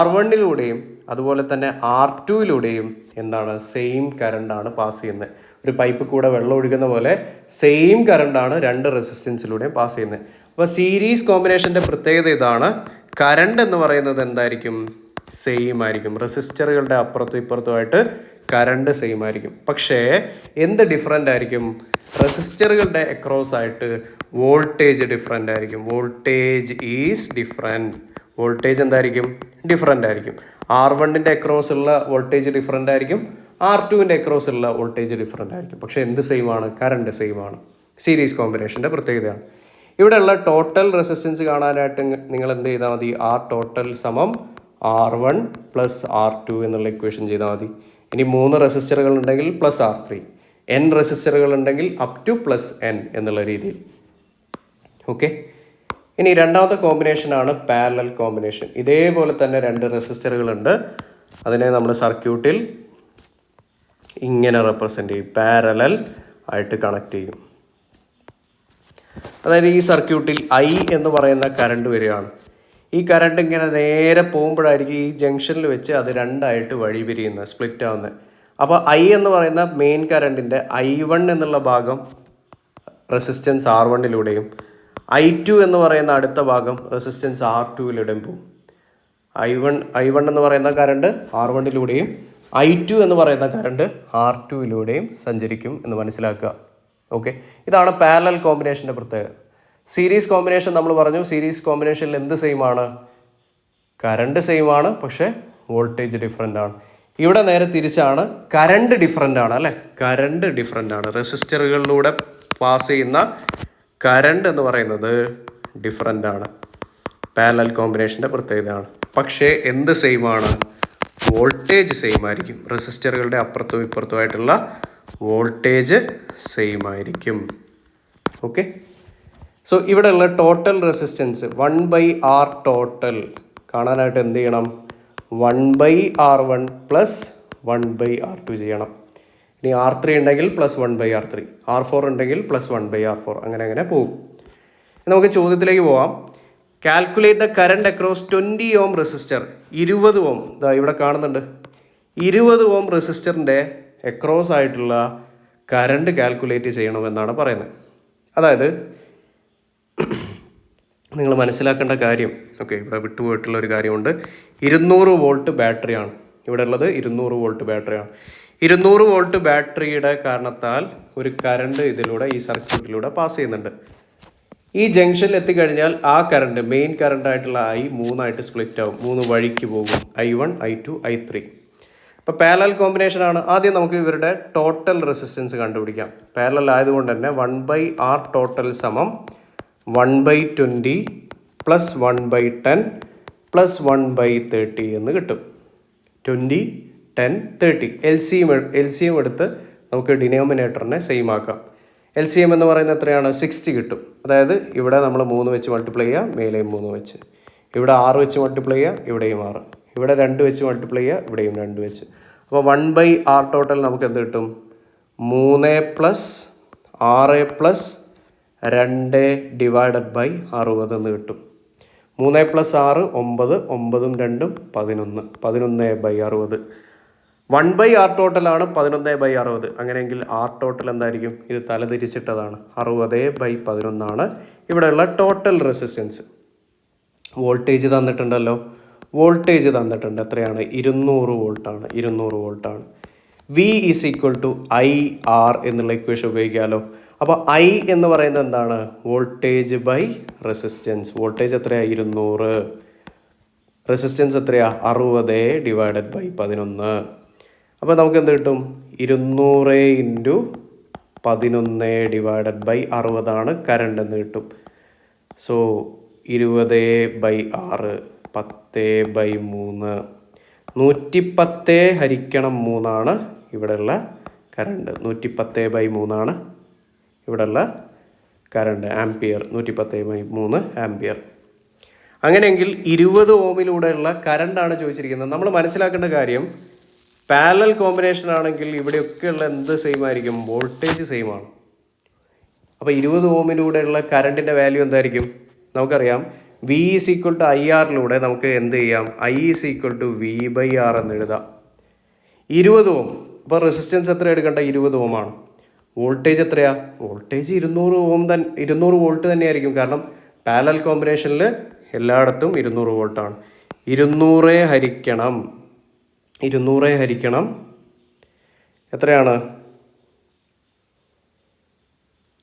R1ലൂടെയും അതുപോലെ തന്നെ R2യിലൂടെയും എന്താണ്? സെയിം കറണ്ടാണ് പാസ് ചെയ്യുന്നത്. ഒരു പൈപ്പ് കൂടെ വെള്ളം ഒഴുകുന്ന പോലെ സെയിം കറണ്ടാണ് 2 റെസിസ്റ്റൻസിലൂടെയും പാസ് ചെയ്യുന്നത്. അപ്പോൾ സീരീസ് കോമ്പിനേഷൻ്റെ പ്രത്യേകത ഇതാണ്. കറണ്ട് എന്ന് പറയുന്നത് എന്തായിരിക്കും? സെയിം ആയിരിക്കും. റെസിസ്റ്ററുകളുടെ അപ്പുറത്തും ഇപ്പുറത്തുമായിട്ട് കറണ്ട് സെയിം ആയിരിക്കും. പക്ഷേ എന്ത് ഡിഫറൻ്റ് ആയിരിക്കും? റെസിസ്റ്ററുകളുടെ അക്രോസ് ആയിട്ട് വോൾട്ടേജ് ഡിഫറൻ്റ് ആയിരിക്കും. Voltage is different. വോൾട്ടേജ് എന്തായിരിക്കും? ഡിഫറൻ്റ് ആയിരിക്കും. R1ൻ്റെ അക്രോസ് ഉള്ള വോൾട്ടേജ് ഡിഫറൻ്റ് ആയിരിക്കും, R2ൻ്റെ അക്രോസ് ഉള്ള വോൾട്ടേജ് ഡിഫറൻ്റ് ആയിരിക്കും. പക്ഷേ എന്ത് സെയിം ആണ്? കറണ്ട് സെയിം ആണ്. സീരീസ് കോമ്പിനേഷൻ്റെ പ്രത്യേകതയാണ്. ഇവിടെയുള്ള ടോട്ടൽ റെസിസ്റ്റൻസ് കാണാനായിട്ട് നിങ്ങൾ എന്ത് ചെയ്താൽ മതി? R ടോട്ടൽ സമം R1 പ്ലസ് R2 എന്നുള്ള ഇക്വേഷൻ ചെയ്താൽ മതി. ഇനി 3 റെസിസ്റ്ററുകൾ ഉണ്ടെങ്കിൽ പ്ലസ് R3, N റെസിസ്റ്ററുകൾ ഉണ്ടെങ്കിൽ അപ് ടു പ്ലസ് N എന്നുള്ള രീതിയിൽ. ഓക്കെ, ഇനി രണ്ടാമത്തെ കോമ്പിനേഷനാണ് പാരലൽ കോമ്പിനേഷൻ. ഇതേപോലെ തന്നെ 2 റെസിസ്റ്ററുകളുണ്ട്, അതിനെ നമ്മൾ സർക്യൂട്ടിൽ ഇങ്ങനെ റെപ്രസെൻ്റ് ചെയ്യും, പാരലൽ ആയിട്ട് കണക്ട് ചെയ്യും. അതായത് ഈ സർക്യൂട്ടിൽ ഐ എന്ന് പറയുന്ന കറണ്ട് വരികയാണ്. ഈ കറണ്ട് ഇങ്ങനെ നേരെ പോകുമ്പോഴായിരിക്കും ഈ ജംഗ്ഷനിൽ വെച്ച് അത് 2ആയിട്ട് വഴി പിരിയുന്നത്, സ്പ്ലിറ്റ് ആവുന്നത്. അപ്പോൾ ഐ എന്ന് പറയുന്ന മെയിൻ കറണ്ടിൻ്റെ I1 എന്നുള്ള ഭാഗം റെസിസ്റ്റൻസ് R1ലൂടെയും I2 എന്ന് പറയുന്ന അടുത്ത ഭാഗം റെസിസ്റ്റൻസ് R2യിലൂടെയും പോകും. I1 എന്ന് പറയുന്ന കറണ്ട് R1ലൂടെയും I2 എന്ന് പറയുന്ന കറണ്ട് R2യിലൂടെയും സഞ്ചരിക്കും എന്ന് മനസ്സിലാക്കുക. ഓക്കെ, ഇതാണ് പാരലൽ കോമ്പിനേഷൻ്റെ പ്രത്യേകത. സീരീസ് കോമ്പിനേഷൻ നമ്മൾ പറഞ്ഞു. സീരീസ് കോമ്പിനേഷനിൽ എന്ത് സെയിം ആണ്? കറണ്ട് സെയിം ആണ്, പക്ഷേ വോൾട്ടേജ് ഡിഫറൻ്റ് ആണ്. ഇവിടെ നേരെ തിരിച്ചാണ്, കറണ്ട് ഡിഫറൻ്റ് ആണ് അല്ലേ? കറണ്ട് ഡിഫറൻ്റ് ആണ്. റെസിസ്റ്ററുകളിലൂടെ പാസ് ചെയ്യുന്ന കറണ്ട് എന്ന് പറയുന്നത് ഡിഫറൻ്റ് ആണ്. പാരലൽ കോമ്പിനേഷൻ്റെ പ്രത്യേകതയാണ്. പക്ഷേ എന്ത് സെയിം ആണ്? വോൾട്ടേജ് സെയിം ആയിരിക്കും. റെസിസ്റ്ററുകളുടെ അപ്പുറത്തും ഇപ്പുറത്തുമായിട്ടുള്ള വോൾട്ടേജ് സെയിം ആയിരിക്കും. ഓക്കെ, സോ ഇവിടെയുള്ള ടോട്ടൽ റെസിസ്റ്റൻസ് 1/R ടോട്ടൽ കാണാനായിട്ട് എന്ത് ചെയ്യണം? 1/R1 പ്ലസ് 1/R2 ചെയ്യണം. ഇനി R3 ഉണ്ടെങ്കിൽ പ്ലസ് 1/R3, R4 ഉണ്ടെങ്കിൽ പ്ലസ് 1/R4, അങ്ങനെ അങ്ങനെ പോകും. നമുക്ക് ചോദ്യത്തിലേക്ക് പോവാം. Calculate the current across 20 ohm resistor. 20 ഓം ഇതാ ഇവിടെ കാണുന്നുണ്ട്. 20 ഓം റെസിസ്റ്ററിൻ്റെ അക്രോസ് ആയിട്ടുള്ള കറണ്ട് കാൽക്കുലേറ്റ് ചെയ്യണമെന്നാണ് പറയുന്നത്. അതായത് നിങ്ങൾ മനസ്സിലാക്കേണ്ട കാര്യം, ഓക്കെ, ഇവിടെ വിട്ടുപോയിട്ടുള്ള ഒരു കാര്യമുണ്ട്. 200 വോൾട്ട് ബാറ്ററിയാണ് ഇവിടെ ഉള്ളത്. 200 വോൾട്ട് ബാറ്ററിയാണ്. 200 വോൾട്ട് ബാറ്ററിയുടെ കാരണത്താൽ ഒരു കറണ്ട് ഇതിലൂടെ, ഈ സർക്യൂട്ടിലൂടെ പാസ് ചെയ്യുന്നുണ്ട്. ഈ ജംഗ്ഷനിൽ എത്തിക്കഴിഞ്ഞാൽ ആ കറണ്ട്, മെയിൻ കറണ്ട് ആയിട്ടുള്ള I 3 സ്പ്ലിറ്റ് ആവും. 3 വഴിക്ക് പോകും. I1, I2, I3. ഇപ്പോൾ പാരലൽ കോമ്പിനേഷൻ ആണ്. ആദ്യം നമുക്ക് ഇവരുടെ ടോട്ടൽ റെസിസ്റ്റൻസ് കണ്ടുപിടിക്കാം. പാരലൽ ആയതുകൊണ്ട് തന്നെ 1/R ടോട്ടൽ സമം 1/20 പ്ലസ് 1/10 പ്ലസ് 1/30 എന്ന് കിട്ടും. 20, 10, 30. LCM എടുത്ത് നമുക്ക് ഡിനോമിനേറ്ററിനെ സെയിം ആക്കാം. LCM എന്ന് പറയുന്നത് എത്രയാണ്? 60 കിട്ടും. അതായത് ഇവിടെ നമ്മൾ 3 വെച്ച് മൾട്ടിപ്ലൈ ചെയ്യുക, മേലെയും 3 വെച്ച്. ഇവിടെ 6 വെച്ച് മൾട്ടിപ്ലൈ ചെയ്യുക, ഇവിടെയും 6. ഇവിടെ 2 വെച്ച് മൾട്ടിപ്ലൈ ചെയ്യുക, ഇവിടെയും 2 വെച്ച്. അപ്പോൾ 1/R ടോട്ടൽ നമുക്ക് എന്ത് കിട്ടും? 3 പ്ലസ് 6 പ്ലസ് 2 ഡിവൈഡഡ് ബൈ 60 എന്ന് കിട്ടും. 3 പ്ലസ് 6 9, 9ഉം 2ഉം 11, 11/60. 1/R ടോട്ടലാണ് 11/60. അങ്ങനെയെങ്കിൽ R ടോട്ടൽ എന്തായിരിക്കും? ഇത് തലതിരിച്ചിട്ടതാണ്. 60/11 ഇവിടെയുള്ള ടോട്ടൽ റെസിസ്റ്റൻസ്. വോൾട്ടേജ് തന്നിട്ടുണ്ടല്ലോ. വോൾട്ടേജ് തന്നിട്ടുണ്ട്. എത്രയാണ്? 200 വോൾട്ടാണ്. 200 വോൾട്ടാണ്. V is equal to IR എന്നുള്ള ഇക്വേഷൻ ഉപയോഗിക്കാമല്ലോ. അപ്പോൾ I എന്ന് പറയുന്നത് എന്താണ്? Voltage by resistance. വോൾട്ടേജ് എത്രയാണ്? 200. റെസിസ്റ്റൻസ് എത്രയാണ്? 60 ഡിവൈഡഡ് ബൈ 11. അപ്പോൾ നമുക്ക് എന്ത് കിട്ടും? 200 ഇൻറ്റു 11 ഡിവൈഡഡ് ബൈ 60 കറണ്ട് എന്ന് കിട്ടും. സോ 20/6 10/3. 110 ഹരിക്കണം 3 ഇവിടെയുള്ള കറണ്ട്. 110/3 ഇവിടെയുള്ള കറണ്ട്. Ampere 110/3 ampere. അങ്ങനെയെങ്കിൽ 20 ഓമിലൂടെയുള്ള കറണ്ടാണ് ചോദിച്ചിരിക്കുന്നത്. നമ്മൾ മനസ്സിലാക്കേണ്ട കാര്യം, പാരലൽ കോമ്പിനേഷൻ ആണെങ്കിൽ ഇവിടെയൊക്കെയുള്ള എന്ത് സെയിം ആയിരിക്കും? വോൾട്ടേജ് സെയിം ആണ്. അപ്പോൾ 20 ഓമിലൂടെയുള്ള കറണ്ടിൻ്റെ വാല്യൂ എന്തായിരിക്കും? നമുക്കറിയാം V ഈസ് ഈക്വൽ ടു IRലൂടെ നമുക്ക് എന്ത് ചെയ്യാം? I is equal to V/R എന്ന് എഴുതാം. 20 ഓം. അപ്പോൾ റെസിസ്റ്റൻസ് എത്ര എടുക്കേണ്ട? 20 ഓമാണ്. വോൾട്ടേജ് എത്രയാ? വോൾട്ടേജ് 200 വോൾട്ട് തന്നെയായിരിക്കും. കാരണം പാരലൽ കോമ്പിനേഷനിൽ എല്ലായിടത്തും 200 വോൾട്ടാണ്. 200 ഹരിക്കണം എത്രയാണ്?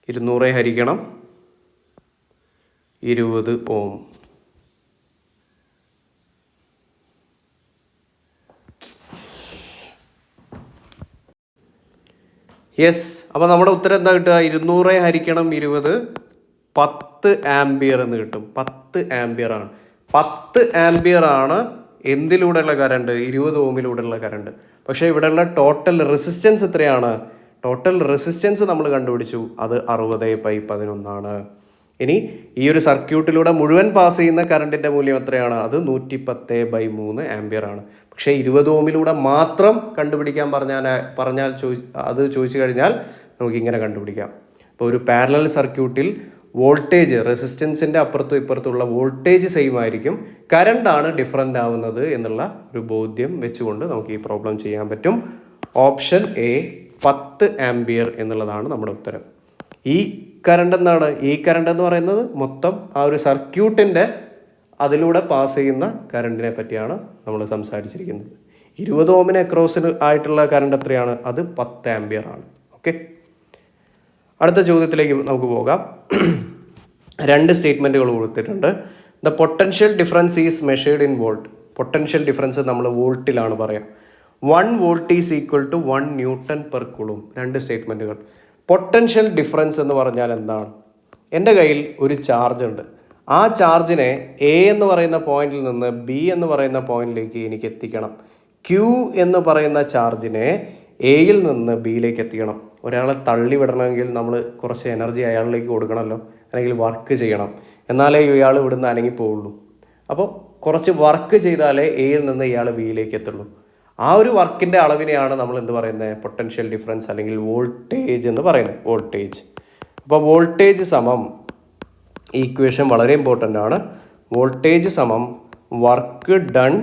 200 ഹരിക്കണം 20 ഓം. യെസ്. അപ്പോൾ നമ്മുടെ ഉത്തരം എന്താ കിട്ടുക? 200 ഹരിക്കണം 20 10 ആംപിയർ എന്ന് കിട്ടും. 10 ആംപിയർ ആണ്. 10 ആംപിയർ ആണ് എന്തിലൂടെയുള്ള കറണ്ട്? 20 ഓമിലൂടെയുള്ള കറണ്ട്. പക്ഷേ ഇവിടെയുള്ള ടോട്ടൽ റെസിസ്റ്റൻസ് എത്രയാണ്? ടോട്ടൽ റെസിസ്റ്റൻസ് നമ്മൾ കണ്ടുപിടിച്ചു. അത് 60/11. ഇനി ഈ ഒരു സർക്യൂട്ടിലൂടെ മുഴുവൻ പാസ് ചെയ്യുന്ന കറണ്ടിൻ്റെ മൂല്യം എത്രയാണ്? അത് 110/3 ആംപിയർ ആണ്. പക്ഷേ 20 ഓമിലൂടെ മാത്രം കണ്ടുപിടിക്കാൻ പറഞ്ഞാൽ ചോദിച്ചു കഴിഞ്ഞാൽ നമുക്കിങ്ങനെ കണ്ടുപിടിക്കാം. അപ്പോൾ ഒരു പാരലൽ സർക്യൂട്ടിൽ വോൾട്ടേജ്, റെസിസ്റ്റൻസിൻ്റെ അപ്പുറത്തും ഇപ്പുറത്തുള്ള വോൾട്ടേജ് സെയിം ആയിരിക്കും, കറണ്ടാണ് ഡിഫറൻ്റ് ആവുന്നത് എന്നുള്ള ഒരു ബോധ്യം വെച്ചുകൊണ്ട് നമുക്ക് ഈ പ്രോബ്ലം ചെയ്യാൻ പറ്റും. ഓപ്ഷൻ എ 10 ആംപിയർ എന്നുള്ളതാണ് നമ്മുടെ ഉത്തരം. ഈ കറണ്ട് എന്താണ്? ഈ കറണ്ട് എന്ന് പറയുന്നത് മൊത്തം ആ ഒരു സർക്യൂട്ടിൻ്റെ അതിലൂടെ പാസ് ചെയ്യുന്ന കറണ്ടിനെ പറ്റിയാണ് നമ്മൾ സംസാരിച്ചിരിക്കുന്നത്. 20 ഓമിന് അക്രോസിന് ആയിട്ടുള്ള കറണ്ട് എത്രയാണ്? അത് 10 ആംപിയർ ആണ്. ഓക്കെ, അടുത്ത ചോദ്യത്തിലേക്ക് നമുക്ക് പോകാം. 2 സ്റ്റേറ്റ്മെൻറ്റുകൾ കൊടുത്തിട്ടുണ്ട്. The potential difference is measured in volt. Potential difference നമ്മൾ വോൾട്ടിലാണ് പറയാം. 1 volt is equal to 1 newton per coulomb. 2 സ്റ്റേറ്റ്മെൻറ്റുകൾ. പൊട്ടൻഷ്യൽ ഡിഫറൻസ് എന്ന് പറഞ്ഞാൽ എന്താണ്? എൻ്റെ കയ്യിൽ ഒരു ചാർജ് ഉണ്ട്. ആ ചാർജിനെ എ എന്ന് പറയുന്ന പോയിന്റിൽ നിന്ന് ബി എന്ന് പറയുന്ന പോയിന്റിലേക്ക് എനിക്ക് എത്തിക്കണം. ക്യൂ എന്ന് പറയുന്ന ചാർജിനെ എയിൽ നിന്ന് ബിയിലേക്ക് എത്തിക്കണം. ഒരാളെ തള്ളി വിടണമെങ്കിൽ നമ്മൾ കുറച്ച് എനർജി അയാളിലേക്ക് കൊടുക്കണമല്ലോ, അല്ലെങ്കിൽ വർക്ക് ചെയ്യണം, എന്നാലേ ഇയാൾ ഇവിടുന്ന് അനങ്ങി പോവുള്ളൂ. അപ്പോൾ കുറച്ച് വർക്ക് ചെയ്താലേ എയിൽ നിന്ന് ഇയാൾ ബിയിലേക്ക് എത്തുള്ളൂ. ആ ഒരു വർക്കിൻ്റെ അളവിനെയാണ് നമ്മൾ എന്ത് പറയുന്നത്, പൊട്ടൻഷ്യൽ ഡിഫറൻസ് അല്ലെങ്കിൽ വോൾട്ടേജ് എന്ന് പറയുന്നത്. വോൾട്ടേജ്. അപ്പോൾ വോൾട്ടേജ് സമം, ഈ ഇക്വേഷൻ വളരെ ഇമ്പോർട്ടൻ്റ് ആണ്. വോൾട്ടേജ് സമം work done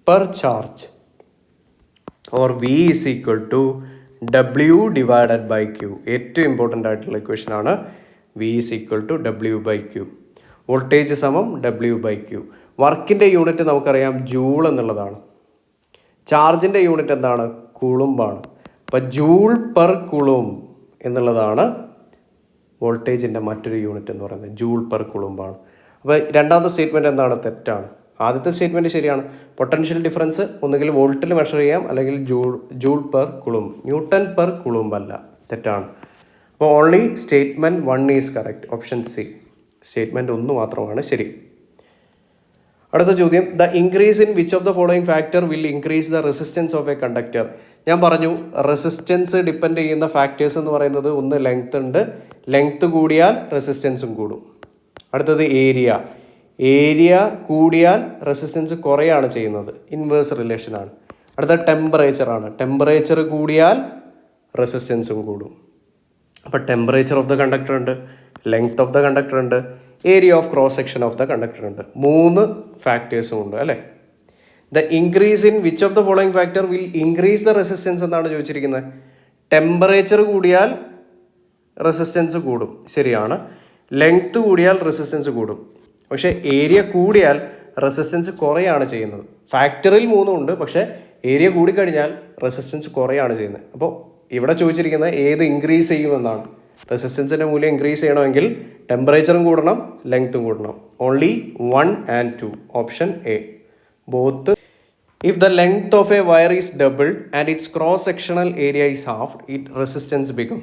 per charge or V is equal to W divided by Q. ഏറ്റവും ഇമ്പോർട്ടൻ്റ് ആയിട്ടുള്ള ഇക്വേഷൻ ആണ് V is equal to W by Q. Voltage സമം ഡബ്ല്യു ബൈ ക്യൂ. വർക്കിൻ്റെ യൂണിറ്റ് നമുക്കറിയാം ജൂൾ എന്നുള്ളതാണ്. ചാർജിൻ്റെ യൂണിറ്റ് എന്താണ്, കൂളുംബാണ്. അപ്പോൾ ജൂൾ പെർ കുളുംബ് എന്നുള്ളതാണ് വോൾട്ടേജിൻ്റെ മറ്റൊരു യൂണിറ്റ് എന്ന് പറയുന്നത്, ജൂൾ പെർ കുളുംബാണ്. അപ്പോൾ രണ്ടാമത്തെ സ്റ്റേറ്റ്മെൻറ്റ് എന്താണ്, തെറ്റാണ്. ആദ്യത്തെ സ്റ്റേറ്റ്മെൻറ്റ് ശരിയാണ്. പൊട്ടൻഷ്യൽ ഡിഫറൻസ് ഒന്നുകിൽ വോൾട്ടിൽ മെഷർ ചെയ്യാം, അല്ലെങ്കിൽ ജൂൾ പെർ കുളുംബ്. ന്യൂട്ടൺ പെർ കുളുംബ് അല്ല, തെറ്റാണ്. അപ്പോൾ only statement 1 is correct. Option C, statement 1 മാത്രമാണ് ശരി. അടുത്ത ചോദ്യം, the increase in which of the following factor will increase the resistance of a conductor. ഞാൻ പറഞ്ഞു റെസിസ്റ്റൻസ് ഡിപ്പെൻഡ് ചെയ്യുന്ന ഫാക്ടേഴ്സ് എന്ന് പറയുന്നത് ഒന്ന് ലെങ്ത് ഉണ്ട്, ലെങ്ത് കൂടിയാൽ റെസിസ്റ്റൻസും കൂടും. അടുത്തത് ഏരിയ. ഏരിയ കൂടിയാൽ റെസിസ്റ്റൻസ് കുറയാണ് ചെയ്യുന്നത്, ഇൻവേഴ്സ് റിലേഷനാണ്. അടുത്ത ടെമ്പറേച്ചറാണ്. ടെമ്പറേച്ചർ കൂടിയാൽ റെസിസ്റ്റൻസും കൂടും. അപ്പോൾ ടെമ്പറേച്ചർ ഓഫ് ദ കണ്ടക്ടർ ഉണ്ട്, ലെങ്ത് ഓഫ് ദ കണ്ടക്ടർ ഉണ്ട്, area of cross section of the conductor ഉണ്ട്. 3 ഫാക്ടേഴ്സും ഉണ്ട് അല്ലേ. The increase in which of the following factor will increase the resistance എന്നാണ് ചോദിച്ചിരിക്കുന്നത്. ടെമ്പറേച്ചർ കൂടിയാൽ റെസിസ്റ്റൻസ് കൂടും, ശരിയാണ്. ലെങ്ത് കൂടിയാൽ റെസിസ്റ്റൻസ് കൂടും. പക്ഷേ ഏരിയ കൂടിയാൽ റെസിസ്റ്റൻസ് കുറയാണ് ചെയ്യുന്നത്. ഫാക്ടറിൽ 3 ഉണ്ട്, പക്ഷേ ഏരിയ കൂടിക്കഴിഞ്ഞാൽ റെസിസ്റ്റൻസ് കുറയാണ് ചെയ്യുന്നത്. അപ്പോൾ ഇവിടെ ചോദിച്ചിരിക്കുന്നത് ഏത് ഇൻക്രീസ് ചെയ്യുമെന്നാണ്. റെസിസ്റ്റൻസിൻ്റെ മൂല്യം ഇൻക്രീസ് ചെയ്യണമെങ്കിൽ ടെമ്പറേച്ചറും കൂടണം, ലെങ്ത്തും കൂടണം. Only 1 and 2. Option A, both. If the length of a wire is double and its cross sectional area is half, it resistance become.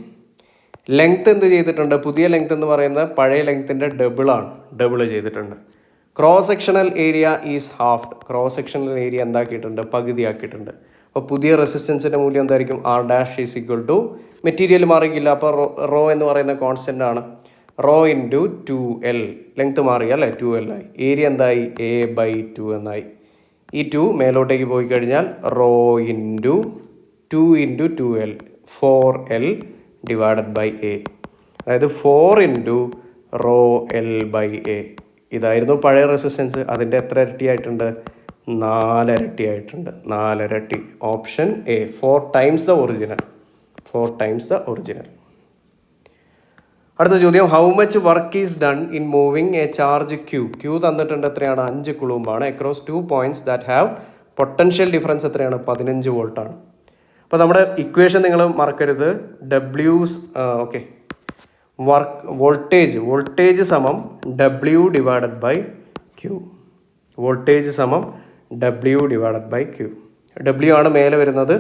Length എന്ത് ചെയ്തിട്ടുണ്ട്, പുതിയ ലെങ്ത് എന്ന് പറയുന്നത് പഴയ ലെങ്ത്തിൻ്റെ ഡബിൾ ചെയ്തിട്ടുണ്ട്. Cross sectional area is half, cross sectional area എന്താക്കിയിട്ടുണ്ട്, പകുതിയാക്കിയിട്ടുണ്ട്. അപ്പോൾ പുതിയ റെസിസ്റ്റൻസിൻ്റെ മൂല്യം എന്തായിരിക്കും, R dash is equal to, material മാറിയില്ല, അപ്പോൾ റോ എന്ന് പറയുന്ന കോൺസ്റ്റൻ്റ് ആണ്. റോ ഇൻറ്റു 2L, ലെങ്ത് മാറി അല്ലേ, 2L ആയി. ഏരിയ എന്തായി, A/2 എന്നായി. ഈ 2 മേലോട്ടേക്ക് പോയി കഴിഞ്ഞാൽ റോ into 2 into 2L, 4L divided by A. അതായത് 4 into rho L by A. ഇതായിരുന്നു പഴയ റെസിസ്റ്റൻസ്. അതിൻ്റെ എത്ര ഇരട്ടി ആയിട്ടുണ്ട്, 4 ഇരട്ടി ആയിട്ടുണ്ട്, 4 ഇരട്ടി. Option A, 4 times the original, 4 times the original. അടുത്ത ചോദ്യം, how much work is done in moving a charge Q തന്നിട്ടുണ്ട്, എത്രയാണ്, 5 കുളൂംബാണ്. Across 2 points that have potential difference എത്രയാണ്, 15 വോൾട്ടാണ്. അപ്പോൾ നമ്മുടെ ഇക്വേഷൻ നിങ്ങൾ മറക്കരുത്, ഓക്കെ, വോൾട്ടേജ് സമം W divided by Q. Voltage സമം W divided by Q. W ആണ് മേലെ വരുന്നത്,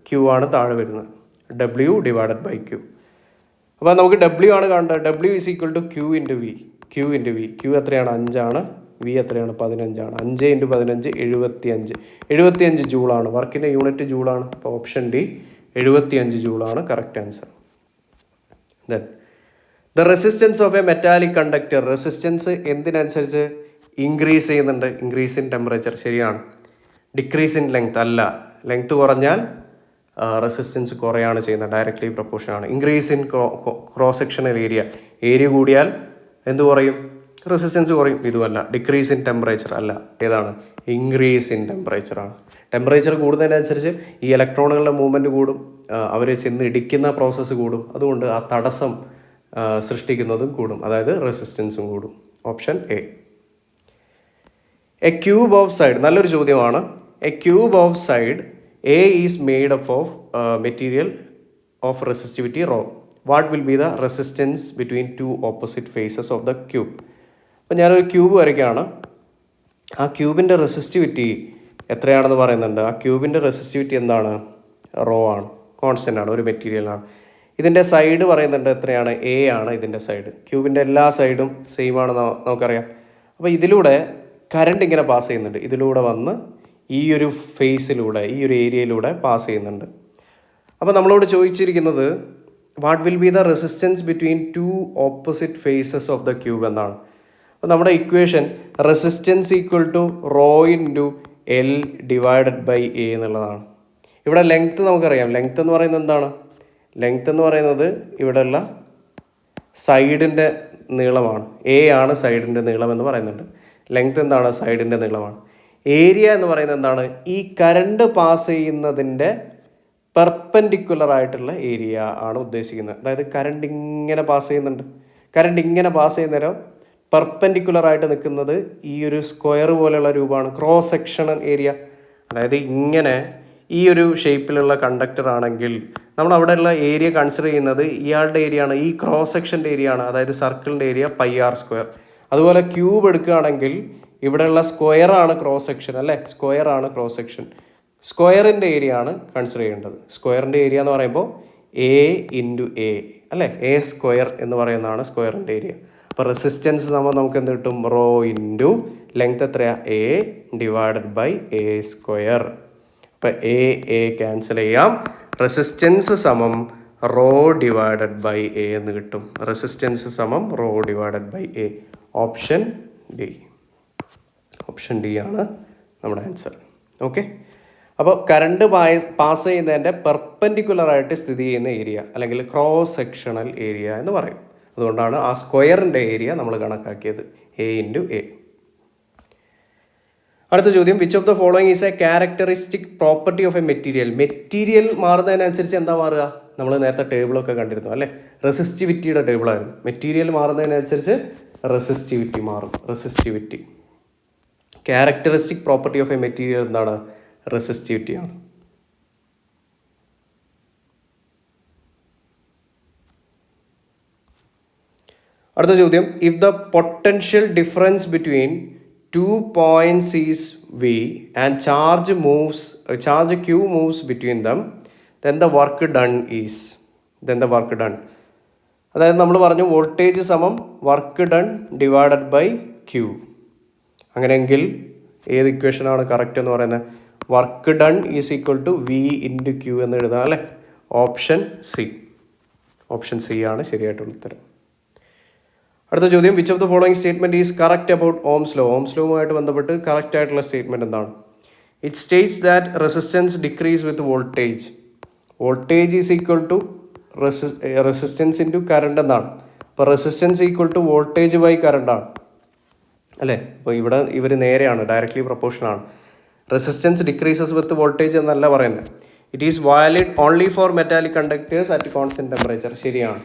ക്യൂ ആണ് താഴെ വരുന്നത്. W divided by Q. അപ്പോൾ നമുക്ക് ഡബ്ല്യു ആണ് കാണേണ്ടത്. W is equal to Q into V. Q എത്രയാണ്, 5 ആണ്. വി എത്രയാണ്, 15 ആണ്. 5 ഇൻറ്റു 15 75 ജൂളാണ്. വർക്കിൻ്റെ യൂണിറ്റ് ജൂളാണ്. അപ്പോൾ ഓപ്ഷൻ ഡി, 75 ജൂളാണ് correct answer. Then the resistance of a metallic conductor. Resistance എന്തിനനുസരിച്ച് ഇൻക്രീസ് ചെയ്യുന്നുണ്ട്, ഇൻക്രീസ് ഇൻ ടെമ്പറേച്ചർ, ശരിയാണ്. ഡിക്രീസ് ഇൻ ലെങ്ത് അല്ല, ലെങ്ത് കുറഞ്ഞാൽ റെസിസ്റ്റൻസ് കുറയാണ് ചെയ്യുന്നത്, ഡയറക്റ്റ്ലി പ്രൊപ്പോർഷൻ ആണ്. Increase in cross sectional area കൂടിയാൽ എന്ത് കുറയും, റെസിസ്റ്റൻസ് കുറയും. ഇതുമല്ല. ഡിക്രീസ് ഇൻ ടെമ്പറേച്ചർ അല്ല, ഏതാണ്, ഇൻക്രീസ് ഇൻ ടെമ്പറേച്ചറാണ്. ടെമ്പറേച്ചർ കൂടുന്നതിനനുസരിച്ച് ഈ ഇലക്ട്രോണുകളുടെ മൂവ്മെൻറ്റ് കൂടും, അവർ ചെന്ന് ഇടിക്കുന്ന പ്രോസസ്സ് കൂടും. അതുകൊണ്ട് ആ തടസ്സം സൃഷ്ടിക്കുന്നതും കൂടും, അതായത് റെസിസ്റ്റൻസും കൂടും. Option A. A cube of side, നല്ലൊരു ചോദ്യമാണ്. A cube of side A is made up of material of resistivity rho. What will be the resistance between 2 opposite faces of the cube? അപ്പോൾ ഞാനൊരു ക്യൂബ് വരയ്ക്കുകയാണ്. ആ ക്യൂബിൻ്റെ resistivity എത്രയാണെന്ന് പറയുന്നുണ്ട്. ആ ക്യൂബിൻ്റെ resistivity എന്താണ്, റോ ആണ്, കോൺസ്റ്റൻ്റ് ആണ്, ഒരു മെറ്റീരിയലാണ്. ഇതിൻ്റെ സൈഡ് പറയുന്നുണ്ട് എത്രയാണ്, A ആണ് ഇതിൻ്റെ സൈഡ്. ക്യൂബിൻ്റെ എല്ലാ സൈഡും സെയിം ആണെന്ന് നമുക്കറിയാം. അപ്പോൾ ഇതിലൂടെ കറണ്ട് ഇങ്ങനെ പാസ് ചെയ്യുന്നുണ്ട്. ഇതിലൂടെ വന്ന് ഈ ഒരു ഫേസിലൂടെ, ഈ ഒരു ഏരിയയിലൂടെ പാസ് ചെയ്യുന്നുണ്ട്. അപ്പോൾ നമ്മളോട് ചോദിച്ചിരിക്കുന്നത് what will be the resistance between two opposite faces of the cube എന്നാണ്. അപ്പോൾ നമ്മുടെ equation resistance equal to rho into L divided by A എന്നുള്ളതാണ്. ഇവിടെ ലെങ്ത്ത് നമുക്കറിയാം. ലെങ്ത്ത് എന്ന് പറയുന്നത് എന്താണ്? ലെങ്ത്ത് എന്ന് പറയുന്നത് ഇവിടെയുള്ള സൈഡിൻ്റെ നീളമാണ്. എ ആണ് സൈഡിൻ്റെ നീളം എന്ന് പറയുന്നുണ്ട്. ലെങ്ത്ത് എന്താണ്? സൈഡിൻ്റെ നീളമാണ്. ഏരിയ എന്ന് പറയുന്നത് എന്താണ്? ഈ കറണ്ട് പാസ് ചെയ്യുന്നതിൻ്റെ പെർപെൻഡിക്കുലർ ആയിട്ടുള്ള ഏരിയ ആണ് ഉദ്ദേശിക്കുന്നത്. അതായത് കറണ്ട് ഇങ്ങനെ പാസ് ചെയ്യുന്നുണ്ട്. കറണ്ട് ഇങ്ങനെ പാസ് ചെയ്യുന്നേരം പെർപെൻഡിക്കുലർ ആയിട്ട് നിൽക്കുന്നത് ഈ ഒരു സ്ക്വയർ പോലെയുള്ള രൂപമാണ്, ക്രോസ് സെക്ഷണൽ ഏരിയ. അതായത് ഇങ്ങനെ ഈ ഒരു ഷേപ്പിലുള്ള കണ്ടക്ടർ ആണെങ്കിൽ നമ്മൾ അവിടെയുള്ള ഏരിയ കൺസിഡർ ചെയ്യുന്നത് ഇയാളുടെ ഏരിയ ആണ്, ഈ ക്രോസ് സെക്ഷൻ്റെ ഏരിയ ആണ്. അതായത് സർക്കിളിൻ്റെ ഏരിയ പൈ ആർ സ്ക്വയർ. അതുപോലെ ക്യൂബ് എടുക്കുകയാണെങ്കിൽ ഇവിടെയുള്ള സ്ക്വയർ ആണ് ക്രോസ് സെക്ഷൻ, അല്ലേ? സ്ക്വയർ ആണ് ക്രോസ് സെക്ഷൻ. സ്ക്വയറിൻ്റെ ഏരിയ ആണ് കൺസിഡർ ചെയ്യേണ്ടത്. സ്ക്വയറിൻ്റെ ഏരിയ എന്ന് പറയുമ്പോൾ എ ഇൻറ്റു എ, അല്ലേ? എ സ്ക്വയർ എന്ന് പറയുന്നതാണ് സ്ക്വയറിൻ്റെ ഏരിയ. അപ്പോൾ റെസിസ്റ്റൻസ് നമ്മൾ നമുക്ക് എന്ത് കിട്ടും? റോ ഇൻറ്റു ലെങ്ത് എത്രയാണ്? A divided by A square. അപ്പോൾ എ ക്യാൻസൽ ചെയ്യാം. റെസിസ്റ്റൻസ് സമം റോ ഡിവൈഡഡ് ബൈ എ എന്ന് കിട്ടും. റെസിസ്റ്റൻസ് സമം rho divided by A. Option D. Option D ആണ് നമ്മുടെ ആൻസർ. ഓക്കെ. അപ്പോൾ കറണ്ട് പാസ് ചെയ്യുന്നതിൻ്റെ പെർപെൻഡിക്കുലറായിട്ട് സ്ഥിതി ചെയ്യുന്ന ഏരിയ അല്ലെങ്കിൽ ക്രോസ് സെക്ഷണൽ ഏരിയ എന്ന് പറയും. അതുകൊണ്ടാണ് ആ സ്ക്വയറിൻ്റെ ഏരിയ നമ്മൾ കണക്കാക്കിയത് എ ഇൻറ്റു എ. അടുത്ത ചോദ്യം, which of the following is A characteristic property of a material? Material മാറുന്നതിനനുസരിച്ച് എന്താ മാറുക? നമ്മൾ നേരത്തെ ടേബിളൊക്കെ കണ്ടിരുന്നു, അല്ലേ? റെസിസ്റ്റിവിറ്റിയുടെ ടേബിളായിരുന്നു. മെറ്റീരിയൽ മാറുന്നതിനനുസരിച്ച് റെസിസ്റ്റിവിറ്റി മാറും. Resistivity, characteristic property of a material എന്താണ്? റെസിസ്റ്റിവിറ്റിയാണ്. അടുത്ത ചോദ്യം, if the potential difference between 2 points is V and charge Q moves between them, then the work done is, അതായത് നമ്മൾ പറഞ്ഞു വോൾട്ടേജ് സമം work done divided by Q. അങ്ങനെയെങ്കിൽ ഏത് ഇക്വേഷനാണ് കറക്റ്റ് എന്ന് പറയുന്നത്? Work done is equal to V into Q എന്ന് എഴുതാം, അല്ലേ? Option C. ഓപ്ഷൻ സി ആണ് ശരിയായിട്ടുള്ള ഉത്തരം. അടുത്ത ചോദ്യം, which of the following statement is correct about Ohm's law? Ohm's ലോവുമായിട്ട് ബന്ധപ്പെട്ട് കറക്റ്റ് ആയിട്ടുള്ള സ്റ്റേറ്റ്മെൻറ്റ് എന്താണ്? It states that resistance decrease with voltage. Voltage is equal to resistance into current എന്നാണ്. അപ്പോൾ resistance equal to voltage by കറണ്ടാണ്, അല്ലേ? അപ്പോൾ ഇവിടെ ഇവർ നേരെയാണ്, ഡയറക്ട്ലി പ്രൊപ്പോർഷനാണ്. റെസിസ്റ്റൻസ് ഡിക്രീസസ് വിത്ത് വോൾട്ടേജ് എന്നല്ല പറയുന്നത്. It is valid only for metallic conductors at constant temperature. ശരിയാണ്.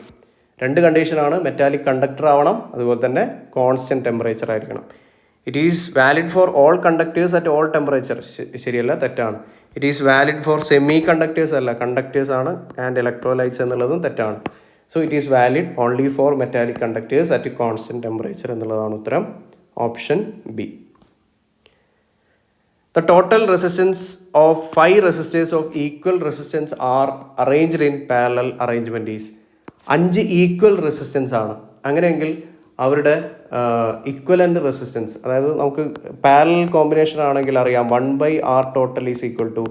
രണ്ട് കണ്ടീഷനാണ്, മെറ്റാലിക് കണ്ടക്ടർ ആവണം, അതുപോലെ തന്നെ കോൺസ്റ്റൻറ്റ് ടെമ്പറേച്ചർ ആയിരിക്കണം. It is valid for all conductors at all temperature. ശരിയല്ല, തെറ്റാണ്. It is valid for semiconductors അല്ല, കണ്ടക്ടേഴ്സ് ആണ്, ആൻഡ് ഇലക്ട്രോലൈറ്റ്സ് എന്നുള്ളതും തെറ്റാണ്. So it is valid only for metallic conductors at constant temperature എന്നുള്ളതാണ് ഉത്തരം. Option B. The total resistance of 5 resistors of equal resistance are arranged in parallel arrangement is. 5 equal resistance ആണ്. അങ്ങനെയെങ്കിൽ അവരുടെ equivalent resistance, അതായത് നമുക്ക് parallel combination ആണെങ്കിൽ അറിയാം 1/R total is equal to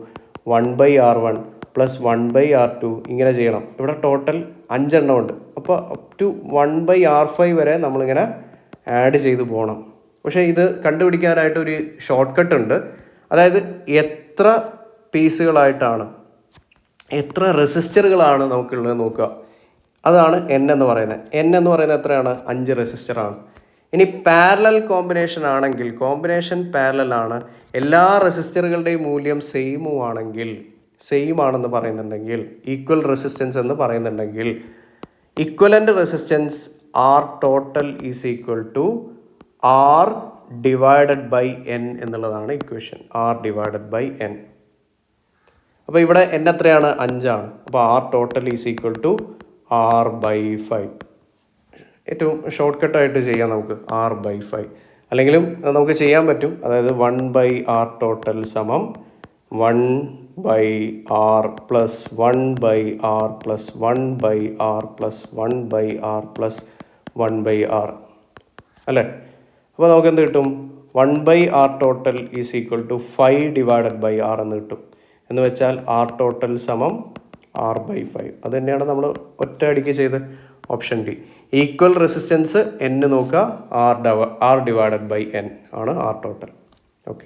1/R1 plus 1/R2 ഇങ്ങനെ ചെയ്യണം. ഇവിടെ ടോട്ടൽ 5 എണ്ണം ഉണ്ട്. അപ്പോൾ അപ് ടു 1/R5 വരെ നമ്മളിങ്ങനെ ആഡ് ചെയ്ത് പോകണം. പക്ഷേ ഇത് കണ്ടുപിടിക്കാനായിട്ട് ഒരു ഷോർട്ട് കട്ട് ഉണ്ട്. അതായത് എത്ര പീസുകളായിട്ടാണ്, എത്ര റെസിസ്റ്ററുകളാണ് നമുക്കുള്ളത് നോക്കുക. അതാണ് എൻ എന്ന് പറയുന്നത്. എൻ എന്ന് പറയുന്നത് എത്രയാണ്? 5 റെസിസ്റ്ററാണ്. ഇനി പാരലൽ കോമ്പിനേഷൻ ആണെങ്കിൽ, കോമ്പിനേഷൻ പാരലൽ ആണ്, എല്ലാ റെസിസ്റ്ററുകളുടെയും മൂല്യം സെയിം ആണെന്ന് പറയുന്നുണ്ടെങ്കിൽ, ഈക്വൽ റെസിസ്റ്റൻസ് എന്ന് പറയുന്നുണ്ടെങ്കിൽ, equivalent resistance R total is equal to R divided by N എന്നുള്ളതാണ് equation. R divided by N. അപ്പോൾ ഇവിടെ എൻ എത്രയാണ്? 5 ആണ്. അപ്പോൾ R total is equal to R/5. ഏറ്റവും ഷോർട്ട് കട്ടായിട്ട് ചെയ്യാം നമുക്ക് R/5. അല്ലെങ്കിലും നമുക്ക് ചെയ്യാൻ പറ്റും. അതായത് 1/R ടോട്ടൽ സമം 1/R plus 1/R plus 1/R plus 1/R plus 1/R, അല്ലേ? അപ്പോൾ നമുക്ക് എന്ത് കിട്ടും? 1/r total is equal to 5/r എന്ന് കിട്ടും. എന്ന് വെച്ചാൽ r total സമം r/5. അത് തന്നെയാണ് നമ്മൾ ഒറ്റ അടിക്ക് ചെയ്ത് option D. Equal resistance n നോക്കുക, r/n ആണ് r total. Okay.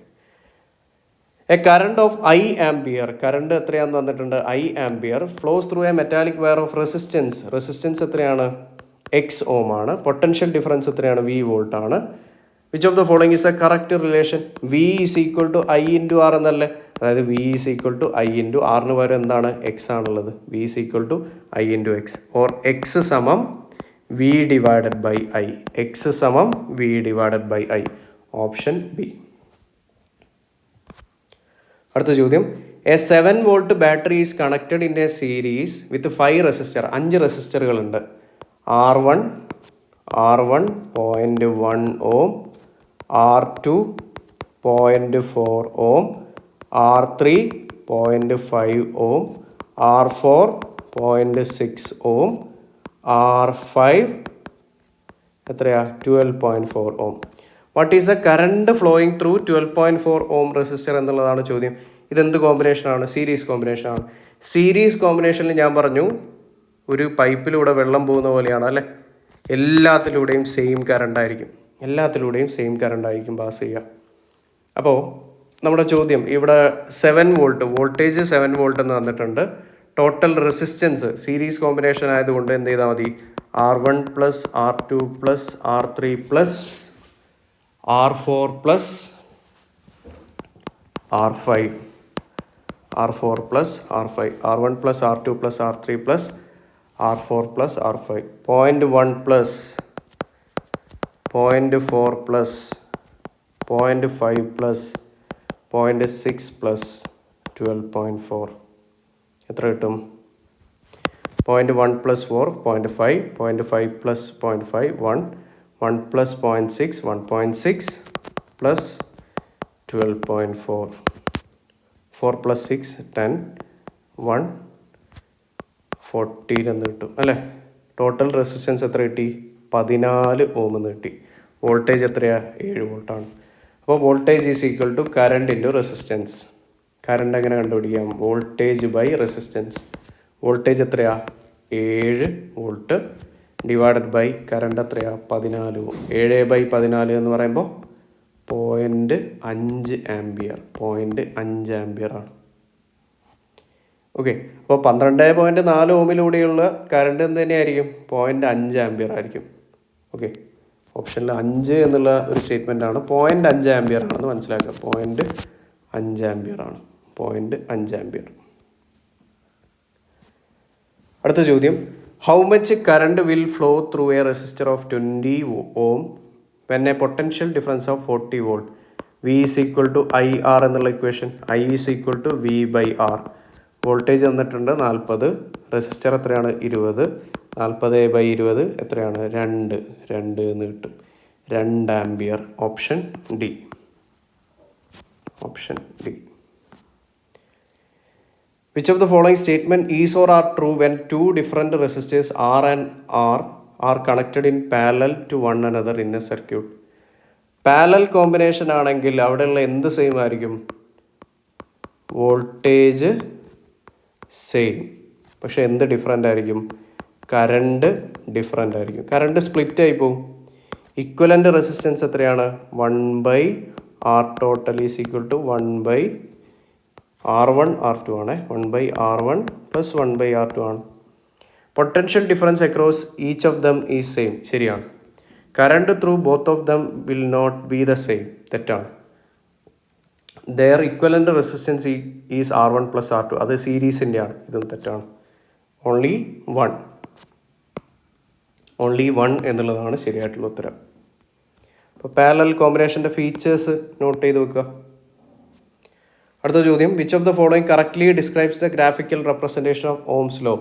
A current of I ampere, current എത്രയാണെന്ന് തന്നിട്ടുണ്ട്, I ampere flows through a metallic wire of resistance എത്രയാണ്, എക്സ് ഓം ആണ്. പൊട്ടൻഷ്യൽ ഡിഫറൻസ് എത്രയാണ്, V വോൾട്ട് ആണ്. Which of the following is a correct relation, V is equal to I into R എന്നല്ലേ. അതായത് V is equal to I into ആറിന് പകരം എന്താണ്, X ആണുള്ളത്. V is equal to I into X, or X സമം V divided by I. X സമം V divided by I. Option B. അടുത്ത ചോദ്യം, A 7 volt battery is connected in a series with 5 resistor. 5 റെസിസ്റ്ററുകളുണ്ട്. R1 0.1 ohm, R2 0.4 ohm, R3 0.5 ohm, R4 0.6 ohm, R5 എത്രയാ, 12.4 ohm. What is the current flowing through 12.4 ohm resistor എന്നുള്ളതാണ് ചോദ്യം. ഇതെന്ത് കോമ്പിനേഷനാണ്, series കോമ്പിനേഷനാണ്. Series കോമ്പിനേഷനിൽ ഞാൻ പറഞ്ഞു ഒരു പൈപ്പിലൂടെ വെള്ളം പോകുന്ന പോലെയാണ് അല്ലേ. എല്ലാത്തിലൂടെയും സെയിം കറണ്ട് ആയിരിക്കും പാസ് ചെയ്യുക. അപ്പോൾ നമ്മുടെ ചോദ്യം ഇവിടെ 7 വോൾട്ട്, വോൾട്ടേജ് 7 വോൾട്ട് എന്ന് തന്നിട്ടുണ്ട്. ടോട്ടൽ റെസിസ്റ്റൻസ് സീരീസ് കോമ്പിനേഷൻ ആയതുകൊണ്ട് എന്ത് ചെയ്താൽ മതി, R1 plus R2 plus R3 plus R4 plus R5, R4 plus R5, R1 plus R2 plus R3 plus R4 plus R5, 0.1 plus 0.4 plus 0.5 plus 0.6 plus 12.4 എത്ര കിട്ടും, 0.1 plus 4 0.5, 0.5 plus 0.5 1 plus 0.6 1.6 plus 12.4, 4 plus 6 10 1 14 എന്ന് കിട്ടും അല്ലേ. Total resistance എത്ര കിട്ടി, 14 ഓം എന്ന് കിട്ടി. Voltage എത്രയാണ്, 7 വോൾട്ടാണ്. അപ്പോൾ voltage is equal to current into resistance. Current എങ്ങനെ കണ്ടുപിടിക്കാം, വോൾട്ടേജ് ബൈ റെസിസ്റ്റൻസ്. വോൾട്ടേജ് എത്രയാണ്, 7 വോൾട്ട് ഡിവൈഡഡ് ബൈ കറണ്ട് എത്രയാണ്, 14 ഓം. 7/14 എന്ന് പറയുമ്പോൾ 0.5 ആംപിയർ, 0.5 ആംപിയർ ആണ്. ഓക്കെ. അപ്പോൾ 12.4 ഓമിലൂടെയുള്ള കറണ്ട് എന്ത് തന്നെയായിരിക്കും, 0.5 ആംപിയർ ആയിരിക്കും. ഓക്കെ. ഓപ്ഷനിൽ 5 എന്നുള്ള ഒരു സ്റ്റേറ്റ്മെൻ്റ് ആണ്, 0.5 ആംപിയർ ആണെന്ന് മനസ്സിലാക്കുക. 0.5 ആംപിയർ ആണ്, 0.5 ആംപിയർ. അടുത്ത ചോദ്യം, how much current will flow through a resistor of 20 ohm when a potential difference of 40 volt. V is equal to IR എന്നുള്ള equation. I is equal to V/R. Voltage തന്നിട്ടുണ്ട് 40, resistor എത്രയാണ്, 20. 40/20 എത്രയാണ്, 2 എന്ന് കിട്ടും, 2 ampere. Option D. Which of the following statement is or are true when two different resistors R and R are connected in parallel to one another in a circuit? Parallel combination ആണെങ്കിൽ അവിടെയുള്ള എന്ത് same ആയിരിക്കും, voltage same, പക്ഷെ എന്ത് different ആയിരിക്കും, current different ആയിരിക്കും. Current split ആയി പോകും. ഇക്വലൻ്റ് റെസിസ്റ്റൻസ് എത്രയാണ്, 1/R total is equal to 1/R1 R2 ആണ്. 1/R1 പ്ലസ് 1/R2 ആണ്. Potential difference across each of them is same, ശരിയാണ്. Current through both of them will not be the same, തെറ്റാണ്. Their equivalent resistance is R1 plus R2, അത് സീരീസിൻ്റെ ആണ്, ഇതും തെറ്റാണ്. Only one എന്നുള്ളതാണ് ശരിയായിട്ടുള്ള ഉത്തരം. അപ്പോൾ പാരലൽ കോമ്പിനേഷൻ്റെ ഫീച്ചേഴ്സ് നോട്ട് ചെയ്ത് വെക്കുക. അടുത്ത ചോദ്യം, which of the following correctly describes the graphical representation of Ohm's law.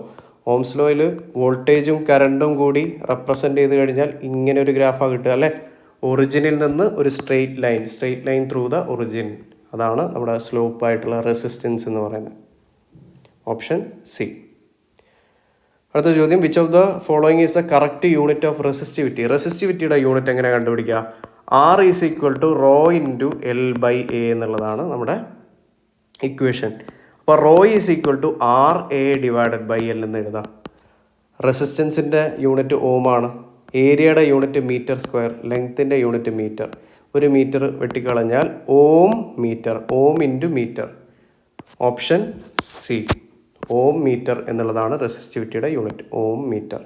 Ohm's ലോയിൽ വോൾട്ടേജും കറണ്ടും കൂടി റെപ്രസെൻറ്റ് ചെയ്ത് കഴിഞ്ഞാൽ ഇങ്ങനെ ഒരു ഗ്രാഫാണ് കിട്ടുക അല്ലേ. ഒറിജിനിൽ നിന്ന് ഒരു straight line through the origin, അതാണ് നമ്മുടെ സ്ലോപ്പായിട്ടുള്ള റെസിസ്റ്റൻസ് എന്ന് പറയുന്നത്. Option C. അടുത്ത ചോദ്യം, which of the following is the correct unit of resistivity. റെസിസ്റ്റിവിറ്റിയുടെ യൂണിറ്റ് എങ്ങനെ കണ്ടുപിടിക്കുക, R is equal to rho into L by A എന്നുള്ളതാണ് നമ്മുടെ ഇക്വേഷൻ. അപ്പോൾ rho is equal to R A divided by L എന്ന് എഴുതാം. റെസിസ്റ്റൻസിൻ്റെ യൂണിറ്റ് ഓമാണ്, ഏരിയയുടെ യൂണിറ്റ് മീറ്റർ സ്ക്വയർ, ലെങ്ത്തിൻ്റെ യൂണിറ്റ് മീറ്റർ. ഒരു മീറ്റർ വെട്ടിക്കളഞ്ഞാൽ ഓം metre, ohm into metre. Option C, ohm metre എന്നുള്ളതാണ് റെസിസ്റ്റിവിറ്റിയുടെ യൂണിറ്റ്, ഓം മീറ്റർ.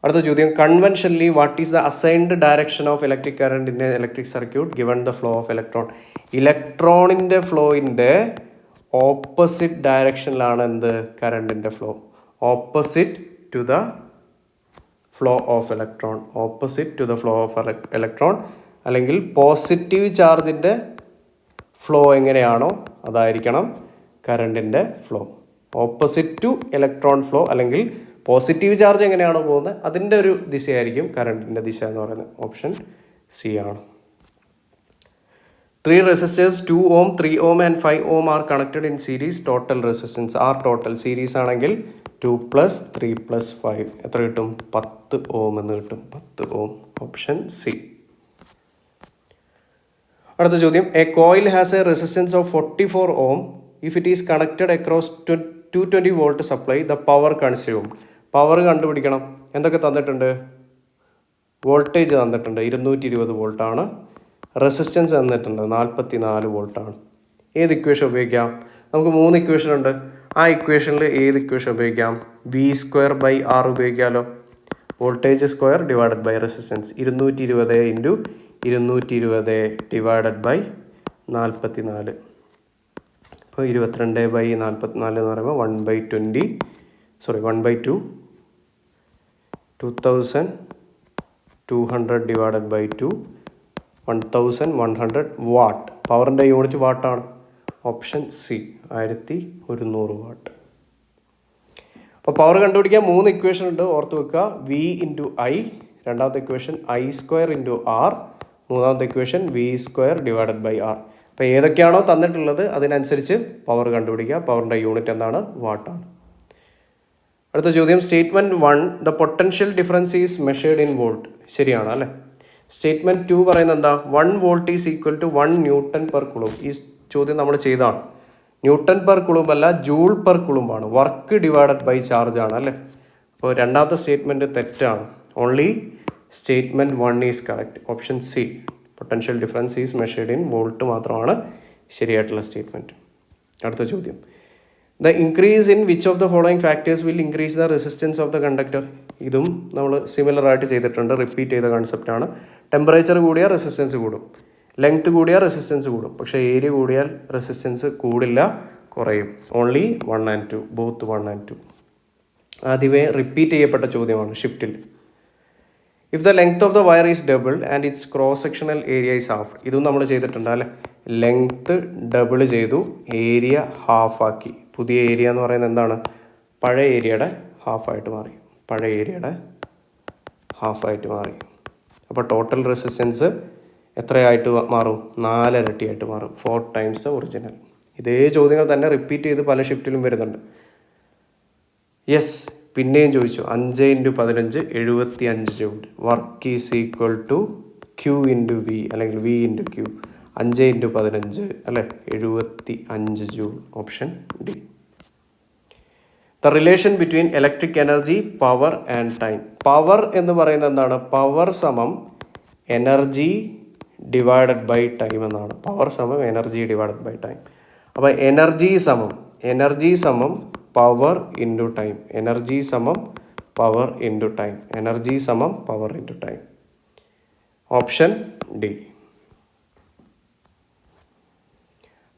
അടുത്ത ചോദ്യം, conventionally what is the assigned direction of electric current in electric circuit given the flow of electron? ഇലക്ട്രോണിൻ്റെ ഫ്ലോയിൻ്റെ opposite ഡയറക്ഷനിലാണ് എന്ത്? കറണ്ടിൻ്റെ flow. Opposite to the flow of electron, opposite to the flow of electron, അല്ലെങ്കിൽ positive ചാർജിൻ്റെ flow എങ്ങനെയാണോ അതായിരിക്കണം കറണ്ടിൻ്റെ flow. Opposite to electron flow, അല്ലെങ്കിൽ പോസിറ്റീവ് ചാർജ് എങ്ങനെയാണോ പോകുന്നത് അതിൻ്റെ ഒരു ദിശയായിരിക്കും കറണ്ടിൻ്റെ ദിശ എന്ന് പറയുന്നത്. ഓപ്ഷൻ സി ആണ്. 3 resistors 2 ohm, 3 ohm and 5 ohm are connected in series. Total resistance R total. Series ആണെങ്കിൽ 2 plus 3 plus 5 എത്ര കിട്ടും? 10 ohm എന്ന് കിട്ടും. 10 ohm. Option C. അടുത്ത ചോദ്യം, A coil has a resistance of 44 ohm. If it is connected across 220 volt supply, the power consumed. Power കണ്ടുപിടിക്കണം. എന്തൊക്കെ തന്നിട്ടുണ്ട്? വോൾട്ടേജ് തന്നിട്ടുണ്ട്, 220 വോൾട്ടാണ്. റെസിസ്റ്റൻസ് തന്നിട്ടുണ്ട്, 44 വോൾട്ടാണ്. ഏത് ഇക്വേഷൻ ഉപയോഗിക്കാം? നമുക്ക് 3 ഇക്വേഷൻ ഉണ്ട്. ആ ഇക്വേഷനിൽ ഏത് ഇക്വേഷൻ ഉപയോഗിക്കാം? വി സ്ക്വയർ ബൈ ആർ ഉപയോഗിക്കാമല്ലോ. Voltage square divided by resistance, 220 into 220 divided by 44. അപ്പോൾ 22 ബൈ 44 എന്ന് പറയുമ്പോൾ 1/2 2200 ഡിവൈഡഡ് ബൈ 2 1100 വാട്ട്. പവറിൻ്റെ യൂണിറ്റ് വാട്ടാണ്. Option C, 1100 watt. അപ്പോൾ പവർ കണ്ടുപിടിക്കാൻ 3 ഇക്വേഷൻ ഉണ്ട്, ഓർത്ത് വെക്കുക. വി ഇൻറ്റു ഐ, രണ്ടാമത്തെ equation I square into R, മൂന്നാമത്തെ equation V square divided by R. അപ്പോൾ ഏതൊക്കെയാണോ തന്നിട്ടുള്ളത് അതിനനുസരിച്ച് പവർ കണ്ടുപിടിക്കുക. പവറിൻ്റെ യൂണിറ്റ് എന്താണ്? വാട്ടാണ്. അടുത്ത ചോദ്യം, statement 1, the potential difference is measured in volt. ശരിയാണ് അല്ലേ? സ്റ്റേറ്റ്മെൻറ്റ് 2 പറയുന്നത് എന്താ? 1 volt is equal to 1 newton per coulomb. ഈ ചോദ്യം നമ്മൾ ചെയ്താണ്. ന്യൂട്ടൺ പെർ കുളും അല്ല, ജൂൾ പെർ കുളുംബാണ്. വർക്ക് ഡിവൈഡഡ് ബൈ ചാർജ് ആണ് അല്ലേ? അപ്പോൾ രണ്ടാമത്തെ സ്റ്റേറ്റ്മെൻറ്റ് തെറ്റാണ്. Only statement 1 is correct. Option C, potential difference is measured in volt മാത്രമാണ് ശരിയായിട്ടുള്ള സ്റ്റേറ്റ്മെൻറ്റ്. അടുത്ത ചോദ്യം, the increase in which of the following factors will increase the resistance of the conductor. ഇതും നമ്മൾ സിമിലർ ആയിട്ട് ചെയ്തിട്ടുണ്ട്, റിപ്പീറ്റ് ചെയ്ത കൺസെപ്റ്റാണ്. ടെമ്പറേച്ചർ കൂടിയാൽ റെസിസ്റ്റൻസ് കൂടും, ലെങ്ത് കൂടിയാൽ റെസിസ്റ്റൻസ് കൂടും. പക്ഷേ ഏരിയ കൂടിയാൽ റെസിസ്റ്റൻസ് കൂടില്ല, കുറയും. Only 1 and 2, both 1 and 2. ആദ്യമേ റിപ്പീറ്റ് ചെയ്യപ്പെട്ട ചോദ്യമാണ് ഷിഫ്റ്റിൽ. If the length of the wire is double and its cross sectional area is half. ഇതും നമ്മൾ ചെയ്തിട്ടുണ്ട് അല്ലേ? ലെങ്ത് ഡബിൾ ചെയ്തു, ഏരിയ ഹാഫ് ആക്കി. പുതിയ ഏരിയ എന്ന് പറയുന്നത് എന്താണ്? പഴയ ഏരിയയുടെ ഹാഫായിട്ട് മാറി. പഴയ ഏരിയയുടെ ഹാഫായിട്ട് മാറി. അപ്പോൾ ടോട്ടൽ റെസിസ്റ്റൻസ് എത്രയായിട്ട് മാറും? 4 ഇരട്ടിയായിട്ട് മാറും. 4 times ഒറിജിനൽ. ഇതേ ചോദ്യങ്ങൾ തന്നെ റിപ്പീറ്റ് ചെയ്ത് പല ഷിഫ്റ്റിലും വരുന്നുണ്ട്. യെസ്, പിന്നെയും ചോദിച്ചു. 5 × 15 75 joule. Work is equal to Q into V, അല്ലെങ്കിൽ വി ഇൻറ്റു ക്യൂ. 5 × 15 അല്ലേ? 75 joule. Option D. The relation between electric energy, power and time. Power എന്ന് പറയുന്നത് എന്താണ്? പവർ സമം എനർജി ഡിവൈഡഡ് ബൈ ടൈം എന്നാണ്. പവർ സമം എനർജി ഡിവൈഡഡ് ബൈ ടൈം. അപ്പോൾ energy സമം പവർ ഇൻറ്റു ടൈം. എനർജി സമം പവർ ഇൻറ്റു ടൈം. എനർജി സമം power into time. Option D.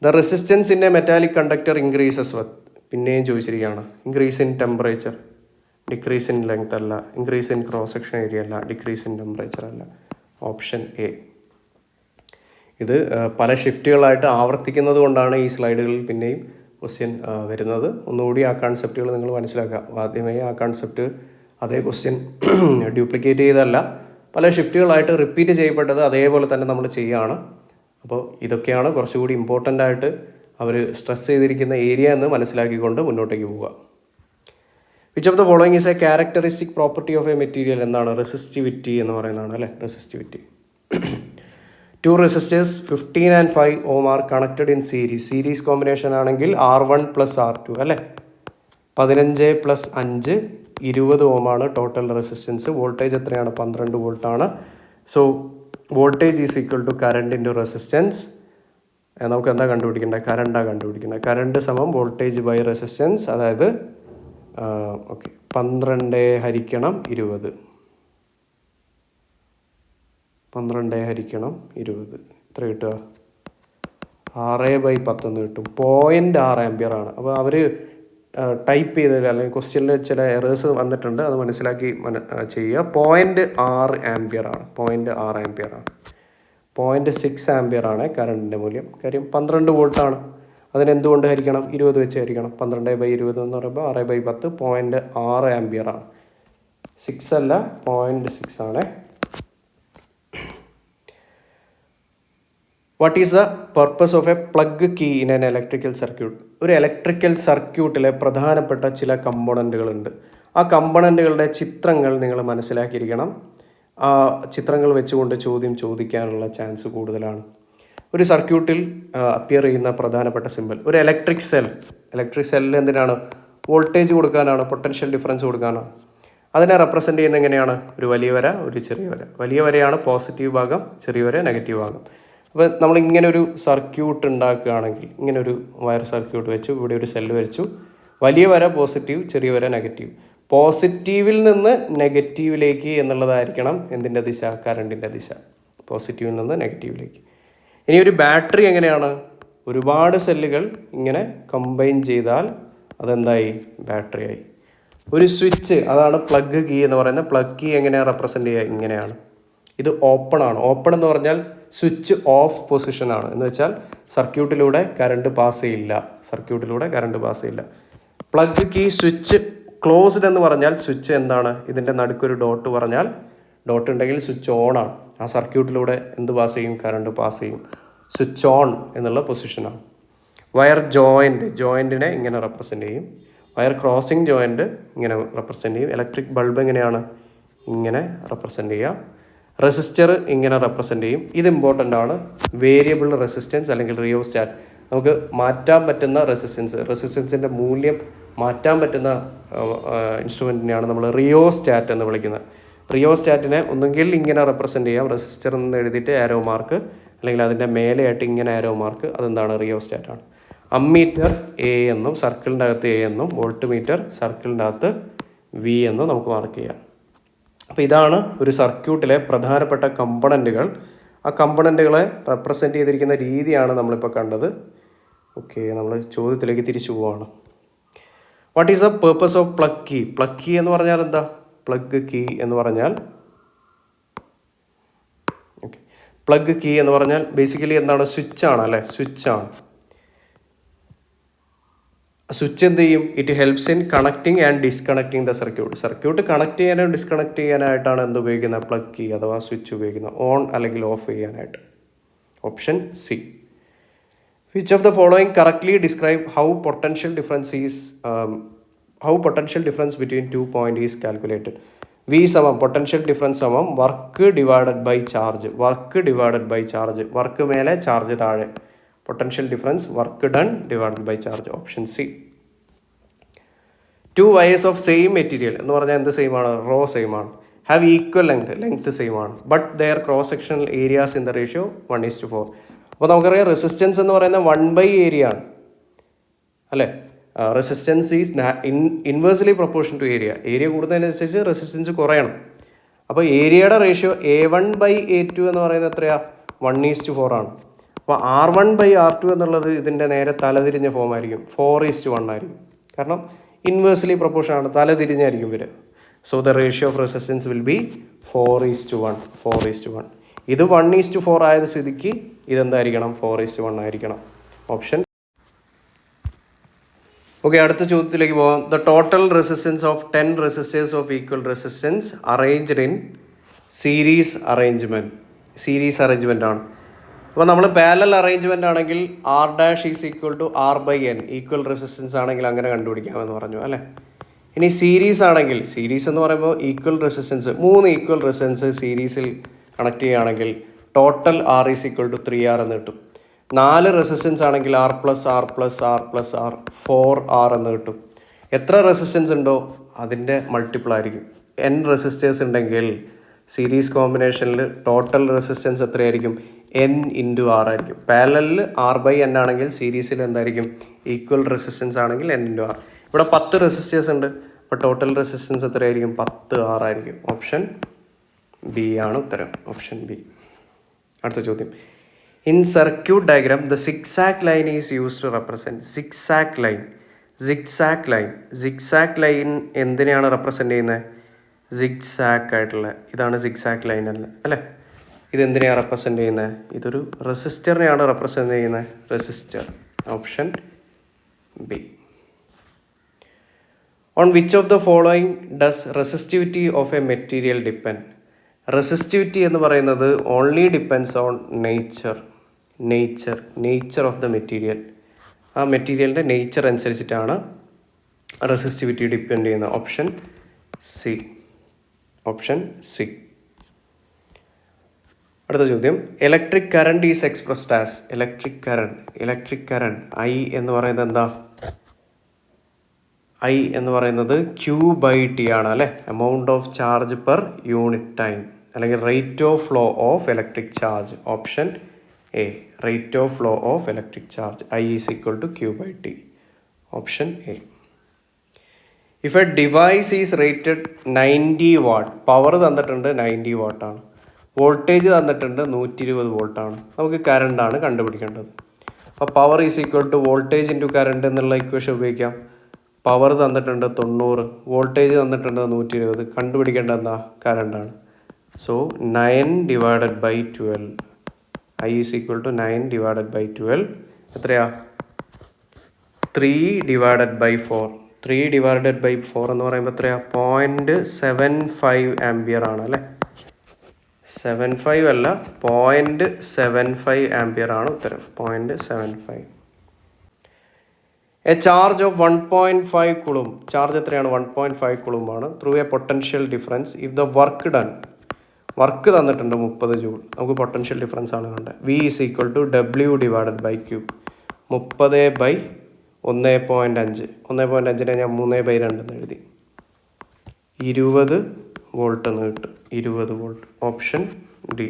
The resistance in A metallic conductor increases with. പിന്നെയും ചോദിച്ചിരിക്കുകയാണ്. Increase in temperature, decrease in length അല്ല. Increase in cross section area അല്ല. Decrease in temperature അല്ല. Option A. ഇത് പല ഷിഫ്റ്റുകളായിട്ട് ആവർത്തിക്കുന്നത് കൊണ്ടാണ് ഈ സ്ലൈഡുകളിൽ പിന്നെയും ക്വസ്റ്റ്യൻ വരുന്നത്. ഒന്നുകൂടി ആ കൺസെപ്റ്റുകൾ നിങ്ങൾ മനസ്സിലാക്കുക. ആദ്യമേ ആ കൺസെപ്റ്റ് അതേ ക്വസ്റ്റ്യൻ ഡ്യൂപ്ലിക്കേറ്റ് ചെയ്തതല്ല, പല ഷിഫ്റ്റുകളായിട്ട് റിപ്പീറ്റ് ചെയ്യപ്പെട്ടത് അതേപോലെ തന്നെ നമ്മൾ ചെയ്യുകയാണ്. അപ്പോൾ ഇതൊക്കെയാണ് കുറച്ചുകൂടി ഇമ്പോർട്ടൻ്റ് ആയിട്ട് അവർ സ്ട്രെസ് ചെയ്തിരിക്കുന്ന ഏരിയ എന്ന് മനസ്സിലാക്കിക്കൊണ്ട് മുന്നോട്ടേക്ക് പോവുക. Which of the following is A characteristic property of a material? എന്താണ്? റെസിസ്റ്റിവിറ്റി എന്ന് പറയുന്നതാണ് അല്ലേ, resistivity. To resistors 15 and 5 ohm are connected in series combination ആണെങ്കിൽ R1 + R2 അല്ലേ, 15 + 5 20 ohm ആണ് ടോട്ടൽ റെസിസ്റ്റൻസ്. വോൾട്ടേജ് എത്രയാണ്? 12 വോൾട്ടാണ്. So voltage is equal to current into resistance. നമുക്ക് എന്താ കണ്ടുപിടിക്കേണ്ടത്? കറണ്ടാണ് കണ്ടുപിടിക്കേണ്ടത്. കറണ്ട് സമം വോൾട്ടേജ് ബൈ റെസിസ്റ്റൻസ്, അതായത് 12 ഹരിക്കണം 20. 12 ഹരിക്കണം 20 എത്ര കിട്ടുക? 6/10 എന്ന് കിട്ടും. 0.6 ആംപിയർ ആണ്. അപ്പോൾ അവർ ടൈപ്പ് ചെയ്തതിൽ അല്ലെങ്കിൽ ക്വസ്റ്റ്യനിൽ ചില എറേഴ്സ് വന്നിട്ടുണ്ട്, അത് മനസ്സിലാക്കി ചെയ്യുക. 0.6 ആംപിയർ ആണ്. 0.6 ആംപിയർ ആണ്. 0.6 ആംപിയർ ആണ് കറണ്ടിൻ്റെ മൂല്യം. കാര്യം 12 വോൾട്ടാണ്. അതിനെന്തുകൊണ്ട് ഹരിക്കണം? 20 വെച്ച് ഹരിക്കണം. 12/20 എന്ന് പറയുമ്പോൾ 6/10 0.6 ആംപിയർ ആണ്. 6 അല്ല, 0.6 ആണ്. What is the purpose of a plug key in an electrical circuit? ഒരു ഇലക്ട്രിക്കൽ സർക്യൂട്ടിലെ പ്രധാനപ്പെട്ട ചില കമ്പോണൻറ്റുകളുണ്ട്. ആ കമ്പോണൻറ്റുകളുടെ ചിത്രങ്ങൾ നിങ്ങൾ മനസ്സിലാക്കിയിരിക്കണം. ആ ചിത്രങ്ങൾ വെച്ചുകൊണ്ട് ചോദ്യം ചോദിക്കാനുള്ള ചാൻസ് കൂടുതലാണ്. ഒരു സർക്യൂട്ടിൽ അപ്പിയർ ചെയ്യുന്ന പ്രധാനപ്പെട്ട സിമ്പൽ ഒരു ഇലക്ട്രിക് സെല്ലിൽ എന്തിനാണ്? വോൾട്ടേജ് കൊടുക്കാനാണ്, പൊട്ടൻഷ്യൽ ഡിഫറൻസ് കൊടുക്കാനാണ്. അതിനെ റെപ്രസെൻ്റ് ചെയ്യുന്നത് എങ്ങനെയാണ്? ഒരു വലിയ വര, ഒരു ചെറിയ വര. വലിയ വരയാണ് പോസിറ്റീവ് ഭാഗം, ചെറിയ വര നെഗറ്റീവ് ഭാഗം. അപ്പോൾ നമ്മളിങ്ങനെ ഒരു സർക്യൂട്ട് ഉണ്ടാക്കുകയാണെങ്കിൽ, ഇങ്ങനെ ഒരു വയർ സർക്യൂട്ട് വെച്ചു, ഇവിടെ ഒരു സെല്ല് വരച്ചു. വലിയ വര പോസിറ്റീവ്, ചെറിയ വര നെഗറ്റീവ്. പോസിറ്റീവിൽ നിന്ന് നെഗറ്റീവിലേക്ക് എന്നുള്ളതായിരിക്കണം എന്തിൻ്റെ ദിശ? കറണ്ടിൻ്റെ ദിശ. പോസിറ്റീവിൽ നിന്ന് നെഗറ്റീവിലേക്ക്. ഇനി ഒരു ബാറ്ററി എങ്ങനെയാണ്? ഒരുപാട് സെല്ലുകൾ ഇങ്ങനെ കമ്പൈൻ ചെയ്താൽ അതെന്തായി? ബാറ്ററിയായി. ഒരു സ്വിച്ച്, അതാണ് പ്ലഗ് കീ എന്ന് പറയുന്നത്. പ്ലഗ് കീ എങ്ങനെയാണ് റെപ്രസെൻ്റ് ചെയ്യുക? ഇങ്ങനെയാണ്. ഇത് ഓപ്പൺ ആണ്. ഓപ്പൺ എന്ന് പറഞ്ഞാൽ സ്വിച്ച് ഓഫ് പൊസിഷനാണ്. എന്ന് വെച്ചാൽ സർക്യൂട്ടിലൂടെ കറണ്ട് പാസ് ചെയ്യില്ല. പ്ലഗ് കീ സ്വിച്ച് ക്ലോസ്ഡ് എന്ന് പറഞ്ഞാൽ സ്വിച്ച് എന്താണ്? ഇതിൻ്റെ നടുക്കൊരു ഡോട്ട് പറഞ്ഞാൽ, ഡോട്ട് ഉണ്ടെങ്കിൽ സ്വിച്ച് ഓൺ ആണ്. ആ സർക്യൂട്ടിലൂടെ എന്ത് പാസ് ചെയ്യും? കറണ്ട് പാസ് ചെയ്യും. സ്വിച്ച് ഓൺ എന്നുള്ള പൊസിഷനാണ്. വയർ ജോയിൻറ്റിനെ ഇങ്ങനെ റെപ്രസെൻ്റ് ചെയ്യും. വയർ ക്രോസിംഗ് ജോയിൻറ്റ് ഇങ്ങനെ റെപ്രസെൻ്റ് ചെയ്യും. ഇലക്ട്രിക് ബൾബ് എങ്ങനെയാണ്? ഇങ്ങനെ റെപ്രസെൻ്റ് ചെയ്യുക. റെസിസ്റ്റർ ഇങ്ങനെ റെപ്രസെൻ്റ് ചെയ്യും. ഇത് ഇമ്പോർട്ടൻ്റ് ആണ്. വേരിയബിൾ റെസിസ്റ്റൻസ് അല്ലെങ്കിൽ റിയോസ്റ്റാറ്റ്. നമുക്ക് മാറ്റാൻ പറ്റുന്ന റെസിസ്റ്റൻസിൻ്റെ മൂല്യം മാറ്റാൻ പറ്റുന്ന ഇൻസ്ട്രുമെൻറ്റിനെയാണ് നമ്മൾ റിയോസ്റ്റാറ്റ് എന്ന് വിളിക്കുന്നത്. റിയോസ്റ്റാറ്റിനെ ഒന്നുകിൽ ഇങ്ങനെ റെപ്രസെൻ്റ് ചെയ്യാം, റെസിസ്റ്റർ എന്ന് എഴുതിയിട്ട് ആരോ മാർക്ക്, അല്ലെങ്കിൽ അതിൻ്റെ മേലെയായിട്ട് ഇങ്ങനെ ആരോ മാർക്ക്. അതെന്താണ്? റിയോസ്റ്റാറ്റാണ്. അമ്മീറ്റർ എ എന്നും സർക്കിളിൻ്റെ അകത്ത് എ എന്നും, വോൾട്ട് മീറ്റർ സർക്കിളിൻ്റെ അകത്ത് വി എന്നും നമുക്ക് മാർക്ക് ചെയ്യാം. അപ്പോൾ ഇതാണ് ഒരു സർക്യൂട്ടിലെ പ്രധാനപ്പെട്ട കമ്പണൻറ്റുകൾ. ആ കമ്പണൻറ്റുകളെ റെപ്രസെൻ്റ് ചെയ്തിരിക്കുന്ന രീതിയാണ് നമ്മളിപ്പോൾ കണ്ടത്. ഓക്കെ, നമ്മൾ ചോദ്യത്തിലേക്ക് തിരിച്ചു പോവുകയാണ്. What is the purpose of plug key? Plug key എന്ന് പറഞ്ഞാൽ എന്താ? പ്ലഗ് കീ എന്ന് പറഞ്ഞാൽ പ്ലഗ് കീ എന്ന് പറഞ്ഞാൽ ബേസിക്കലി എന്താണ്? സ്വിച്ചാണ് അല്ലേ, സ്വിച്ചാണ്. സ്വിച്ച് എന്ത് ചെയ്യും? It helps in connecting and disconnecting the circuit connect ചെയ്യാനും ഡിസ്കണക്ട് ചെയ്യാനായിട്ടാണ് എന്ത് ഉപയോഗിക്കുന്നത്? പ്ലഗ് കീ അഥവാ സ്വിച്ച് ഉപയോഗിക്കുന്നത്. ഓൺ അല്ലെങ്കിൽ ഓഫ് ചെയ്യാനായിട്ട്. Option C. Which of the following correctly describe how potential difference between 2 point is calculated? V സമം potential difference സമം work divided by charge. Work മേലെ ചാർജ് താഴെ. Potential difference work done divided by charge. Option C. 2 wires of same material എന്ന് പറഞ്ഞാൽ എന്ത് same ആണ്? Raw same ആണ്. Have equal length same ആണ്. But there cross sectional areas in the ratio 1:4. അപ്പോൾ നമുക്കറിയാം റെസിസ്റ്റൻസ് എന്ന് പറയുന്നത് 1/area ആണ് അല്ലേ. Resistance is inversely proportion to area കൂടുന്നതിനനുസരിച്ച് റെസിസ്റ്റൻസ് കുറയണം. അപ്പോൾ ഏരിയയുടെ റേഷ്യോ A1/A2 എന്ന് പറയുന്നത് എത്രയാണ്? 1:4 ആണ്. അപ്പോൾ R1/R2 എന്നുള്ളത് ഇതിൻ്റെ നേരെ തലതിരിഞ്ഞ ഫോം ആയിരിക്കും. 4:1 ആയിരിക്കും. കാരണം ഇൻവേഴ്സ്ലി പ്രൊപ്പോർഷൻ ആണ്, തലതിരിഞ്ഞായിരിക്കും വരിക. So the ratio of resistance will B 4:1. ഇത് 1:4 ആയത് സ്ഥിതിക്ക് ഇതെന്തായിരിക്കണം? 4:1 ആയിരിക്കണം. ഓപ്ഷൻ. ഓക്കെ, അടുത്ത ചോദ്യത്തിലേക്ക് പോകാം. The total resistance of 10 resistors of equal resistance arranged in series arrangement ആണ്. അപ്പോൾ നമ്മൾ പാരലൽ അറേഞ്ച്മെൻ്റ് ആണെങ്കിൽ R' is equal to R/N. Equal resistance ആണെങ്കിൽ അങ്ങനെ കണ്ടുപിടിക്കാമെന്ന് പറഞ്ഞു അല്ലേ. ഇനി സീരീസ് ആണെങ്കിൽ, സീരീസ് എന്ന് പറയുമ്പോൾ ഈക്വൽ റെസിസ്റ്റൻസ്, 3 ഈക്വൽ റെസിസ്റ്റൻസ് സീരീസിൽ കണക്ട് ചെയ്യുകയാണെങ്കിൽ total R is equal to 3R എന്ന് കിട്ടും. 4 റെസിസ്റ്റൻസ് ആണെങ്കിൽ R plus R plus R plus R 4R എന്ന് കിട്ടും. എത്ര റെസിസ്റ്റൻസ് ഉണ്ടോ അതിൻ്റെ മൾട്ടിപ്പിൾ ആയിരിക്കും. N റെസിസ്റ്റേഴ്സ് ഉണ്ടെങ്കിൽ സീരീസ് കോമ്പിനേഷനിൽ ടോട്ടൽ റെസിസ്റ്റൻസ് എത്രയായിരിക്കും? N ഇൻറ്റു R ആയിരിക്കും. പാരലലിൽ R/N ആണെങ്കിൽ സീരീസിൽ എന്തായിരിക്കും? ഈക്വൽ റെസിസ്റ്റൻസ് ആണെങ്കിൽ N ഇൻറ്റു R. ഇവിടെ 10 റെസിസ്റ്റേഴ്സ് ഉണ്ട്, അപ്പോൾ ടോട്ടൽ റെസിസ്റ്റൻസ് എത്രയായിരിക്കും? 10R ആയിരിക്കും. ഓപ്ഷൻ ബി ആണ് ഉത്തരം. Option B. അടുത്ത ചോദ്യം. In circuit diagram the zigzag line is used to represent. Zigzag line, zigzag line, zigzag line എന്തിനെയാണ് റെപ്രസെൻ്റ് ചെയ്യുന്നത്? സിക്സാക് ആയിട്ടുള്ള ഇതാണ് സിക്സാക് ലൈൻ അല്ലേ? ഇതെന്തിനെയാണ് റെപ്രസെൻ്റ് ചെയ്യുന്നത്? ഇതൊരു റെസിസ്റ്ററിനെയാണ് റെപ്രസെൻ്റ് ചെയ്യുന്നത്. Resistor. Option B. On which of the following does resistivity of a material depend? Resistivity എന്ന് പറയുന്നത് only depends on nature of the material. ആ മെറ്റീരിയലിൻ്റെ നേച്ചർ അനുസരിച്ചിട്ടാണ് റെസിസ്റ്റിവിറ്റി ഡിപ്പെൻഡ് ചെയ്യുന്നത്. Option C. Option C. അടുത്ത ചോദ്യം. Electric current is expressed as. Electric current I എന്ന് പറയുന്നത് എന്താ? I എന്ന് പറയുന്നത് Q/T ആണ് അല്ലേ? Amount of charge per unit time, അല്ലെങ്കിൽ rate of flow of electric charge. Option A. Rate of flow of electric charge I is equal to Q/T. Option A. If a device is rated 90 watt, power തന്നിട്ടുണ്ട് 90 വാട്ടാണ്, voltage തന്നിട്ടുണ്ട് 120 വോൾട്ടാണ്, നമുക്ക് കറണ്ടാണ് കണ്ടുപിടിക്കേണ്ടത്. അപ്പോൾ power is equal to voltage into current എന്നുള്ള equation ഉപയോഗിക്കാം. Power തന്നിട്ടുണ്ട് 90, voltage തന്നിട്ടുണ്ട് 120, കണ്ടുപിടിക്കേണ്ടത് എന്താ? കറണ്ടാണ്. So 9/12. I is equal to 9/12. എത്രയാ? 3/4. 3/4 എന്ന് പറയുമ്പോൾ എത്രയാ? 0.75 ആംപിയർ ആണ് അല്ലേ? 75 അല്ല, 0.75 ആംപിയർ ആണ് ഉത്തരം. 0.75. A charge of 1.5 coulomb. Charge എത്രയാണ്? 1.5 കുളുമാണ്. Through a potential difference if the work done. Work തന്നിട്ടുണ്ട് 30 ജൂൾ. നമുക്ക് പൊട്ടൻഷ്യൽ ഡിഫറൻസ് ആണ് കണ്ടത്. V is equal to W/Q. 30/1.5. 1.5നെ ഞാൻ 3/2 എന്ന് എഴുതി. 20 വോൾട്ട് എന്ന് കിട്ടും. 20 വോൾട്ട്. Option D.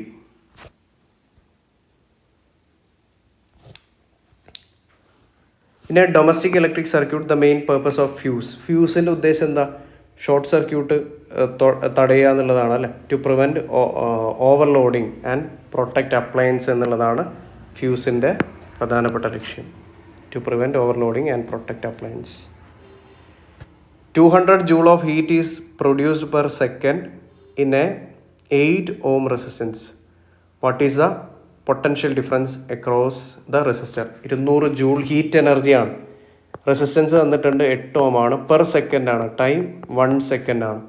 പിന്നെ domestic electric circuit the main purpose of fuse. ഫ്യൂസിൻ്റെ ഉദ്ദേശം എന്താ? ഷോർട്ട് സർക്യൂട്ട് തടയുക എന്നുള്ളതാണ് അല്ലേ? To prevent overloading and protect appliance എന്നുള്ളതാണ് ഫ്യൂസിൻ്റെ പ്രധാനപ്പെട്ട ലക്ഷ്യം. To prevent overloading and protect appliance. 200 joule of heat is produced per second in a 8 ohm resistance. What is the potential difference across the resistor? 200 joule heat energy ആണ്. Resistance തന്നിട്ടുണ്ട് 8 ohm ആണ്. Per second ആണ്. Time 1 second ആണ്.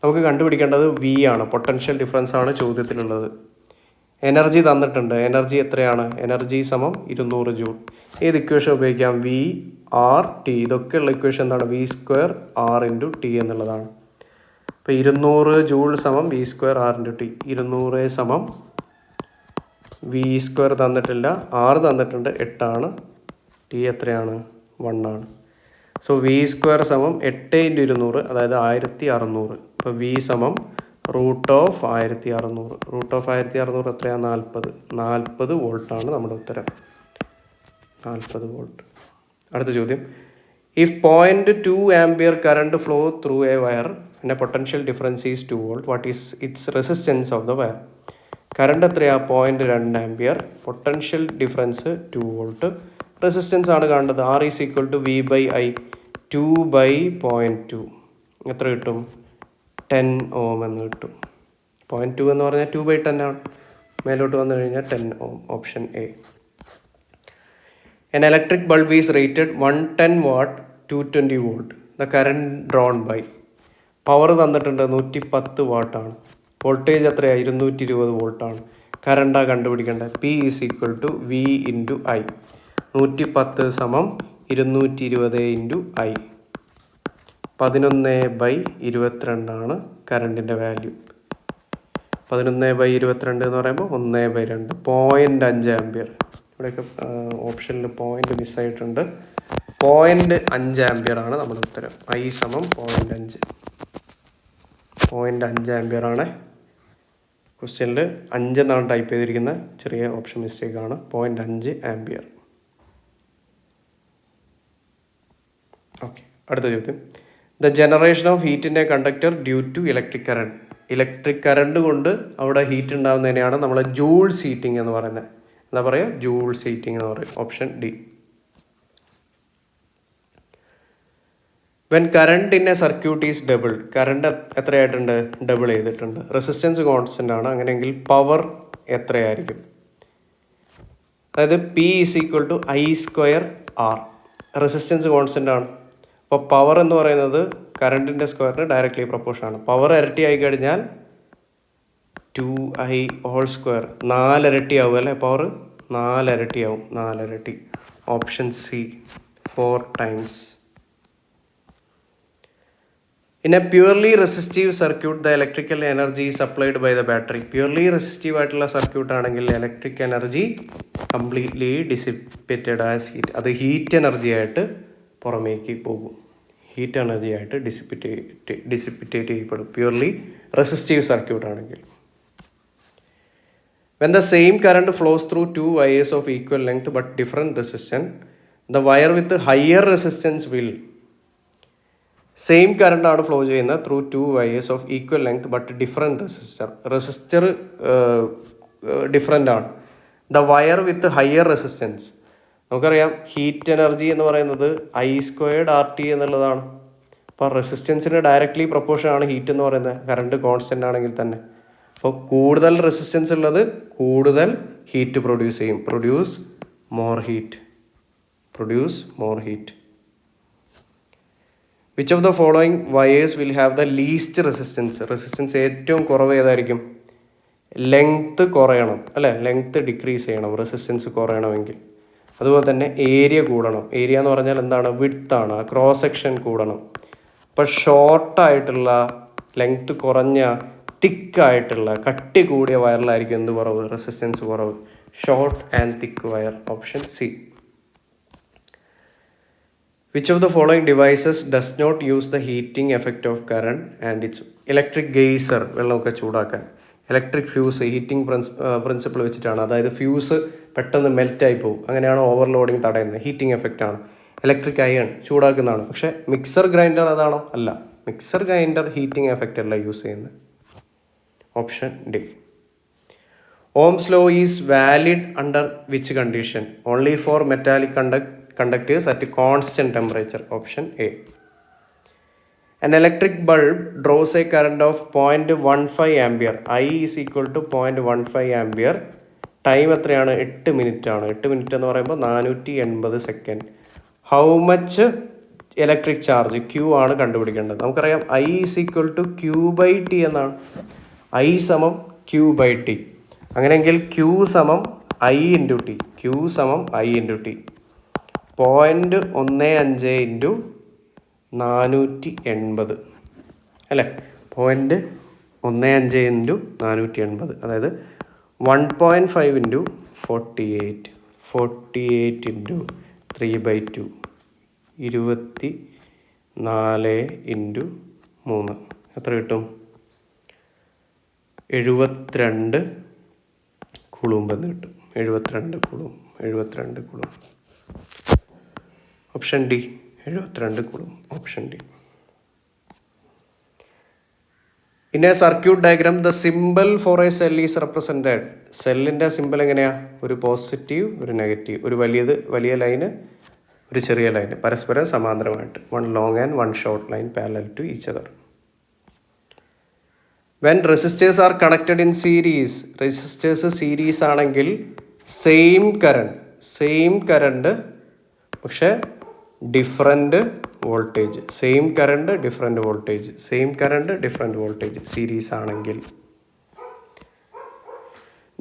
നമുക്ക് കണ്ടുപിടിക്കേണ്ടത് V ആണ്. Potential difference ആണ് ചോദ്യത്തിലുള്ളത്. Energy തന്നിട്ടുണ്ട്. എനർജി എത്രയാണ്? എനർജി സമം 200 ജൂൾ. ഏത് ഇക്വേഷൻ ഉപയോഗിക്കാം? V/R/T. ഇതൊക്കെ ഉള്ള ഇക്വേഷൻ എന്താണ്? V²R/T എന്നുള്ളതാണ്. അപ്പോൾ 200 ജൂൾ സമം V²R/T. 200 സമം V² തന്നിട്ടില്ല, R തന്നിട്ടുണ്ട് 8 ആണ്, T എത്രയാണ്? 1 ആണ്. സോ V² സമം 8 × 200, അതായത് 1600. അപ്പോൾ V സമം √1600. √1600 എത്രയാണ്? 40 വോൾട്ടാണ് നമ്മുടെ ഉത്തരം. 40 വോൾട്ട്. അടുത്ത ചോദ്യം. If 0.2 ampere current flow through A wire and potential difference is 2 volt, what is its resistance of the wire? Current എത്രയാ? 0.2 ampere, potential difference 2 volt, resistance ആണ് കാണേണ്ടത്. R is equal to V/I. 2/0.2 എത്ര കിട്ടും? 10 ohm എന്ന് കിട്ടും. 0.2 എന്ന് പറഞ്ഞാൽ 2/10 ആണ്. മേലോട്ട് വന്നു കഴിഞ്ഞാൽ 10 ohm. Option A. An electric bulb is rated 110 watt 220 volt. The current drawn by. Power തന്നിട്ടുണ്ട് 110 വാട്ടാണ്. വോൾട്ടേജ് എത്രയാണ്? 220 വോൾട്ടാണ്. കറണ്ടാണ് കണ്ടുപിടിക്കേണ്ടത്. P is equal to V × I. 110 സമം 220 × I. 11/22 കറണ്ടിൻ്റെ വാല്യൂ. 11/22 എന്ന് പറയുമ്പോൾ 1/2 0.5 ആംപിയർ. ഇവിടെയൊക്കെ ഓപ്ഷനിൽ പോയിന്റ് മിസ്സായിട്ടുണ്ട്. 0.5 ആംപിയർ ആണ് നമ്മുടെ ഉത്തരം. I = 0.5 ആംപിയർ ആണ്. ക്വസ്റ്റ്യനിൽ 5 എന്നാണ് ടൈപ്പ് ചെയ്തിരിക്കുന്നത്, ചെറിയ ഓപ്ഷൻ മിസ്റ്റേക്കാണ്. 0.5 ആംപിയർ. ഓക്കെ, അടുത്ത ചോദ്യം. The generation of heat in a conductor due to electric current. Electric current കൊണ്ട് അവിടെ ഹീറ്റ് ഉണ്ടാകുന്നതിനെയാണ് നമ്മൾ ജൂൾസ് ഹീറ്റിംഗ് എന്ന് പറയുന്നത്. എന്താ പറയുക? ജൂൾസ് ഹീറ്റിംഗ് എന്ന് പറയും. Option D. When current in a circuit is double. Current എത്രയായിട്ടുണ്ട്? ഡബിൾ ചെയ്തിട്ടുണ്ട്. റെസിസ്റ്റൻസ് കോൺസ്റ്റൻ്റ് ആണ്. അങ്ങനെയെങ്കിൽ പവർ എത്രയായിരിക്കും? അതായത് P = I²R. റെസിസ്റ്റൻസ് കോൺസ്റ്റൻ്റ് ആണ്. അപ്പോൾ പവർ എന്ന് പറയുന്നത് കറണ്ടിൻ്റെ സ്ക്വയറിന് ഡയറക്റ്റ്ലി പ്രൊപ്പോർഷൻ ആണ്. പവർ ഇരട്ടി ആയി കഴിഞ്ഞാൽ 2I². 4 ഇരട്ടിയാവും അല്ലേ? പവർ 4 ഇരട്ടിയാവും. 4 ഇരട്ടി. Option C, 4 times. In a purely resistive circuit, the electrical energy is supplied by the battery. Purely resistive ആയിട്ടുള്ള സർക്യൂട്ട് ആണെങ്കിൽ electric energy completely dissipated as heat. അത് ഹീറ്റ് എനർജി ആയിട്ട് പുറമേക്ക് പോകും. ഹീറ്റ് എനർജി ആയിട്ട് ഡിസിപ്പിറ്റേറ്റ് ചെയ്യപ്പെടും പ്യൂർലി റെസിസ്റ്റീവ് സർക്യൂട്ട് ആണെങ്കിൽ. When the same current flows through 2 wires of equal length but different resistance, the wire with higher resistance will. Same current ആണ് flow ചെയ്യുന്നത് through 2 wires of equal length but different resistor different ആണ്. The wire with higher resistance. നമുക്കറിയാം heat energy എന്ന് പറയുന്നത് I²RT എന്നുള്ളതാണ്. അപ്പോൾ റെസിസ്റ്റൻസിന് directly proportion ആണ് ഹീറ്റ് എന്ന് പറയുന്നത്, കറണ്ട് കോൺസ്റ്റൻ്റ് ആണെങ്കിൽ തന്നെ. അപ്പോൾ കൂടുതൽ റെസിസ്റ്റൻസ് ഉള്ളത് കൂടുതൽ ഹീറ്റ് പ്രൊഡ്യൂസ് ചെയ്യും. Produce more heat. Which of the following wires will have the least resistance. Resistance ഏറ്റവും കുറവ് ഏതായിരിക്കും? ലെങ്ത്ത് കുറയണം അല്ലേ? ലെങ്ത്ത് ഡിക്രീസ് ചെയ്യണം റെസിസ്റ്റൻസ് കുറയണമെങ്കിൽ. അതുപോലെ തന്നെ ഏരിയ കൂടണം. ഏരിയ എന്ന് പറഞ്ഞാൽ എന്താണ്? വിഡ്ത്താണ്. ക്രോസ് സെക്ഷൻ കൂടണം. അപ്പോൾ ഷോർട്ടായിട്ടുള്ള, ലെങ്ത്ത് കുറഞ്ഞ, തിക്കായിട്ടുള്ള, കട്ടി കൂടിയ വയറിലായിരിക്കും എന്ത് കുറവ്? റെസിസ്റ്റൻസ് കുറവ്. Short and thick wire. Option C. Which of the following devices does not use the heating effect of current and its electric geyser? വെള്ളമൊക്കെ ചൂടാക്കാൻ ഇലക്ട്രിക് ഫ്യൂസ് ഹീറ്റിംഗ് പ്രിൻസിപ്പിൾ വെച്ചിട്ടാണ്. അതായത് ഫ്യൂസ് പെട്ടെന്ന് മെൽറ്റായി പോകും. അങ്ങനെയാണ് ഓവർലോഡിങ് തടയുന്നത്. ഹീറ്റിംഗ് എഫക്റ്റ് ആണ്. ഇലക്ട്രിക് അയൺ ചൂടാക്കുന്നതാണ്. പക്ഷേ മിക്സർ ഗ്രൈൻഡർ അതാണോ? അല്ല. മിക്സർ ഗ്രൈൻഡർ ഹീറ്റിംഗ് എഫക്റ്റ് അല്ല യൂസ് ചെയ്യുന്നത്. Option D. Ohm's law is valid under which condition? Only for metallic conductors at a constant temperature. Option A. An electric bulb draws a current of 0.15 ampere. I is equal to 0.15 ampere. Time എത്രയാണ്? 8 minute ആണ്. 8 minute എന്ന് പറയുമ്പോൾ 480 second. How much electric charge? Q ആണ് കണ്ടുപിടിക്കേണ്ടത്. നമുക്കറിയാം I is equal to Q/T എന്നാണ്. I = Q/T. അങ്ങനെയെങ്കിൽ Q = I × T. Q = I × T. 0.15 × 480 അല്ലേ? 0.15 × 480, അതായത് 1.5 × 48. 48 × 3/2 24 × 3 എത്ര കിട്ടും? 72 കുളൂംബ് എന്ന് കിട്ടും. 72 coulomb. Option D, 72 coulomb. Option D. In a circuit diagram the symbol for a cell is represented. സെല്ലിൻ്റെ സിമ്പിൾ എങ്ങനെയാണ്? ഒരു പോസിറ്റീവ്, ഒരു നെഗറ്റീവ്, ഒരു വലിയ ലൈന്, ഒരു ചെറിയ ലൈന്, പരസ്പരം സമാന്തരമായിട്ട്. 1 long and 1 short line parallel to each other. When resistors are connected in series, resistors series ആണെങ്കിൽ സെയിം കറണ്ട് പക്ഷേ different voltage. Same current different voltage series ആണെങ്കിൽ.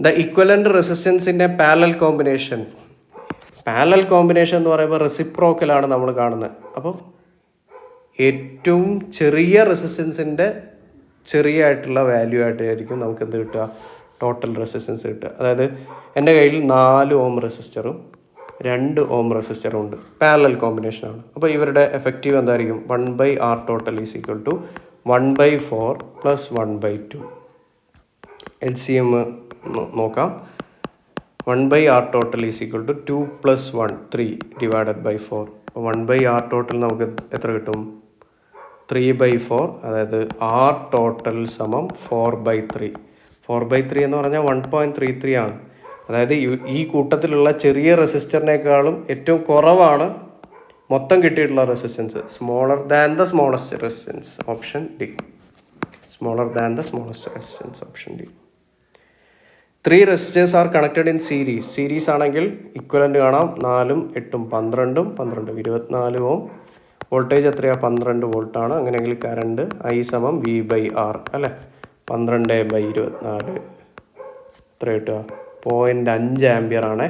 ദ ഇക്വലൻ്റ് റെസിസ്റ്റൻസിൻ്റെ പാരലൽ കോമ്പിനേഷൻ എന്ന് പറയുമ്പോൾ റെസിപ്രോക്കലാണ് നമ്മൾ കാണുന്നത്. അപ്പോൾ ഏറ്റവും ചെറിയ റെസിസ്റ്റൻസിൻ്റെ ചെറിയ ആയിട്ടുള്ള വാല്യൂ ആയിട്ടായിരിക്കും നമുക്ക് എന്ത് കിട്ടുക, ടോട്ടൽ റെസിസ്റ്റൻസ് കിട്ടുക. അതായത് എൻ്റെ കയ്യിൽ 4 ഓം റെസിസ്റ്ററും 2 ഓം റെസിസ്റ്ററും ഉണ്ട്, പാരലൽ കോമ്പിനേഷനാണ്. അപ്പോൾ ഇവരുടെ എഫക്റ്റീവ് എന്തായിരിക്കും? 1/R total is equal to 1/4 + 1/2. LCM നോക്കാം. 1/R total is equal to 2 + 1 3 divided by 4. അപ്പോൾ 1/R ടോട്ടൽ നമുക്ക് എത്ര കിട്ടും? 3/4. അതായത് R ടോട്ടൽ സമം 4/3. 4/3 എന്ന് പറഞ്ഞാൽ 1.33 ആണ്. അതായത് ഈ കൂട്ടത്തിലുള്ള ചെറിയ റെസിസ്റ്ററിനേക്കാളും ഏറ്റവും കുറവാണ് മൊത്തം കിട്ടിയിട്ടുള്ള resistance. Smaller than the smallest resistance, option D. Smaller than the smallest resistance, option D. 3 resistors are connected in series. Series ആണെങ്കിൽ ഇക്വലൻ്റ് കാണാം. 4ഉം 8ഉം 12ഉം 12 24 ഓം. വോൾട്ടേജ് എത്രയാണ്? 12 വോൾട്ടാണ്. അങ്ങനെയെങ്കിൽ കറണ്ട് I സമം V/R അല്ലേ? 12/24 എത്ര കിട്ടുക? 0.5 ആംപിയർ ആണ്.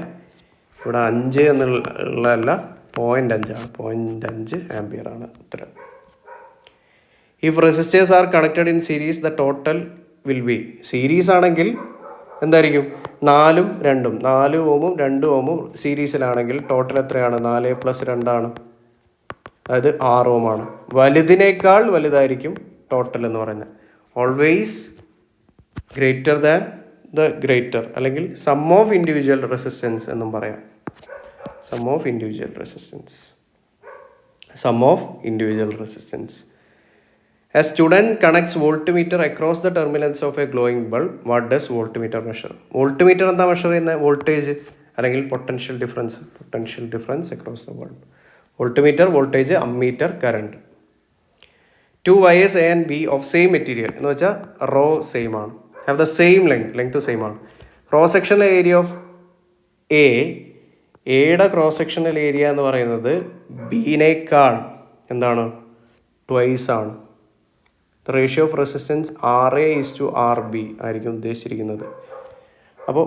ഇവിടെ 5 എന്നുള്ളതല്ല, 0.5 ആണ്. 0.5 ആംപിയർ ആണ് ഉത്തരം. If resistors are connected in series the total will be. Series ആണെങ്കിൽ എന്തായിരിക്കും? 4ഉം 2ഉം 4 ഓമും 2 ഓമും സീരീസിലാണെങ്കിൽ ടോട്ടൽ എത്രയാണ്? 4 + 2 ആണ്. അതായത് 6 ഓം ആണ്. വലുതിനേക്കാൾ വലുതായിരിക്കും ടോട്ടൽ എന്ന് പറയുന്നത്. Always greater than the greater, അല്ലെങ്കിൽ സം ഓഫ് ഇൻഡിവിജ്വൽ റെസിസ്റ്റൻസ് എന്നും പറയാം. Sum of individual resistance. Sum of individual resistance. A student connects voltmeter across the terminals of a glowing bulb. What does voltmeter measure? Voltmeter എന്താ measure ചെയ്യുന്നത്? Voltage അല്ലെങ്കിൽ potential difference. Potential difference across the bulb. Voltmeter voltage, ammeter current. 2 wires A and B of same material എന്ന് വെച്ചാൽ raw same ആണ്. Have the same length same ആണ്. Cross sectional area of എയുടെ cross sectional area എന്ന് പറയുന്നത് ബിനേക്കാൾ എന്താണ്? Twice ആണ്. The ratio of resistance RA/RB ആയിരിക്കും ഉദ്ദേശിച്ചിരിക്കുന്നത്. അപ്പോൾ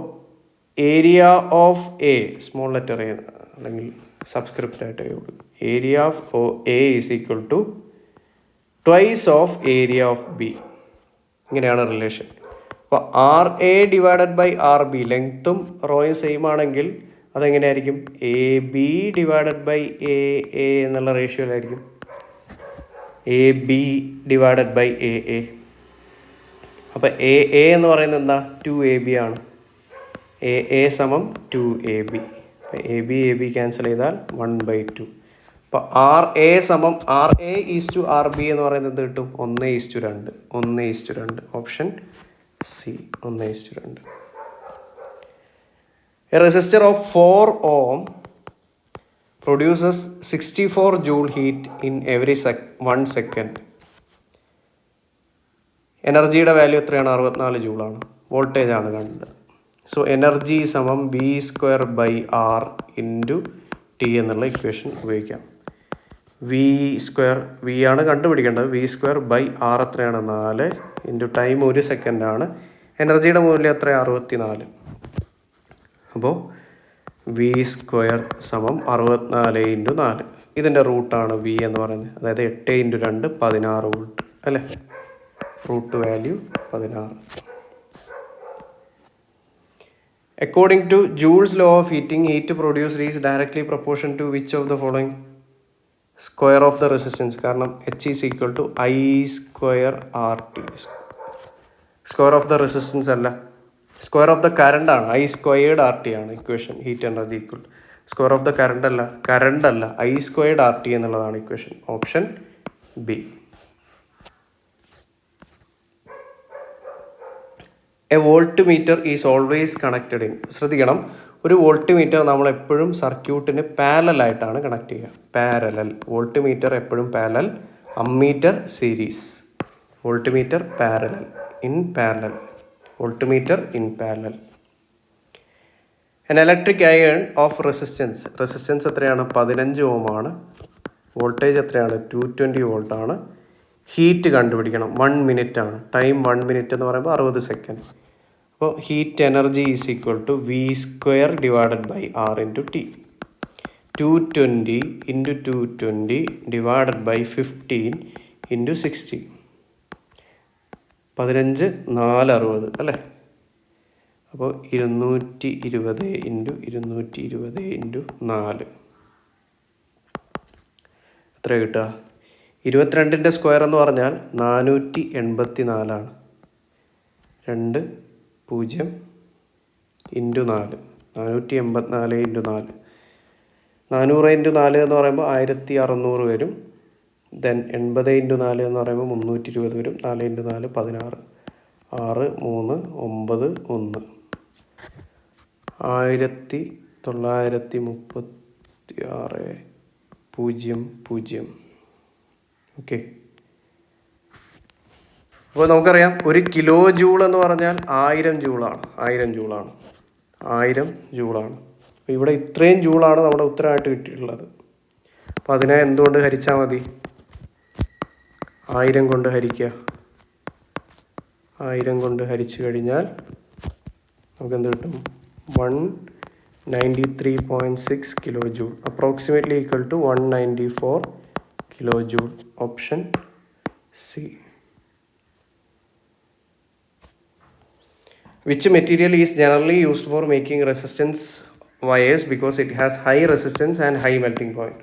area of A, small letter A അല്ലെങ്കിൽ സബ്സ്ക്രിപ്റ്റ് ആയിട്ട് area of A is equal to twice of area of B. ഇങ്ങനെയാണ് റിലേഷൻ. അപ്പോൾ RA/RB ലെങ്ത്തും റോയും സെയിം ആണെങ്കിൽ അതെങ്ങനെയായിരിക്കും? AB/AA എന്നുള്ള റേഷ്യോയിലായിരിക്കും. AB/AA. അപ്പോൾ AA എന്ന് പറയുന്നത് എന്താ? 2AB ആണ്. AA സമം 2AB. AB ക്യാൻസൽ ചെയ്താൽ 1/2. അപ്പോൾ RA സമം RA/RB എന്ന് പറയുന്നത് എന്ത് കിട്ടും? 1:2. 1:2. Option C, 1:2. A resistor of 4 ohm produces 64 joule heat in every 1 second. എനർജിയുടെ വാല്യൂ എത്രയാണ്? 64 ജൂളാണ്. വോൾട്ടേജ് ആണ് കണ്ടത്. സോ എനർജി സമം V²/R × T എന്നുള്ള ഇക്വേഷൻ ഉപയോഗിക്കാം. V ആണ് കണ്ടുപിടിക്കേണ്ടത്. V²/R എത്രയാണ്? 4 × ടൈം 1 സെക്കൻഡാണ്. എനർജിയുടെ മൂല്യം എത്രയാണ്? 64. അപ്പോൾ V² സമം 64 × 4. ഇതിൻ്റെ റൂട്ടാണ് V എന്ന് പറയുന്നത്. അതായത് 8 × 2 16 വോൾട്ട് അല്ലേ? Root value 16. According to Joule's law of heating, heat produced is directly proportional to which of the following? Square of the resistance. കാരണം H is equal to I²RT. Square of the resistance അല്ല, square of the current ആണ്. I²RT ആണ് equation. Heat energy equal square of the current അല്ല, I²RT എന്നുള്ളതാണ് equation. Option B. A volt meter is always connected in. ശ്രദ്ധിക്കണം, ഒരു volt meter നമ്മൾ എപ്പോഴും സർക്യൂട്ടിന് പാരലലായിട്ടാണ് കണക്ട് ചെയ്യുക. പാരലൽ വോൾട്ട് മീറ്റർ എപ്പോഴും parallel, ammeter series. Volt meter parallel, in parallel. Volt meter in parallel. N electric iron of resistance എത്രയാണ്? 15 ഓം ആണ്. Voltage എത്രയാണ്? 220 വോൾട്ട് ആണ്. ഹീറ്റ് കണ്ടുപിടിക്കണം. 1 മിനിറ്റ് ആണ്. ടൈം 1 മിനിറ്റ് എന്ന് പറയുമ്പോൾ 60 സെക്കൻഡ്. അപ്പോൾ heat energy is equal to V²/R × T. 220 into 220 divided by 15 into 60. 15 460 അല്ലേ? അപ്പോൾ 220 ഇൻറ്റു 220 ഇൻറ്റു 4 എത്ര കിട്ടുക? 22ൻ്റെ സ്ക്വയർ എന്ന് പറഞ്ഞാൽ 484 2 0 ഇൻറ്റു 4 484 ഇൻറ്റു 4 400 ഇൻറ്റു 4 എന്ന് പറയുമ്പോൾ 1600 വരും. ദെൻ 80 ഇൻറ്റു 4 എന്ന് പറയുമ്പോൾ 320 വരും. 4 ഇൻറ്റു 4 16 6 3 9 1 1936 00. ഓക്കെ, അപ്പോൾ നമുക്കറിയാം 1 കിലോ ജൂൾ എന്ന് പറഞ്ഞാൽ 1000 ജൂളാണ്. 1000 ജൂളാണ്. അപ്പോൾ ഇവിടെ ഇത്രയും ജൂളാണ് നമ്മുടെ ഉത്തരമായിട്ട് കിട്ടിയിട്ടുള്ളത്. അപ്പോൾ അതിനെ എന്തുകൊണ്ട് ഹരിച്ചാൽ മതി? 1000 കൊണ്ട് ഹരിക്കുക. 1000 കൊണ്ട് ഹരിച്ചു കഴിഞ്ഞാൽ നമുക്ക് എന്ത് കിട്ടും? 193.6 kilojoule, approximately equal to 194 kilo joule. Option C. Which material is generally used for making resistance wires because it has high resistance and high melting point?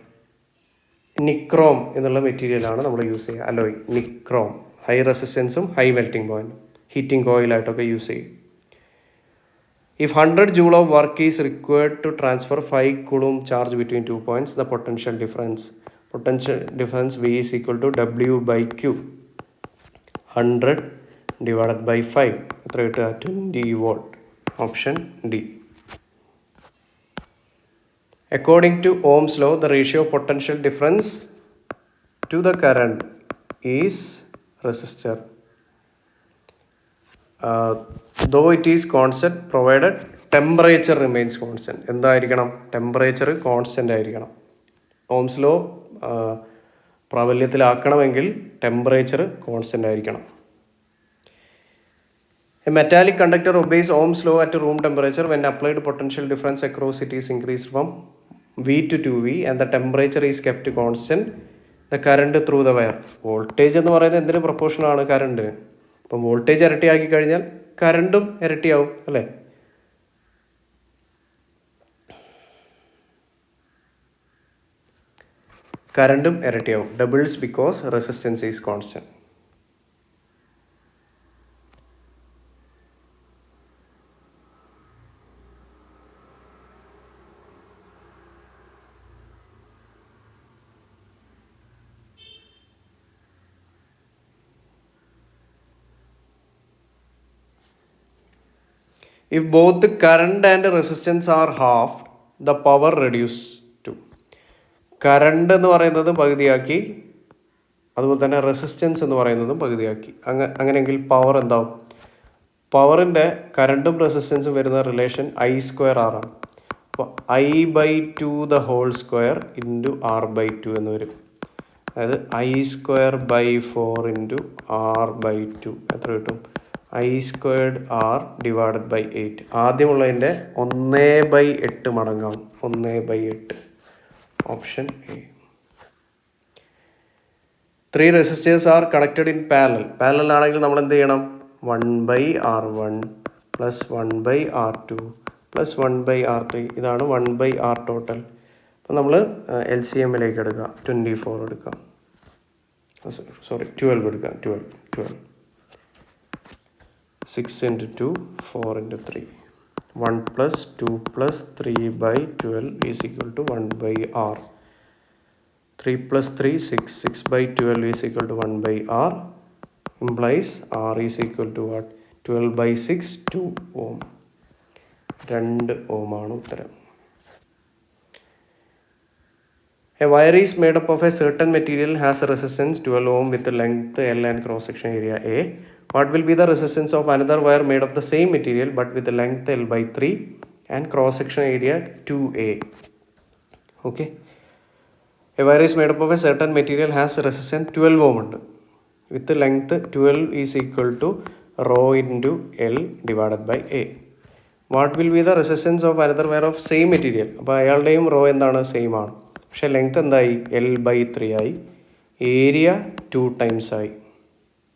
Nichrome എന്നുള്ള മെറ്റീരിയലാണ് നമ്മൾ യൂസ് ചെയ്യുക. അലോയ് നിക്രോം, ഹൈ റെസിസ്റ്റൻസും high melting പോയിൻറ്റും, heating കോയിലായിട്ടൊക്കെ use ചെയ്യും. If 100 joule of work is required to transfer 5 coulomb charge between 2 points, the potential difference V is equal to W by Q. 100 divided by 5 എത്ര കിട്ടുക? 20 volt. Option D. According to Ohm's law, the ratio of potential difference to the current is resistor. Though it is constant provided temperature remains constant. എന്തായിരിക്കണം? Temperature constant ആയിരിക്കണം. Ohm's law പ്രാബല്യത്തിലാക്കണമെങ്കിൽ temperature constant ആയിരിക്കണം. A metallic conductor obeys Ohm's law at room temperature when applied potential difference across it is increased from V to 2V and the temperature is kept constant. The current through the wire. Voltage എന്ന് പറയുന്നത് എന്തിന് പ്രൊപ്പോർഷനാണ്? കറണ്ടിന്. അപ്പം voltage ഇരട്ടിയാക്കി കഴിഞ്ഞാൽ കറണ്ടും ഇരട്ടിയാവും അല്ലേ? കറണ്ടും ഇരട്ടിയാവും. Doubles because resistance is constant. If both the current and resistance are half, the power reduced to. Current എന്ന് പറയുന്നത് പകുതിയാക്കി, അതുപോലെ തന്നെ റെസിസ്റ്റൻസ് എന്ന് പറയുന്നതും പകുതിയാക്കി. അങ്ങനെയെങ്കിൽ പവർ എന്താവും? പവറിൻ്റെ കറണ്ടും റെസിസ്റ്റൻസും വരുന്ന റിലേഷൻ I²R ആണ്. അപ്പോൾ I/2 the whole square into R/2 എന്ന് വരും. അതായത് I²/4 ഇൻറ്റു R/2 എത്ര കിട്ടും? I²R divided by 8. ആദ്യമുള്ളതിൻ്റെ 1/8 മടങ്ങാവും. 1/8. Option A. 3 resistors are connected in parallel. Parallel ആണെങ്കിൽ നമ്മൾ എന്ത് ചെയ്യണം? 1/R1 plus 1/R2 plus 1/R3. ഇതാണ് 1/R ടോട്ടൽ. അപ്പോൾ നമ്മൾ LCM എടുക്കുക. 24 എടുക്കാം. 12 എടുക്കാം. 12. 6 into 2, 4 into 3. 1 plus 2 plus 3/12 is equal to 1/R. 3 plus 3, 6. 6/12 is equal to 1/R. Implies R is equal to what? 12/6, 2 ohm. 2 ohm ആണ് ഉത്തരം. A wire is made up of a certain material, has a resistance 12 ohm with the length L and cross section area A. What will be the resistance of another wire made of the same material but with the length L/3 and cross section area 2A? Okay. A wire is made up of a certain material, has a resistance 12 ohm with the length 12 is equal to rho into L divided by A. What will be the resistance of another wire of same material. അപ്പോൾ അയാളുടെയും raw എന്താണ്, same ആണ്. പക്ഷേ length എന്തായി, L/3 ആയി. Area 2 times ആയി.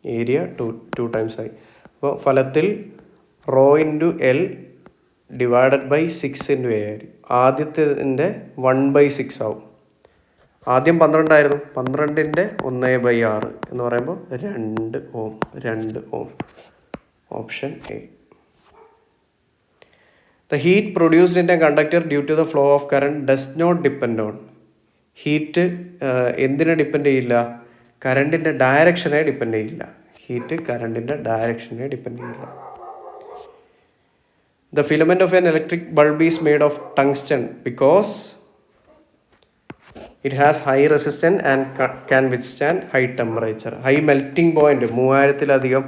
Area 2 times ആയി. അപ്പോൾ ഫലത്തിൽ rho into L divided by 6 into A ആയിരിക്കും. ആദ്യത്തിൻ്റെ 1/6 ആവും. ആദ്യം 12 ആയിരുന്നു. 12ൻ്റെ 1/6 എന്ന് പറയുമ്പോൾ 2 ohm. 2 ohm. Option A. The heat produced in a conductor due to the flow of current does not depend on. Heat എന്തിനെ ഡിപ്പെൻഡ് ചെയ്യില്ല, കറണ്ടിൻ്റെ ഡയറക്ഷനെ ഡിപ്പെൻഡ് ചെയ്യില്ല. ഹീറ്റ് കറണ്ടിൻ്റെ ഡയറക്ഷനെ ഡിപ്പെൻഡ് ചെയ്യില്ല. The filament of an electric bulb is made of tungsten because it has high resistance and can withstand high temperature. High melting point, 3000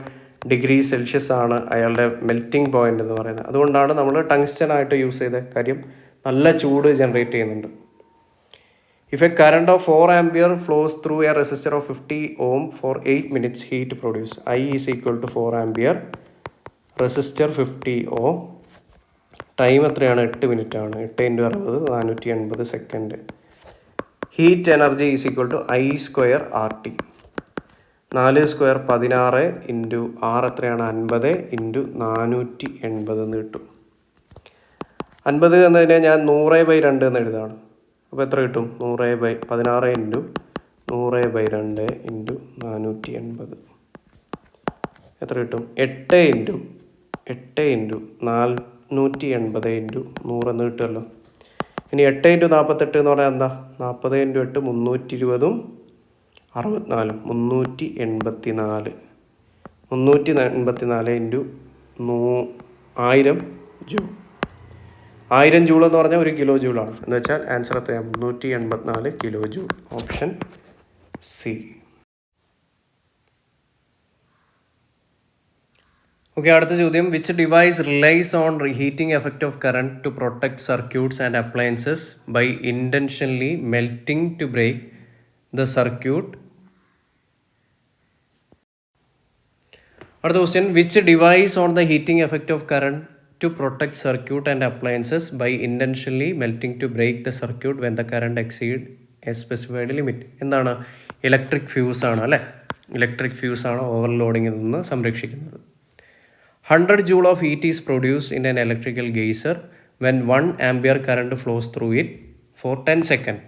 degree Celsius ആണ് അയാളുടെ melting point എന്ന് പറയുന്നത്. അതുകൊണ്ടാണ് നമ്മൾ tungsten ആയിട്ട് use ചെയ്ത കാര്യം, നല്ല ചൂട് ജനറേറ്റ് ചെയ്യുന്നുണ്ട്. If a current of 4 ampere flows through a resistor of 50 ohm for 8 minutes, heat produce. I is equal to 4 ampere, resistor 50 ohm, time എത്രയാണ്, 8 മിനിറ്റ് ആണ്. 8 × 60 480 second. Heat energy is equal to I² RT. 4² 16 into 6 എത്രയാണ്, 50 into 480 എന്ന് കിട്ടും. 50 എന്നതിനെ ഞാൻ 100/2 എന്ന് എഴുതാണ്. അപ്പോൾ എത്ര കിട്ടും, 100/16 ഇൻറ്റു 100/2 ഇൻറ്റു 480 എത്ര കിട്ടും, 8 ഇൻറ്റു 480 ഇൻറ്റു 100 എന്ന് കിട്ടുമല്ലോ. ഇനി 8 ഇൻറ്റു 48 എന്ന് പറഞ്ഞാൽ എന്താ, 40 ഇൻറ്റു 8 320 64 384 ഇൻറ്റു 1000 ജൂൾ. 1000 ജൂൾ എന്ന് പറഞ്ഞാൽ 1 കിലോ ജൂളാണ്. എന്ന് വെച്ചാൽ ആൻസർ എത്രയാണ്, 384 kilo joule. Option C. Okay, അടുത്ത ചോദ്യം. Which device relies on reheating effect of current to protect circuits and appliances by intentionally melting to break the circuit. അടുത്ത question. Which device on the heating effect of current to protect circuit and appliances by intentionally melting to break the circuit when the current exceed a specified limit. എന്താണ്, electric fuse ആണ് അല്ലേ. Electric fuse ആണ് ഓവർലോഡിങ്ങിൽ നിന്ന് സംരക്ഷിക്കുന്നത്. 100 joule of heat is produced in an electrical geyser when 1 ampere current flows through it for 10 seconds.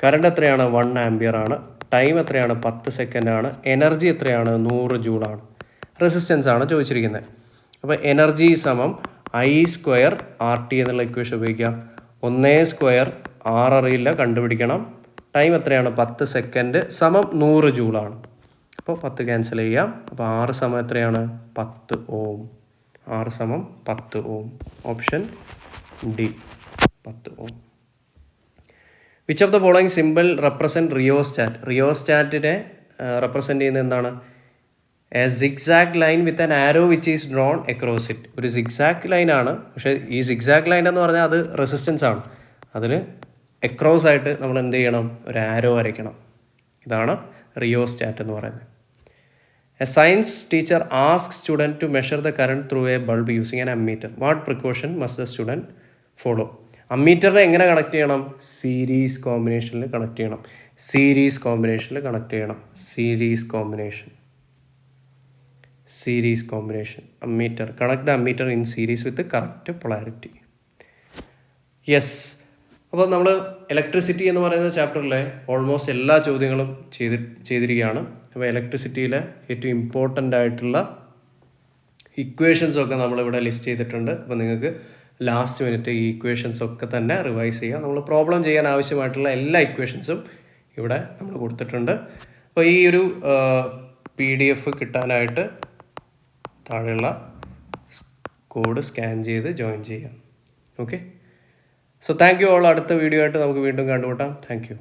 Current എത്രയാണ്, 1 ampere ആണ്. Time എത്രയാണ്, 10 second ആണ്. എനർജി എത്രയാണ്, 100 ജൂളാണ്. റെസിസ്റ്റൻസ് ആണ് ചോദിച്ചിരിക്കുന്നത്. അപ്പോൾ എനർജി സമം I² RT എന്നുള്ള ഇക്വേഷൻ ഉപയോഗിക്കാം. 1² R അറിയില്ല, കണ്ടുപിടിക്കണം. ടൈം എത്രയാണ്, 10 സെക്കൻഡ് സമം 100 ജൂളാണ്. അപ്പോൾ 10 ക്യാൻസൽ ചെയ്യാം. അപ്പോൾ 6 സമം എത്രയാണ്, 10 ഓം. 6 സമം 10 ohm. Option D, 10 ohm. Which of the following symbol represent rheostat. റിയോസ്റ്റാറ്റിനെ റെപ്രസെൻറ്റ് ചെയ്യുന്നത് എന്താണ്, a zigzag line with an arrow which is drawn across it. ഒരു സിഗ്സാഗ് ലൈനാണ്, പക്ഷേ ഈ സിഗ്സാഗ് ലൈൻ എന്ന് പറഞ്ഞാൽ അത് റെസിസ്റ്റൻസ് ആണ്. അതിന് അക്രോസ് ആയിട്ട് നമ്മൾ എന്ത് ചെയ്യണം, ഒരു ആരോ വരയ്ക്കണം. ഇതാണ് റിയോസ്റ്റാറ്റ് എന്ന് പറയുന്നത്. A science teacher ask student to measure the current through a bulb using an ammeter. What precaution must the student follow. അമ്മീറ്ററിനെ എങ്ങനെ കണക്ട് ചെയ്യണം, സീരീസ് കോമ്പിനേഷനിൽ കണക്ട് ചെയ്യണം. Series combination ammeter. Connect the ammeter in series with correct polarity. Yes. അപ്പോൾ നമ്മൾ electricity എന്ന് പറയുന്ന ചാപ്റ്ററിലെ almost എല്ലാ ചോദ്യങ്ങളും ചെയ്തിരിക്കുകയാണ്. അപ്പോൾ ഇലക്ട്രിസിറ്റിയിലെ ഏറ്റവും ഇമ്പോർട്ടൻ്റ് ആയിട്ടുള്ള ഇക്വേഷൻസൊക്കെ നമ്മളിവിടെ ലിസ്റ്റ് ചെയ്തിട്ടുണ്ട്. അപ്പോൾ നിങ്ങൾക്ക് ലാസ്റ്റ് മിനിറ്റ് ഈ ഇക്വേഷൻസൊക്കെ തന്നെ റിവൈസ് ചെയ്യാം. നമ്മൾ പ്രോബ്ലം ചെയ്യാൻ ആവശ്യമായിട്ടുള്ള എല്ലാ ഇക്വേഷൻസും ഇവിടെ നമ്മൾ കൊടുത്തിട്ടുണ്ട്. അപ്പോൾ ഈ ഒരു PDF കിട്ടാനായിട്ട് താഴെയുള്ള കോഡ് സ്കാൻ ചെയ്ത് ജോയിൻ ചെയ്യാം. Okay, so thank you all. അടുത്ത വീഡിയോ ആയിട്ട് നമുക്ക് വീണ്ടും കണ്ടുമുട്ടാം. Thank you.